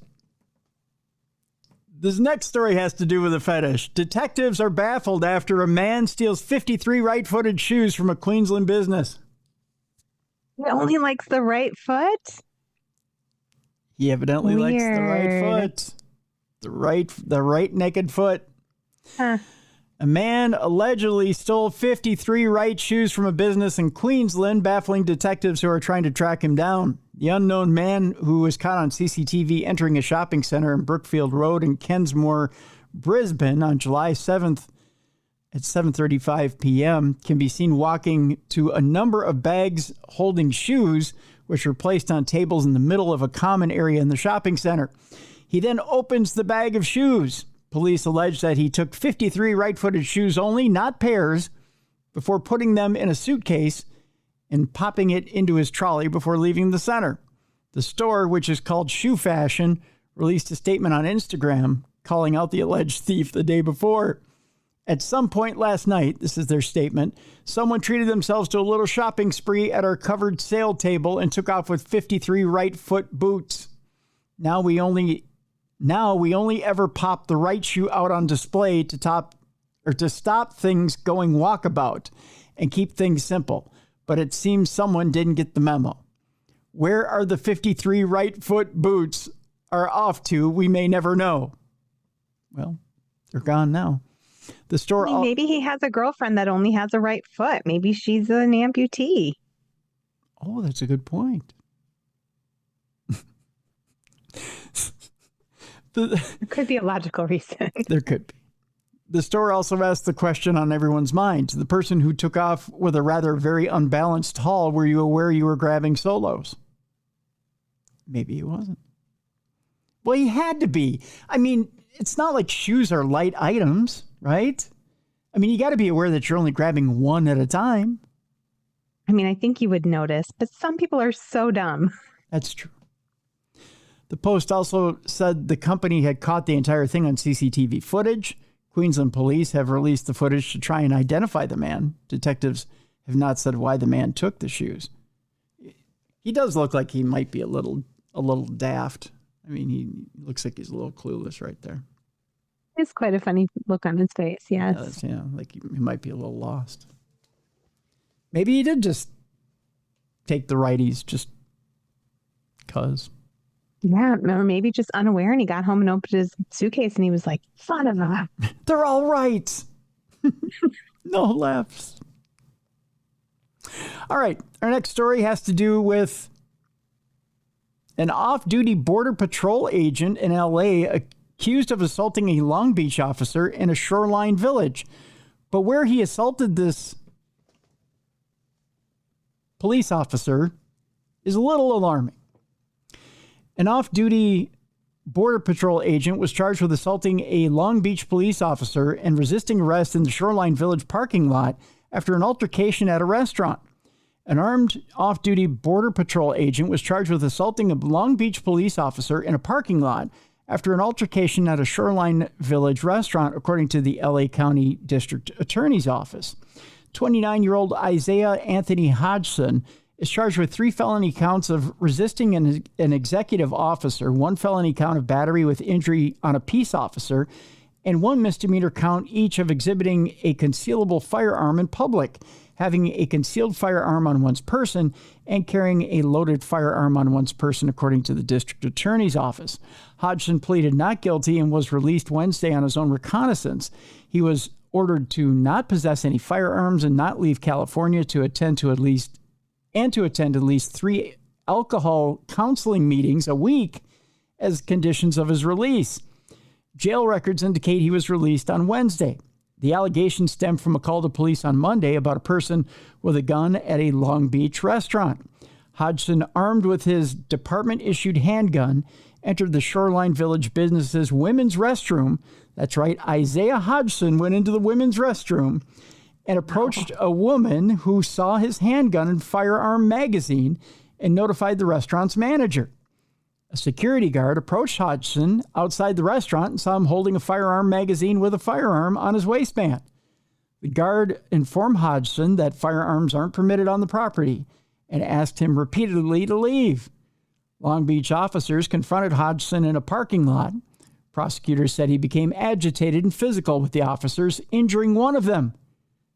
this next story has to do with a fetish. Detectives are baffled after a man steals 53 right-footed shoes from a Queensland business. He only likes the right foot? He evidently likes the right Weird. foot. The right naked foot. Huh. A man allegedly stole 53 right shoes from a business in Queensland, baffling detectives who are trying to track him down. The unknown man, who was caught on CCTV entering a shopping center in Brookfield Road in Kensmore, Brisbane on July 7th at 7:35 p.m., can be seen walking to a number of bags holding shoes, which are placed on tables in the middle of a common area in the shopping center. He then opens the bag of shoes. Police allege that he took 53 right-footed shoes only, not pairs, before putting them in a suitcase and popping it into his trolley before leaving the center. The store, which is called Shoe Fashion, released a statement on Instagram calling out the alleged thief the day before. At some point last night, this is their statement, someone treated themselves to a little shopping spree at our covered sale table and took off with 53 right foot boots. Now we only ever pop the right shoe out on display to stop things going walkabout and keep things simple. But it seems someone didn't get the memo. Where are the 53 right foot boots are off to, we may never know. Well, they're gone now. The store. Maybe he has a girlfriend that only has a right foot. Maybe she's an amputee. Oh, that's a good point. There could be a logical reason. There could be. The store also asked the question on everyone's minds. The person who took off with a rather very unbalanced haul, were you aware you were grabbing solos? Maybe he wasn't. Well, he had to be. I mean, it's not like shoes are light items, right? I mean, you got to be aware that you're only grabbing one at a time. I mean, I think you would notice, but some people are so dumb. That's true. The Post also said the company had caught the entire thing on CCTV footage. Queensland police have released the footage to try and identify the man. Detectives have not said why the man took the shoes. He does look like he might be a little daft. I mean, he looks like he's a little clueless right there. It's quite a funny look on his face, yes. He does, yeah, like he might be a little lost. Maybe he did just take the righties just because. Yeah, or maybe just unaware, and he got home and opened his suitcase and he was like, son of a... They're all right. No lefts. All right, our next story has to do with an off-duty Border Patrol agent in L.A. accused of assaulting a Long Beach officer in a shoreline village. But where he assaulted this police officer is a little alarming. An off-duty Border Patrol agent was charged with assaulting a Long Beach police officer and resisting arrest in the Shoreline Village parking lot after an altercation at a restaurant. An armed off-duty Border Patrol agent was charged with assaulting a Long Beach police officer in a parking lot after an altercation at a Shoreline Village restaurant, according to the LA County District Attorney's Office. 29-year-old Isaiah Anthony Hodgson is charged with 3 felony counts of resisting an executive officer, 1 felony count of battery with injury on a peace officer, and 1 misdemeanor count each of exhibiting a concealable firearm in public, having a concealed firearm on one's person, and carrying a loaded firearm on one's person, according to the district attorney's office. Hodgson pleaded not guilty and was released Wednesday on his own recognizance. He was ordered to not possess any firearms and not leave California to attend at least 3 alcohol counseling meetings a week as conditions of his release. Jail records indicate he was released on Wednesday. The allegations stem from a call to police on Monday about a person with a gun at a Long Beach restaurant. Hodgson, armed with his department-issued handgun, entered the Shoreline Village business's women's restroom. That's right, Isaiah Hodgson went into the women's restroom and approached a woman who saw his handgun and firearm magazine and notified the restaurant's manager. A security guard approached Hodgson outside the restaurant and saw him holding a firearm magazine with a firearm on his waistband. The guard informed Hodgson that firearms aren't permitted on the property and asked him repeatedly to leave. Long Beach officers confronted Hodgson in a parking lot. Prosecutors said he became agitated and physical with the officers, injuring one of them.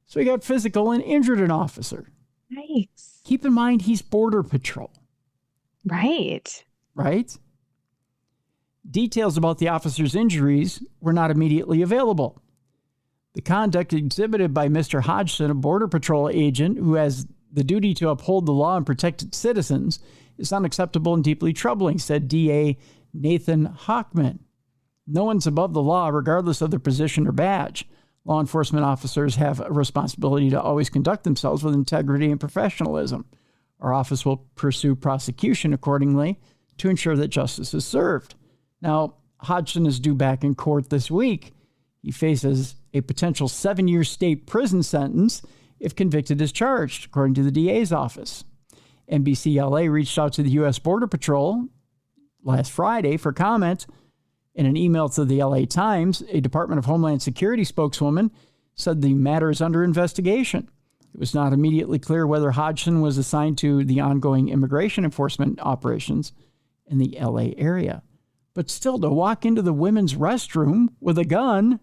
So he got physical and injured an officer. Nice. Keep in mind, he's Border Patrol. Right. Right? Details about the officer's injuries were not immediately available. The conduct exhibited by Mr. Hodgson, a Border Patrol agent who has the duty to uphold the law and protect its citizens, is unacceptable and deeply troubling, said DA Nathan Hochman. No one's above the law, regardless of their position or badge. Law enforcement officers have a responsibility to always conduct themselves with integrity and professionalism. Our office will pursue prosecution accordingly to ensure that justice is served. Now, Hodgson is due back in court this week. He faces a potential 7-year state prison sentence if convicted as charged, according to the DA's office. NBC LA reached out to the U.S. Border Patrol last Friday for comment. In an email to the LA Times, a Department of Homeland Security spokeswoman said the matter is under investigation. It was not immediately clear whether Hodgson was assigned to the ongoing immigration enforcement operations in the LA area. But still, to walk into the women's restroom with a gun.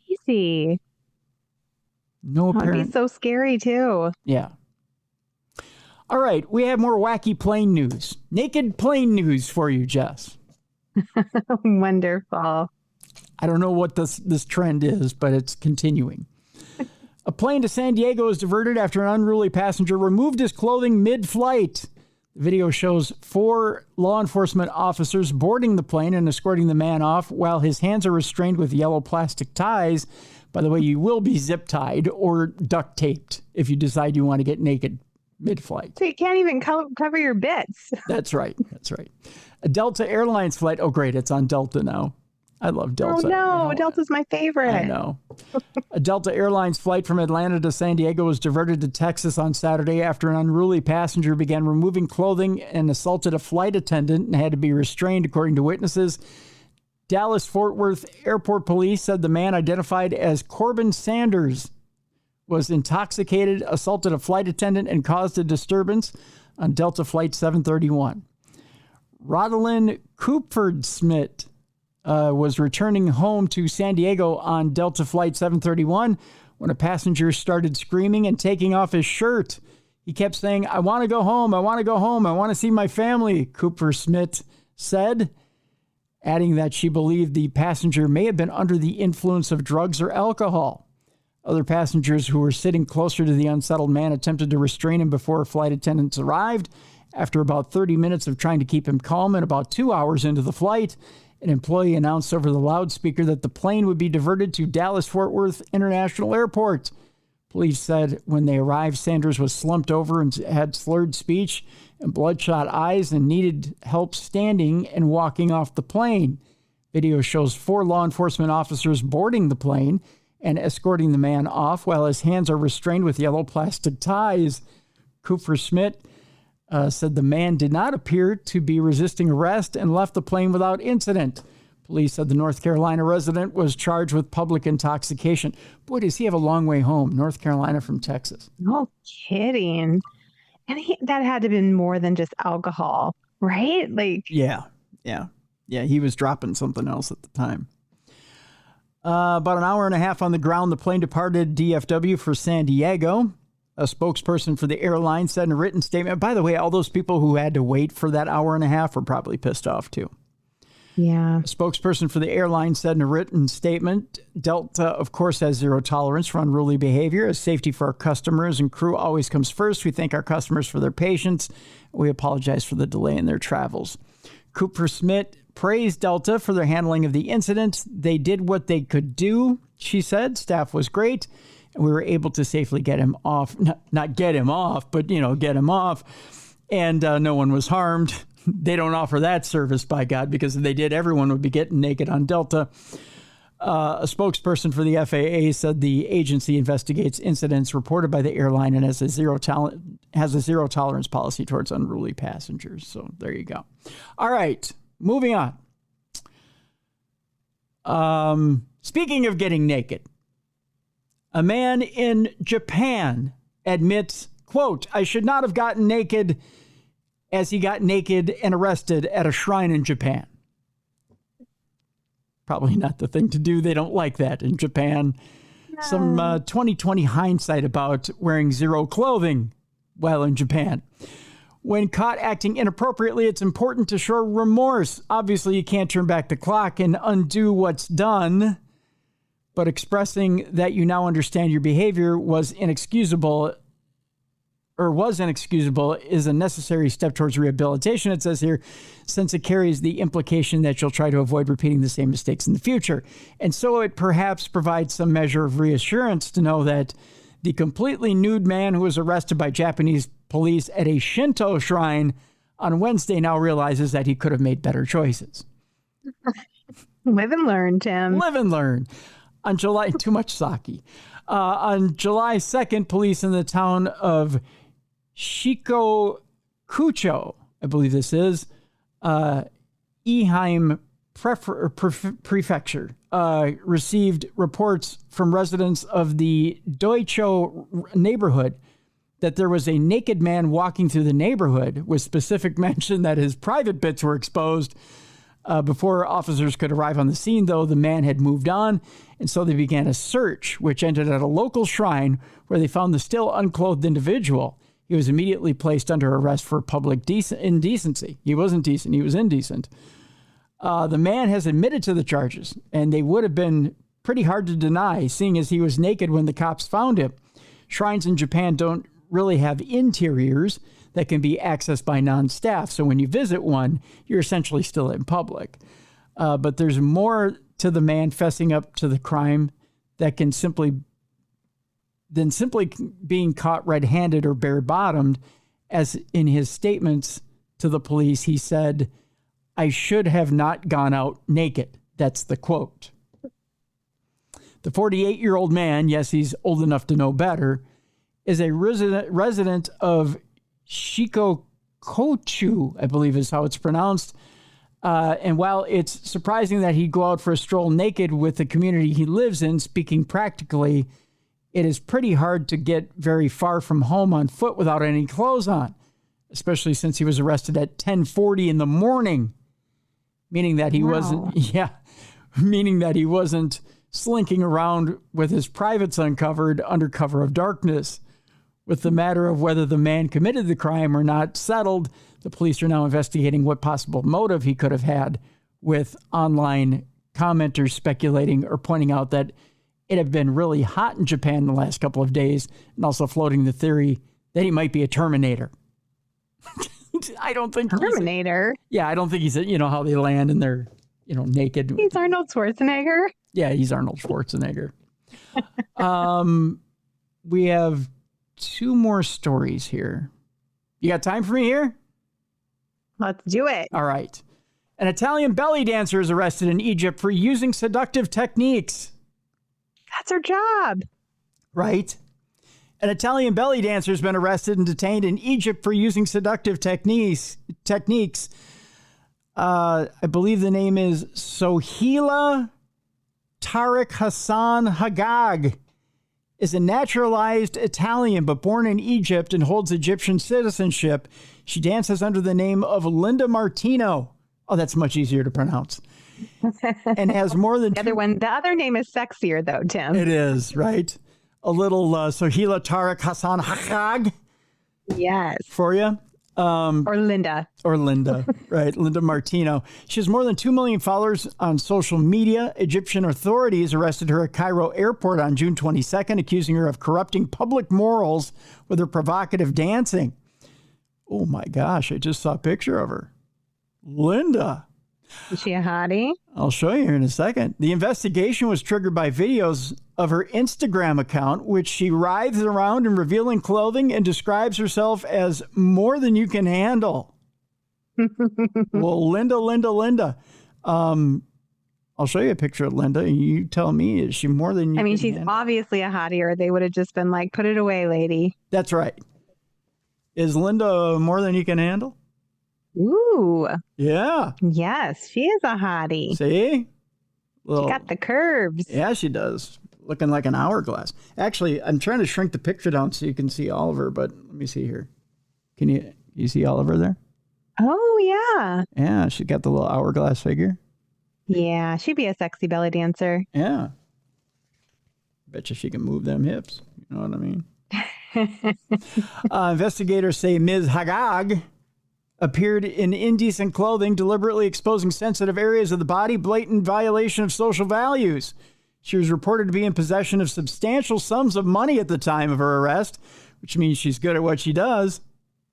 Easy. No apparent. That'd be so scary, too. Yeah. All right, we have more wacky plane news. Naked plane news for you, Jess. Wonderful. I don't know what this trend is, but it's continuing. A plane to San Diego is diverted after an unruly passenger removed his clothing mid-flight. The video shows 4 law enforcement officers boarding the plane and escorting the man off while his hands are restrained with yellow plastic ties. By the way, you will be zip-tied or duct-taped if you decide you want to get naked mid-flight. So you can't even cover your bits. That's right. That's right. A Delta Airlines flight. Oh, great. It's on Delta now. I love Delta. Oh, no. Delta's my favorite. I know. A Delta Airlines flight from Atlanta to San Diego was diverted to Texas on Saturday after an unruly passenger began removing clothing and assaulted a flight attendant and had to be restrained, according to witnesses. Dallas-Fort Worth Airport Police said the man, identified as Corbin Sanders, was intoxicated, assaulted a flight attendant, and caused a disturbance on Delta Flight 731. Rodalyn Kupferdsmith was returning home to San Diego on Delta Flight 731 when a passenger started screaming and taking off his shirt. He kept saying, "I want to go home. I want to go home. I want to see my family," Kupferdsmith said, adding that she believed the passenger may have been under the influence of drugs or alcohol. Other passengers who were sitting closer to the unsettled man attempted to restrain him before flight attendants arrived. After about 30 minutes of trying to keep him calm and about 2 hours into the flight, an employee announced over the loudspeaker that the plane would be diverted to Dallas-Fort Worth International Airport. Police said when they arrived, Sanders was slumped over and had slurred speech and bloodshot eyes and needed help standing and walking off the plane. Video shows 4 law enforcement officers boarding the plane and escorting the man off while his hands are restrained with yellow plastic ties. Kupferdsmith said the man did not appear to be resisting arrest and left the plane without incident. Police said the North Carolina resident was charged with public intoxication. Boy, does he have a long way home, North Carolina from Texas. No kidding. And that had to have been more than just alcohol, right? Yeah, he was dropping something else at the time. About an hour and a half on the ground, the plane departed DFW for San Diego. A spokesperson for the airline said in a written statement, by the way, all those people who had to wait for that hour and a half were probably pissed off too. Yeah. A spokesperson for the airline said in a written statement, Delta, of course, has zero tolerance for unruly behavior, as safety for our customers and crew always comes first. We thank our customers for their patience. We apologize for the delay in their travels. Kupferdsmith praised Delta for their handling of the incident. They did what they could do, she said. Staff was great, and we were able to safely get him off. Not get him off, but, get him off. and no one was harmed. They don't offer that service, by God, because if they did, everyone would be getting naked on Delta. A spokesperson for the FAA said the agency investigates incidents reported by the airline and has a zero tolerance policy towards unruly passengers. So there you go. All right, moving on. Speaking of getting naked, a man in Japan admits, quote, "I should not have gotten naked," as he got naked and arrested at a shrine in Japan. Probably not the thing to do. They don't like that in Japan. No. Some 2020 hindsight about wearing zero clothing while in Japan. When caught acting inappropriately, it's important to show remorse. Obviously, you can't turn back the clock and undo what's done, but expressing that you now understand your behavior was inexcusable is a necessary step towards rehabilitation, it says here, since it carries the implication that you'll try to avoid repeating the same mistakes in the future. And so it perhaps provides some measure of reassurance to know that the completely nude man who was arrested by Japanese police at a Shinto shrine on Wednesday now realizes that he could have made better choices. Live and learn, Tim. Live and learn. On July 2nd, police in the town of Shikokucho, I believe this is, Eheim Prefecture, received reports from residents of the Doicho neighborhood that there was a naked man walking through the neighborhood, with specific mention that his private bits were exposed. Before officers could arrive on the scene, though, the man had moved on, and so they began a search, which ended at a local shrine where they found the still unclothed individual. He was immediately placed under arrest for public indecency. He wasn't decent. He was indecent. The man has admitted to the charges, and they would have been pretty hard to deny, seeing as he was naked when the cops found him. Shrines in Japan don't really have interiors that can be accessed by non-staff. So when you visit one, you're essentially still in public. But there's more to the man fessing up to the crime that can simply being caught red-handed or bare-bottomed. As in his statements to the police, he said, "I should have not gone out naked." That's the quote. The 48-year-old man, yes, he's old enough to know better, is a resident of Shikokucho, I believe is how it's pronounced. And while it's surprising that he'd go out for a stroll naked with the community he lives in, speaking practically, it is pretty hard to get very far from home on foot without any clothes on, especially since he was arrested at 10:40 in the morning, meaning that he wasn't slinking around with his privates uncovered under cover of darkness. With the matter of whether the man committed the crime or not settled, the police are now investigating what possible motive he could have had, with online commenters speculating or pointing out that it had been really hot in Japan the last couple of days, and also floating the theory that he might be a Terminator. I don't think Terminator. I don't think he's how they land and they're naked. He's Arnold Schwarzenegger. Yeah, he's Arnold Schwarzenegger. We have 2 more stories here. You got time for me here? Let's do it. All right. An Italian belly dancer is arrested in Egypt for using seductive techniques. That's her job. Right. An Italian belly dancer has been arrested and detained in Egypt for using seductive techniques. I believe the name is Sohila Tariq Hassan Hagag. Is a naturalized Italian, but born in Egypt and holds Egyptian citizenship. She dances under the name of Linda Martino. Oh, that's much easier to pronounce. And has more than the other name is sexier, though, Tim. It is, right? A little Sohila Tariq Hassan Hagag. Yes. For you. Or Linda. Right. Linda Martino. She has more than 2 million followers on social media. Egyptian authorities arrested her at Cairo airport on June 22nd, accusing her of corrupting public morals with her provocative dancing. Oh my gosh, I just saw a picture of her. Linda. Is she a hottie? I'll show you here in a second. The investigation was triggered by videos of her Instagram account, which she writhes around in revealing clothing and describes herself as more than you can handle. Well, Linda. I'll show you a picture of Linda, and you tell me, is she more than you I mean, can she's handle? obviously a hottie, or they would have just been like, put it away, lady. That's right. Is Linda more than you can handle? Ooh. Yeah. Yes, she is a hottie. See? She got the curves. Yeah, she does. Looking like an hourglass. Actually, I'm trying to shrink the picture down so you can see Oliver, but let me see here. Can you see Oliver there? Oh, yeah. Yeah, she got the little hourglass figure. Yeah, she'd be a sexy belly dancer. Yeah. Bet you she can move them hips. You know what I mean? Investigators say Ms. Hagag appeared in indecent clothing, deliberately exposing sensitive areas of the body, blatant violation of social values. She was reported to be in possession of substantial sums of money at the time of her arrest, which means she's good at what she does.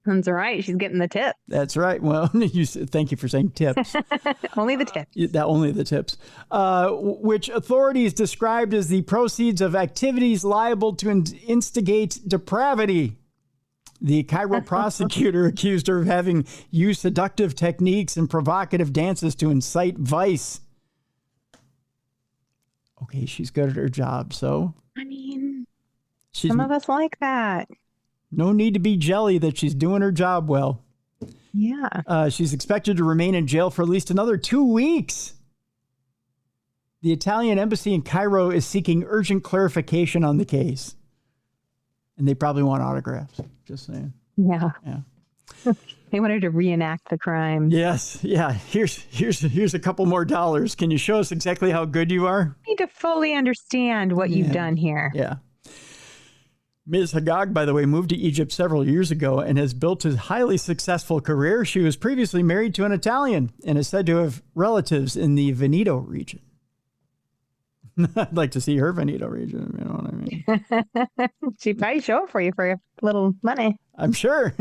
That's right. She's getting the tip. That's right. Well, thank you for saying tips. Only the tips. Only the tips. Which authorities described as the proceeds of activities liable to instigate depravity. The Cairo prosecutor accused her of having used seductive techniques and provocative dances to incite vice. Okay, she's good at her job, so. I mean, she's some of us like that. No need to be jelly that she's doing her job well. Yeah. She's expected to remain in jail for at least another 2 weeks. The Italian embassy in Cairo is seeking urgent clarification on the case. And they probably want autographs. Just saying. Yeah. Yeah. They wanted to reenact the crime. Yes. Yeah. Here's a couple more dollars. Can you show us exactly how good you are? I need to fully understand what you've done here. Yeah. Ms. Hagag, by the way, moved to Egypt several years ago and has built a highly successful career. She was previously married to an Italian and is said to have relatives in the Veneto region. I'd like to see her Veneto region, you know what I mean? She'd probably show it for you for a little money. I'm sure.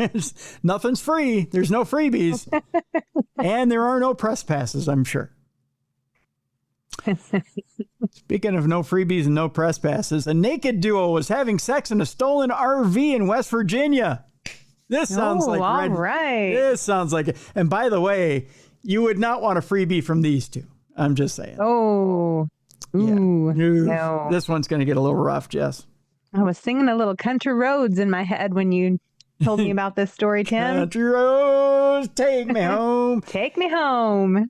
Nothing's free. There's no freebies. And there are no press passes, I'm sure. Speaking of no freebies and no press passes, a naked duo was having sex in a stolen RV in West Virginia. This sounds like all right. This sounds like it. And by the way, you would not want a freebie from these two. I'm just saying. Oh, ooh, no. This one's going to get a little rough, Jess. I was singing a little Country Roads in my head when you told me about this story, Tim. Country Roads, take me home. Take me home.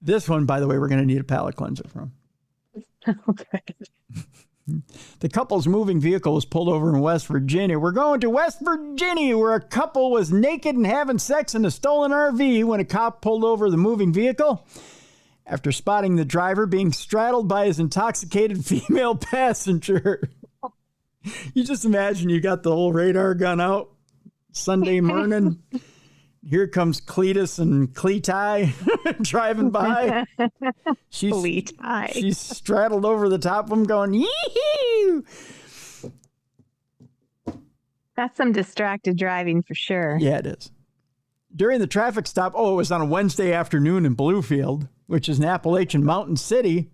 This one, by the way, we're going to need a palate cleanser from. Okay. The couple's moving vehicle was pulled over in West Virginia. We're going to West Virginia, where a couple was naked and having sex in a stolen RV when a cop pulled over the moving vehicle after spotting the driver being straddled by his intoxicated female passenger. You just imagine you got the whole radar gun out Sunday morning. Here comes Cletus and Cletai driving by. She's straddled over the top of them going, yee-hoo! That's some distracted driving for sure. Yeah, it is. During the traffic stop, it was on a Wednesday afternoon in Bluefield, which is an Appalachian mountain city.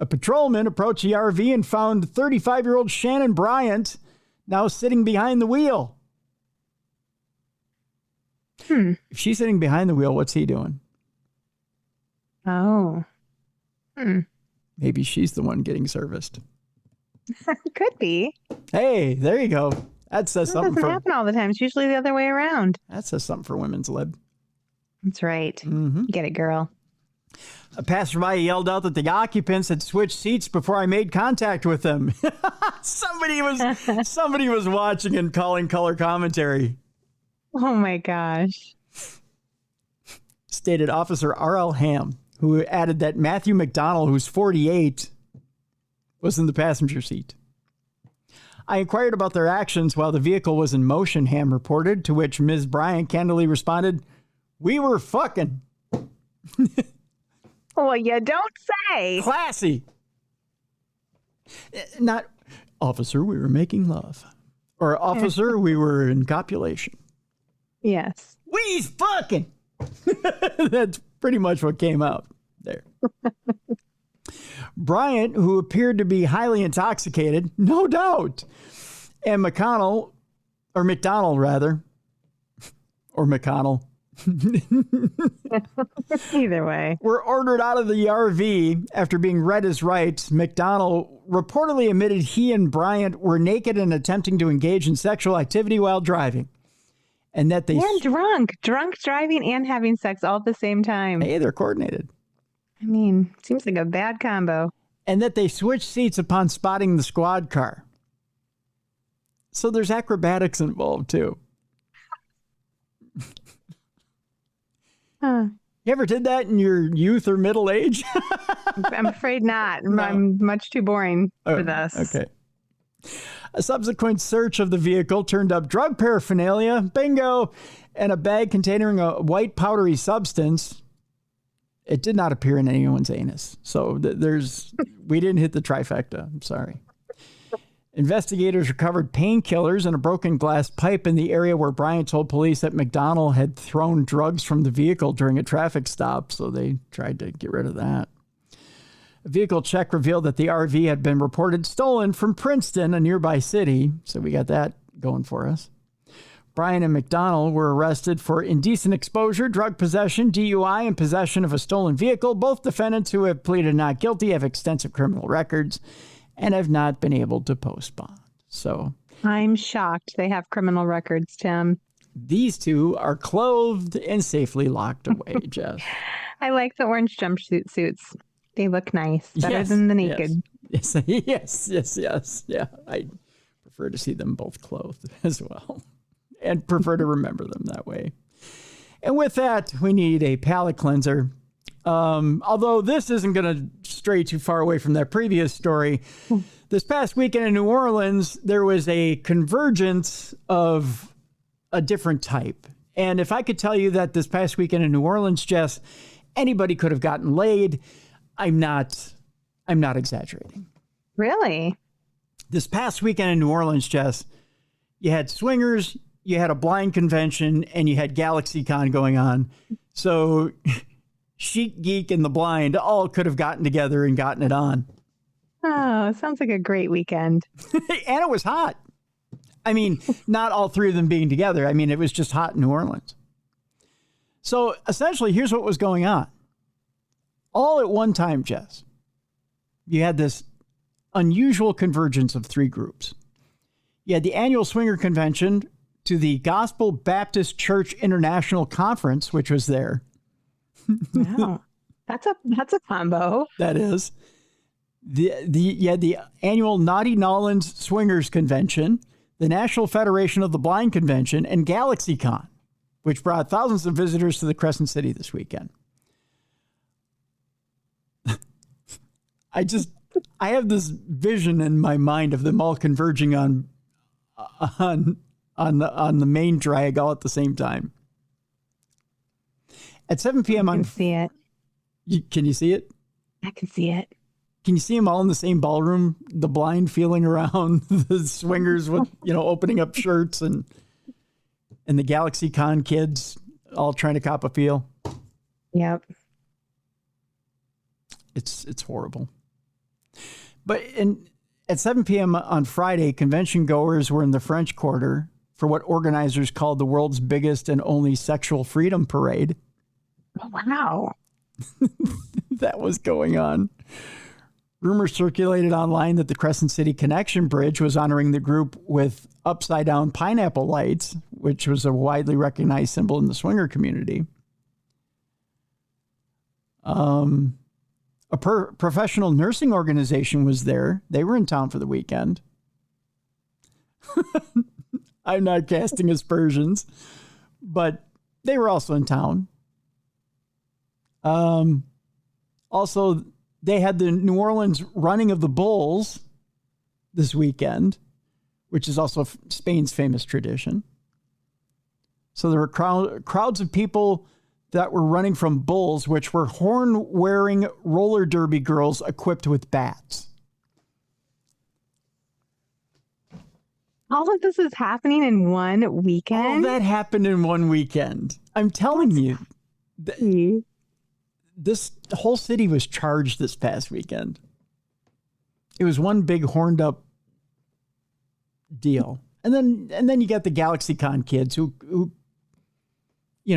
A patrolman approached the RV and found 35-year-old Shannon Bryant now sitting behind the wheel. If she's sitting behind the wheel, what's he doing? Oh. Maybe she's the one getting serviced. Could be. Hey, there you go. That says something. Doesn't happen all the time. It's usually the other way around. That says something for women's lib. That's right. Get it, girl. A passerby yelled out that the occupants had switched seats before I made contact with them. Somebody was watching and calling color commentary. Oh my gosh. Stated Officer R.L. Ham, who added that Matthew McDonald, who's 48, was in the passenger seat. I inquired about their actions while the vehicle was in motion, Ham reported, to which Ms. Bryant candidly responded, "We were fucking." Well, you don't say. Classy. Not, officer, we were making love. Or, officer, we were in copulation. Yes. We's fucking. That's pretty much what came out there. Bryant, who appeared to be highly intoxicated, no doubt, and McConnell, or McDonald rather, or McConnell, Either way, were ordered out of the RV after being read his rights. McDonald reportedly admitted he and Bryant were naked and attempting to engage in sexual activity while driving. And that they... And drunk driving and having sex all at the same time. Hey, they're coordinated. I mean, seems like a bad combo. And that they switched seats upon spotting the squad car. So there's acrobatics involved, too. Huh. You ever did that in your youth or middle age? I'm afraid not. No. I'm much too boring for this. Okay. A subsequent search of the vehicle turned up drug paraphernalia, bingo, and a bag containing a white powdery substance. It did not appear in anyone's anus. So we didn't hit the trifecta. I'm sorry. Investigators recovered painkillers and a broken glass pipe in the area where Bryant told police that McDonald had thrown drugs from the vehicle during a traffic stop, so they tried to get rid of that. A vehicle check revealed that the RV had been reported stolen from Princeton, a nearby city, so we got that going for us. Bryant and McDonald were arrested for indecent exposure, drug possession, DUI, and possession of a stolen vehicle. Both defendants who have pleaded not guilty have extensive criminal records and have not been able to post bond. So I'm shocked they have criminal records, Tim. these two are clothed and safely locked away, Jess. I like the orange jumpsuit suits. They look nice. Better than the naked. Yes. Yeah, I prefer to see them both clothed as well and prefer to remember them that way. And with that, we need a palate cleanser. Although this isn't going to stray too far away from that previous story. This past weekend in New Orleans, there was a convergence of a different type. And if I could tell you that this past weekend in New Orleans, Jess, anybody could have gotten laid, I'm not exaggerating. Really? This past weekend in New Orleans, Jess, you had swingers, you had a blind convention, and you had GalaxyCon going on. So Chic, Geek, and the Blind all could have gotten together and gotten it on. Oh, sounds like a great weekend. And it was hot. I mean, not all three of them being together. I mean, it was just hot in New Orleans. So essentially, here's what was going on. All at one time, Jess, you had this unusual convergence of three groups. You had the annual swinger convention to the Gospel Baptist Church International Conference, which was there. Wow. That's a combo. That is. You had the annual Naughty Nolans Swingers Convention, the National Federation of the Blind Convention, and GalaxyCon, which brought thousands of visitors to the Crescent City this weekend. I have this vision in my mind of them all converging on the main drag all at the same time. At 7 p.m. I can see it. Can you see it? I can see it. Can you see them all in the same ballroom? The blind feeling around, the swingers with, opening up shirts and the GalaxyCon kids all trying to cop a feel. Yep. It's horrible. But at 7 p.m. on Friday, convention goers were in the French Quarter for what organizers called the world's biggest and only sexual freedom parade. Oh, wow. That was going on. Rumors circulated online that the Crescent City Connection Bridge was honoring the group with upside-down pineapple lights, which was a widely recognized symbol in the swinger community. A professional nursing organization was there. They were in town for the weekend. I'm not casting aspersions, but they were also in town. Also, they had the New Orleans running of the bulls this weekend, which is also Spain's famous tradition. So there were crowds of people that were running from bulls, which were horn-wearing roller derby girls equipped with bats. All of this is happening in one weekend? All that happened in one weekend. I'm telling you. this whole city was charged this past weekend. It was one big horned up deal. And then you got the GalaxyCon kids who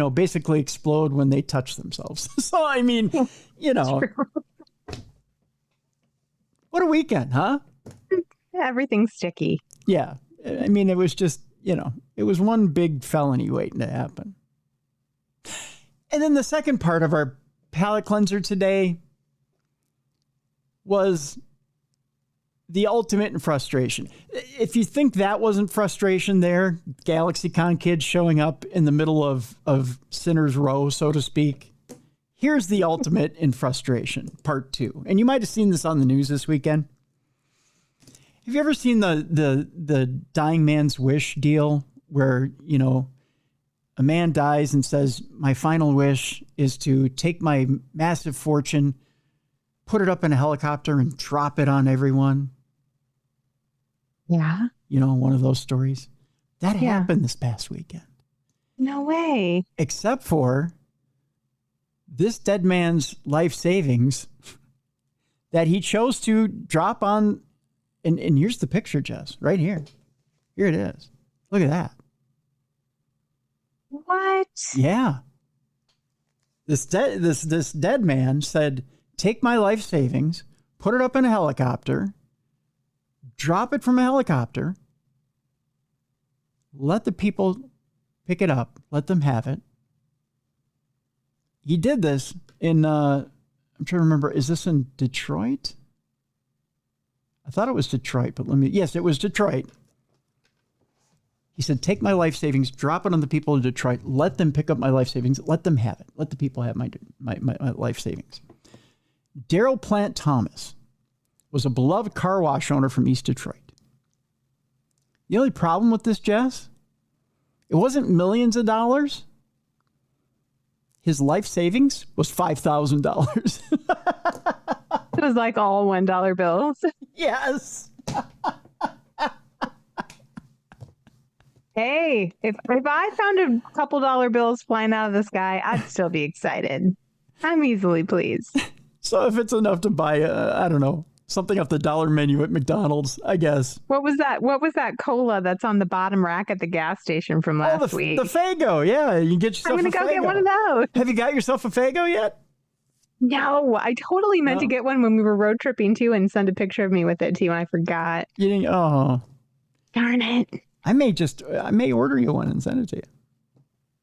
basically explode when they touch themselves. So, I mean, what a weekend, huh? Everything's sticky. Yeah. I mean, it was just, it was one big felony waiting to happen. And then the second part of our palate cleanser today was the ultimate in frustration. If you think that wasn't frustration there, GalaxyCon kids showing up in the middle of Sinner's Row, so to speak, here's the ultimate in frustration, part 2. And you might have seen this on the news this weekend. Have you ever seen the dying man's wish deal where, a man dies and says, my final wish is to take my massive fortune, put it up in a helicopter and drop it on everyone? Yeah. One of those stories. That happened this past weekend. No way. Except for this dead man's life savings that he chose to drop on. And here's the picture, Jess, right here. Here it is. Look at that. What? Yeah. This dead man said, take my life savings, put it up in a helicopter, drop it from a helicopter, let the people pick it up, let them have it. He did this in, I'm trying to remember, is this in Detroit? I thought it was Detroit, but yes, it was Detroit. He said, take my life savings, drop it on the people in Detroit, let them pick up my life savings, let them have it. Let the people have my life savings. Daryl Plant Thomas was a beloved car wash owner from East Detroit. The only problem with this, Jess, it wasn't millions of dollars. His life savings was $5,000. It was like all $1 bills. Yes. Hey, if I found a couple dollar bills flying out of the sky, I'd still be excited. I'm easily pleased. So if it's enough to buy, I don't know, something off the dollar menu at McDonald's, I guess. What was that? What was that cola that's on the bottom rack at the gas station from last week? The Faygo. Yeah, you get yourself I'm going to go Faygo. get one of those. Have you got yourself a Faygo yet? No, I totally meant to get one when we were road tripping too and send a picture of me with it to you, and I forgot. You didn't? Oh. Darn it. I may order you one and send it to you.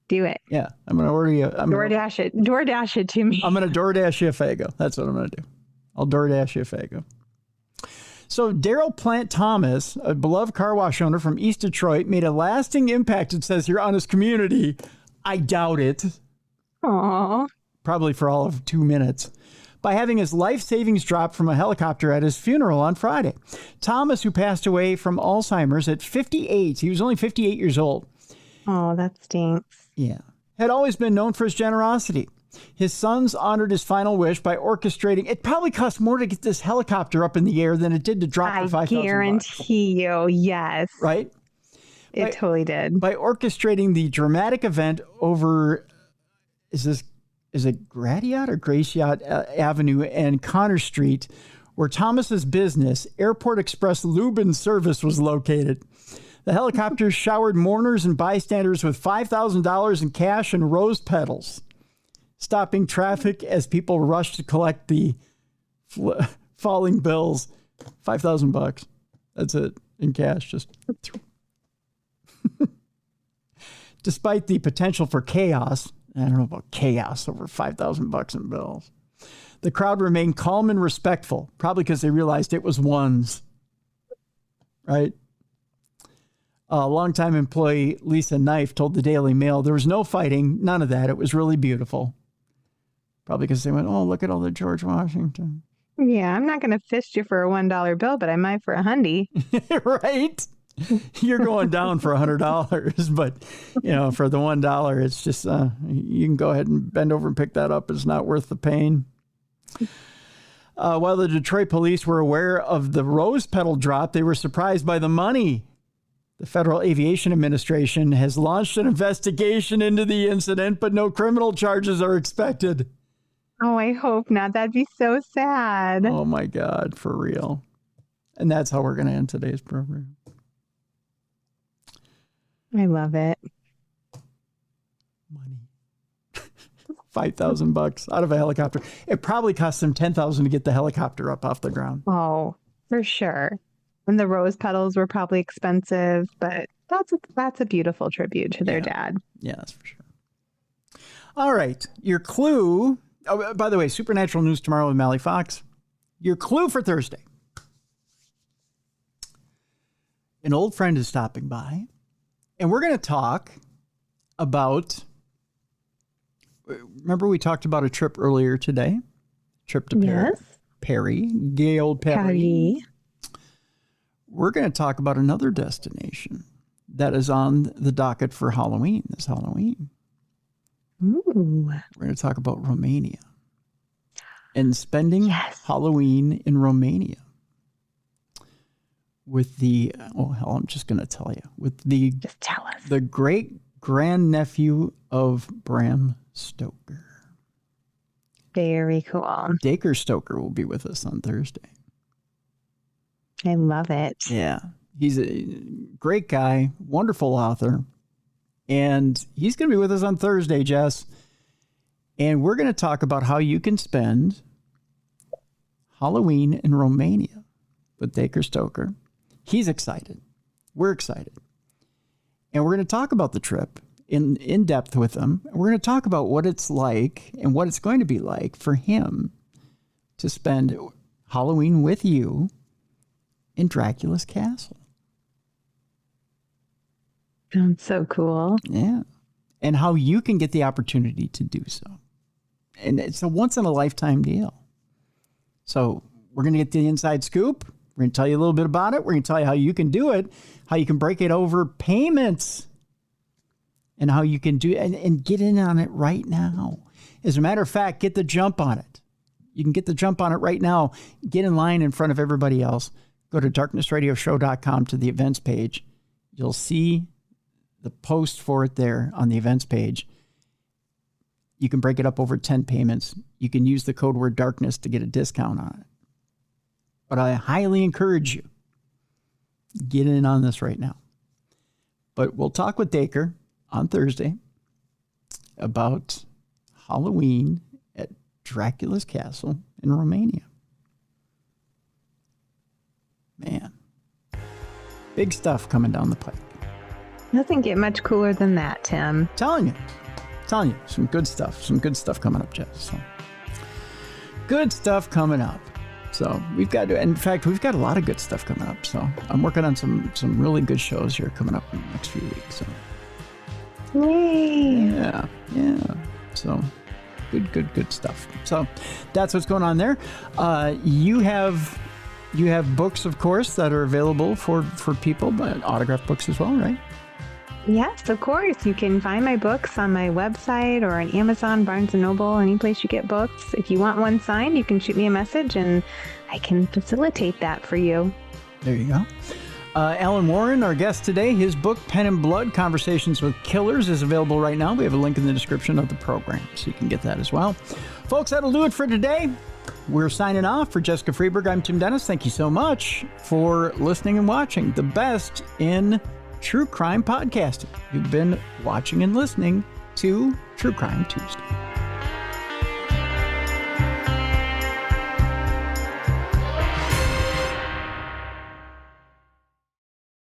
Do it. Yeah, I'm going to order you. DoorDash it to me. I'm going to DoorDash you a Faygo. That's what I'm going to do. I'll DoorDash you a Faygo. So Daryl Plant Thomas, a beloved car wash owner from East Detroit, made a lasting impact, it says here, on his community. I doubt it. Aww. Probably for all of 2 minutes, by having his life savings dropped from a helicopter at his funeral on Friday. Thomas, who passed away from Alzheimer's at 58, he was only 58 years old. Oh, that stinks. Yeah. Had always been known for his generosity. His sons honored his final wish by orchestrating. It probably cost more to get this helicopter up in the air than it did to drop for $5,000. I guarantee you, yes. Right? It totally did. By orchestrating the dramatic event over, is it Gratiot or Graciot Avenue and Connor Street, where Thomas's business, Airport Express Lube and Service, was located. The helicopter showered mourners and bystanders with $5,000 in cash and rose petals, stopping traffic as people rushed to collect the falling bills. $5,000. That's it in cash. Just despite the potential for chaos. I don't know about chaos over $5,000 in bills. The crowd remained calm and respectful, probably because they realized it was ones. Right? Longtime employee Lisa Knife told the Daily Mail there was no fighting, none of that. It was really beautiful. Probably because they went, oh, look at all the George Washington. Yeah, I'm not going to fist you for a $1 bill, but I might for a $100. Right? You're going down for $100, but for the $1, it's just you can go ahead and bend over and pick that up. It's not worth the pain. While the Detroit police were aware of the rose petal drop, they were surprised by the money. The Federal Aviation Administration has launched an investigation into the incident, but no criminal charges are expected. Oh, I hope not. That'd be so sad. Oh my God, for real. And that's how we're going to end today's program. I love it. Money. $5,000 out of a helicopter. It probably cost them $10,000 to get the helicopter up off the ground. Oh, for sure. And the rose petals were probably expensive, but that's a beautiful tribute to their dad. Yeah, that's for sure. All right. Your clue. Oh, by the way, Supernatural News tomorrow with Mally Fox. Your clue for Thursday. An old friend is stopping by, and we're going to talk about. Remember, we talked about a trip earlier today. Trip to Perry, gay old Perry. We're going to talk about another destination that is on the docket for Halloween this Halloween. Ooh. We're going to talk about Romania and spending Halloween in Romania with the, I'm just going to tell you, with the, just tell us, the great grandnephew of Bram Stoker. Very cool. Dacre Stoker will be with us on Thursday. I love it. Yeah. He's a great guy, wonderful author. And he's going to be with us on Thursday, Jess. And we're going to talk about how you can spend Halloween in Romania with Dacre Stoker. He's excited. We're excited. And we're going to talk about the trip in depth with him. We're going to talk about what it's like and what it's going to be like for him to spend Halloween with you in Dracula's castle. Sounds so cool. Yeah. And how you can get the opportunity to do so. And it's a once in a lifetime deal. So we're going to get the inside scoop. We're going to tell you a little bit about it. We're going to tell you how you can do it, how you can break it over payments, and how you can do and get in on it right now. As a matter of fact, get the jump on it. You can get the jump on it right now. Get in line in front of everybody else. Go to darknessradioshow.com to the events page. You'll see the post for it there on the events page. You can break it up over 10 payments. You can use the code word darkness to get a discount on it. But I highly encourage you, get in on this right now. But we'll talk with Dacre on Thursday about Halloween at Dracula's castle in Romania. Man, big stuff coming down the pike. Doesn't get much cooler than that, Tim. Telling you, some good stuff coming up, Jess. So, good stuff coming up. So we've got a lot of good stuff coming up. So I'm working on some really good shows here coming up in the next few weeks. So. Yay. Yeah. So good stuff. So that's what's going on there. You have books, of course, that are available for people, but autographed books as well, right? Yes, of course. You can find my books on my website or on Amazon, Barnes & Noble, any place you get books. If you want one signed, you can shoot me a message and I can facilitate that for you. There you go. Alan Warren, our guest today, his book, Pen and Blood, Conversations with Killers, is available right now. We have a link in the description of the program, so you can get that as well. Folks, that'll do it for today. We're signing off. For Jessica Freeberg, I'm Tim Dennis. Thank you so much for listening and watching the best in true crime podcasting. You've been watching and listening to True Crime Tuesday.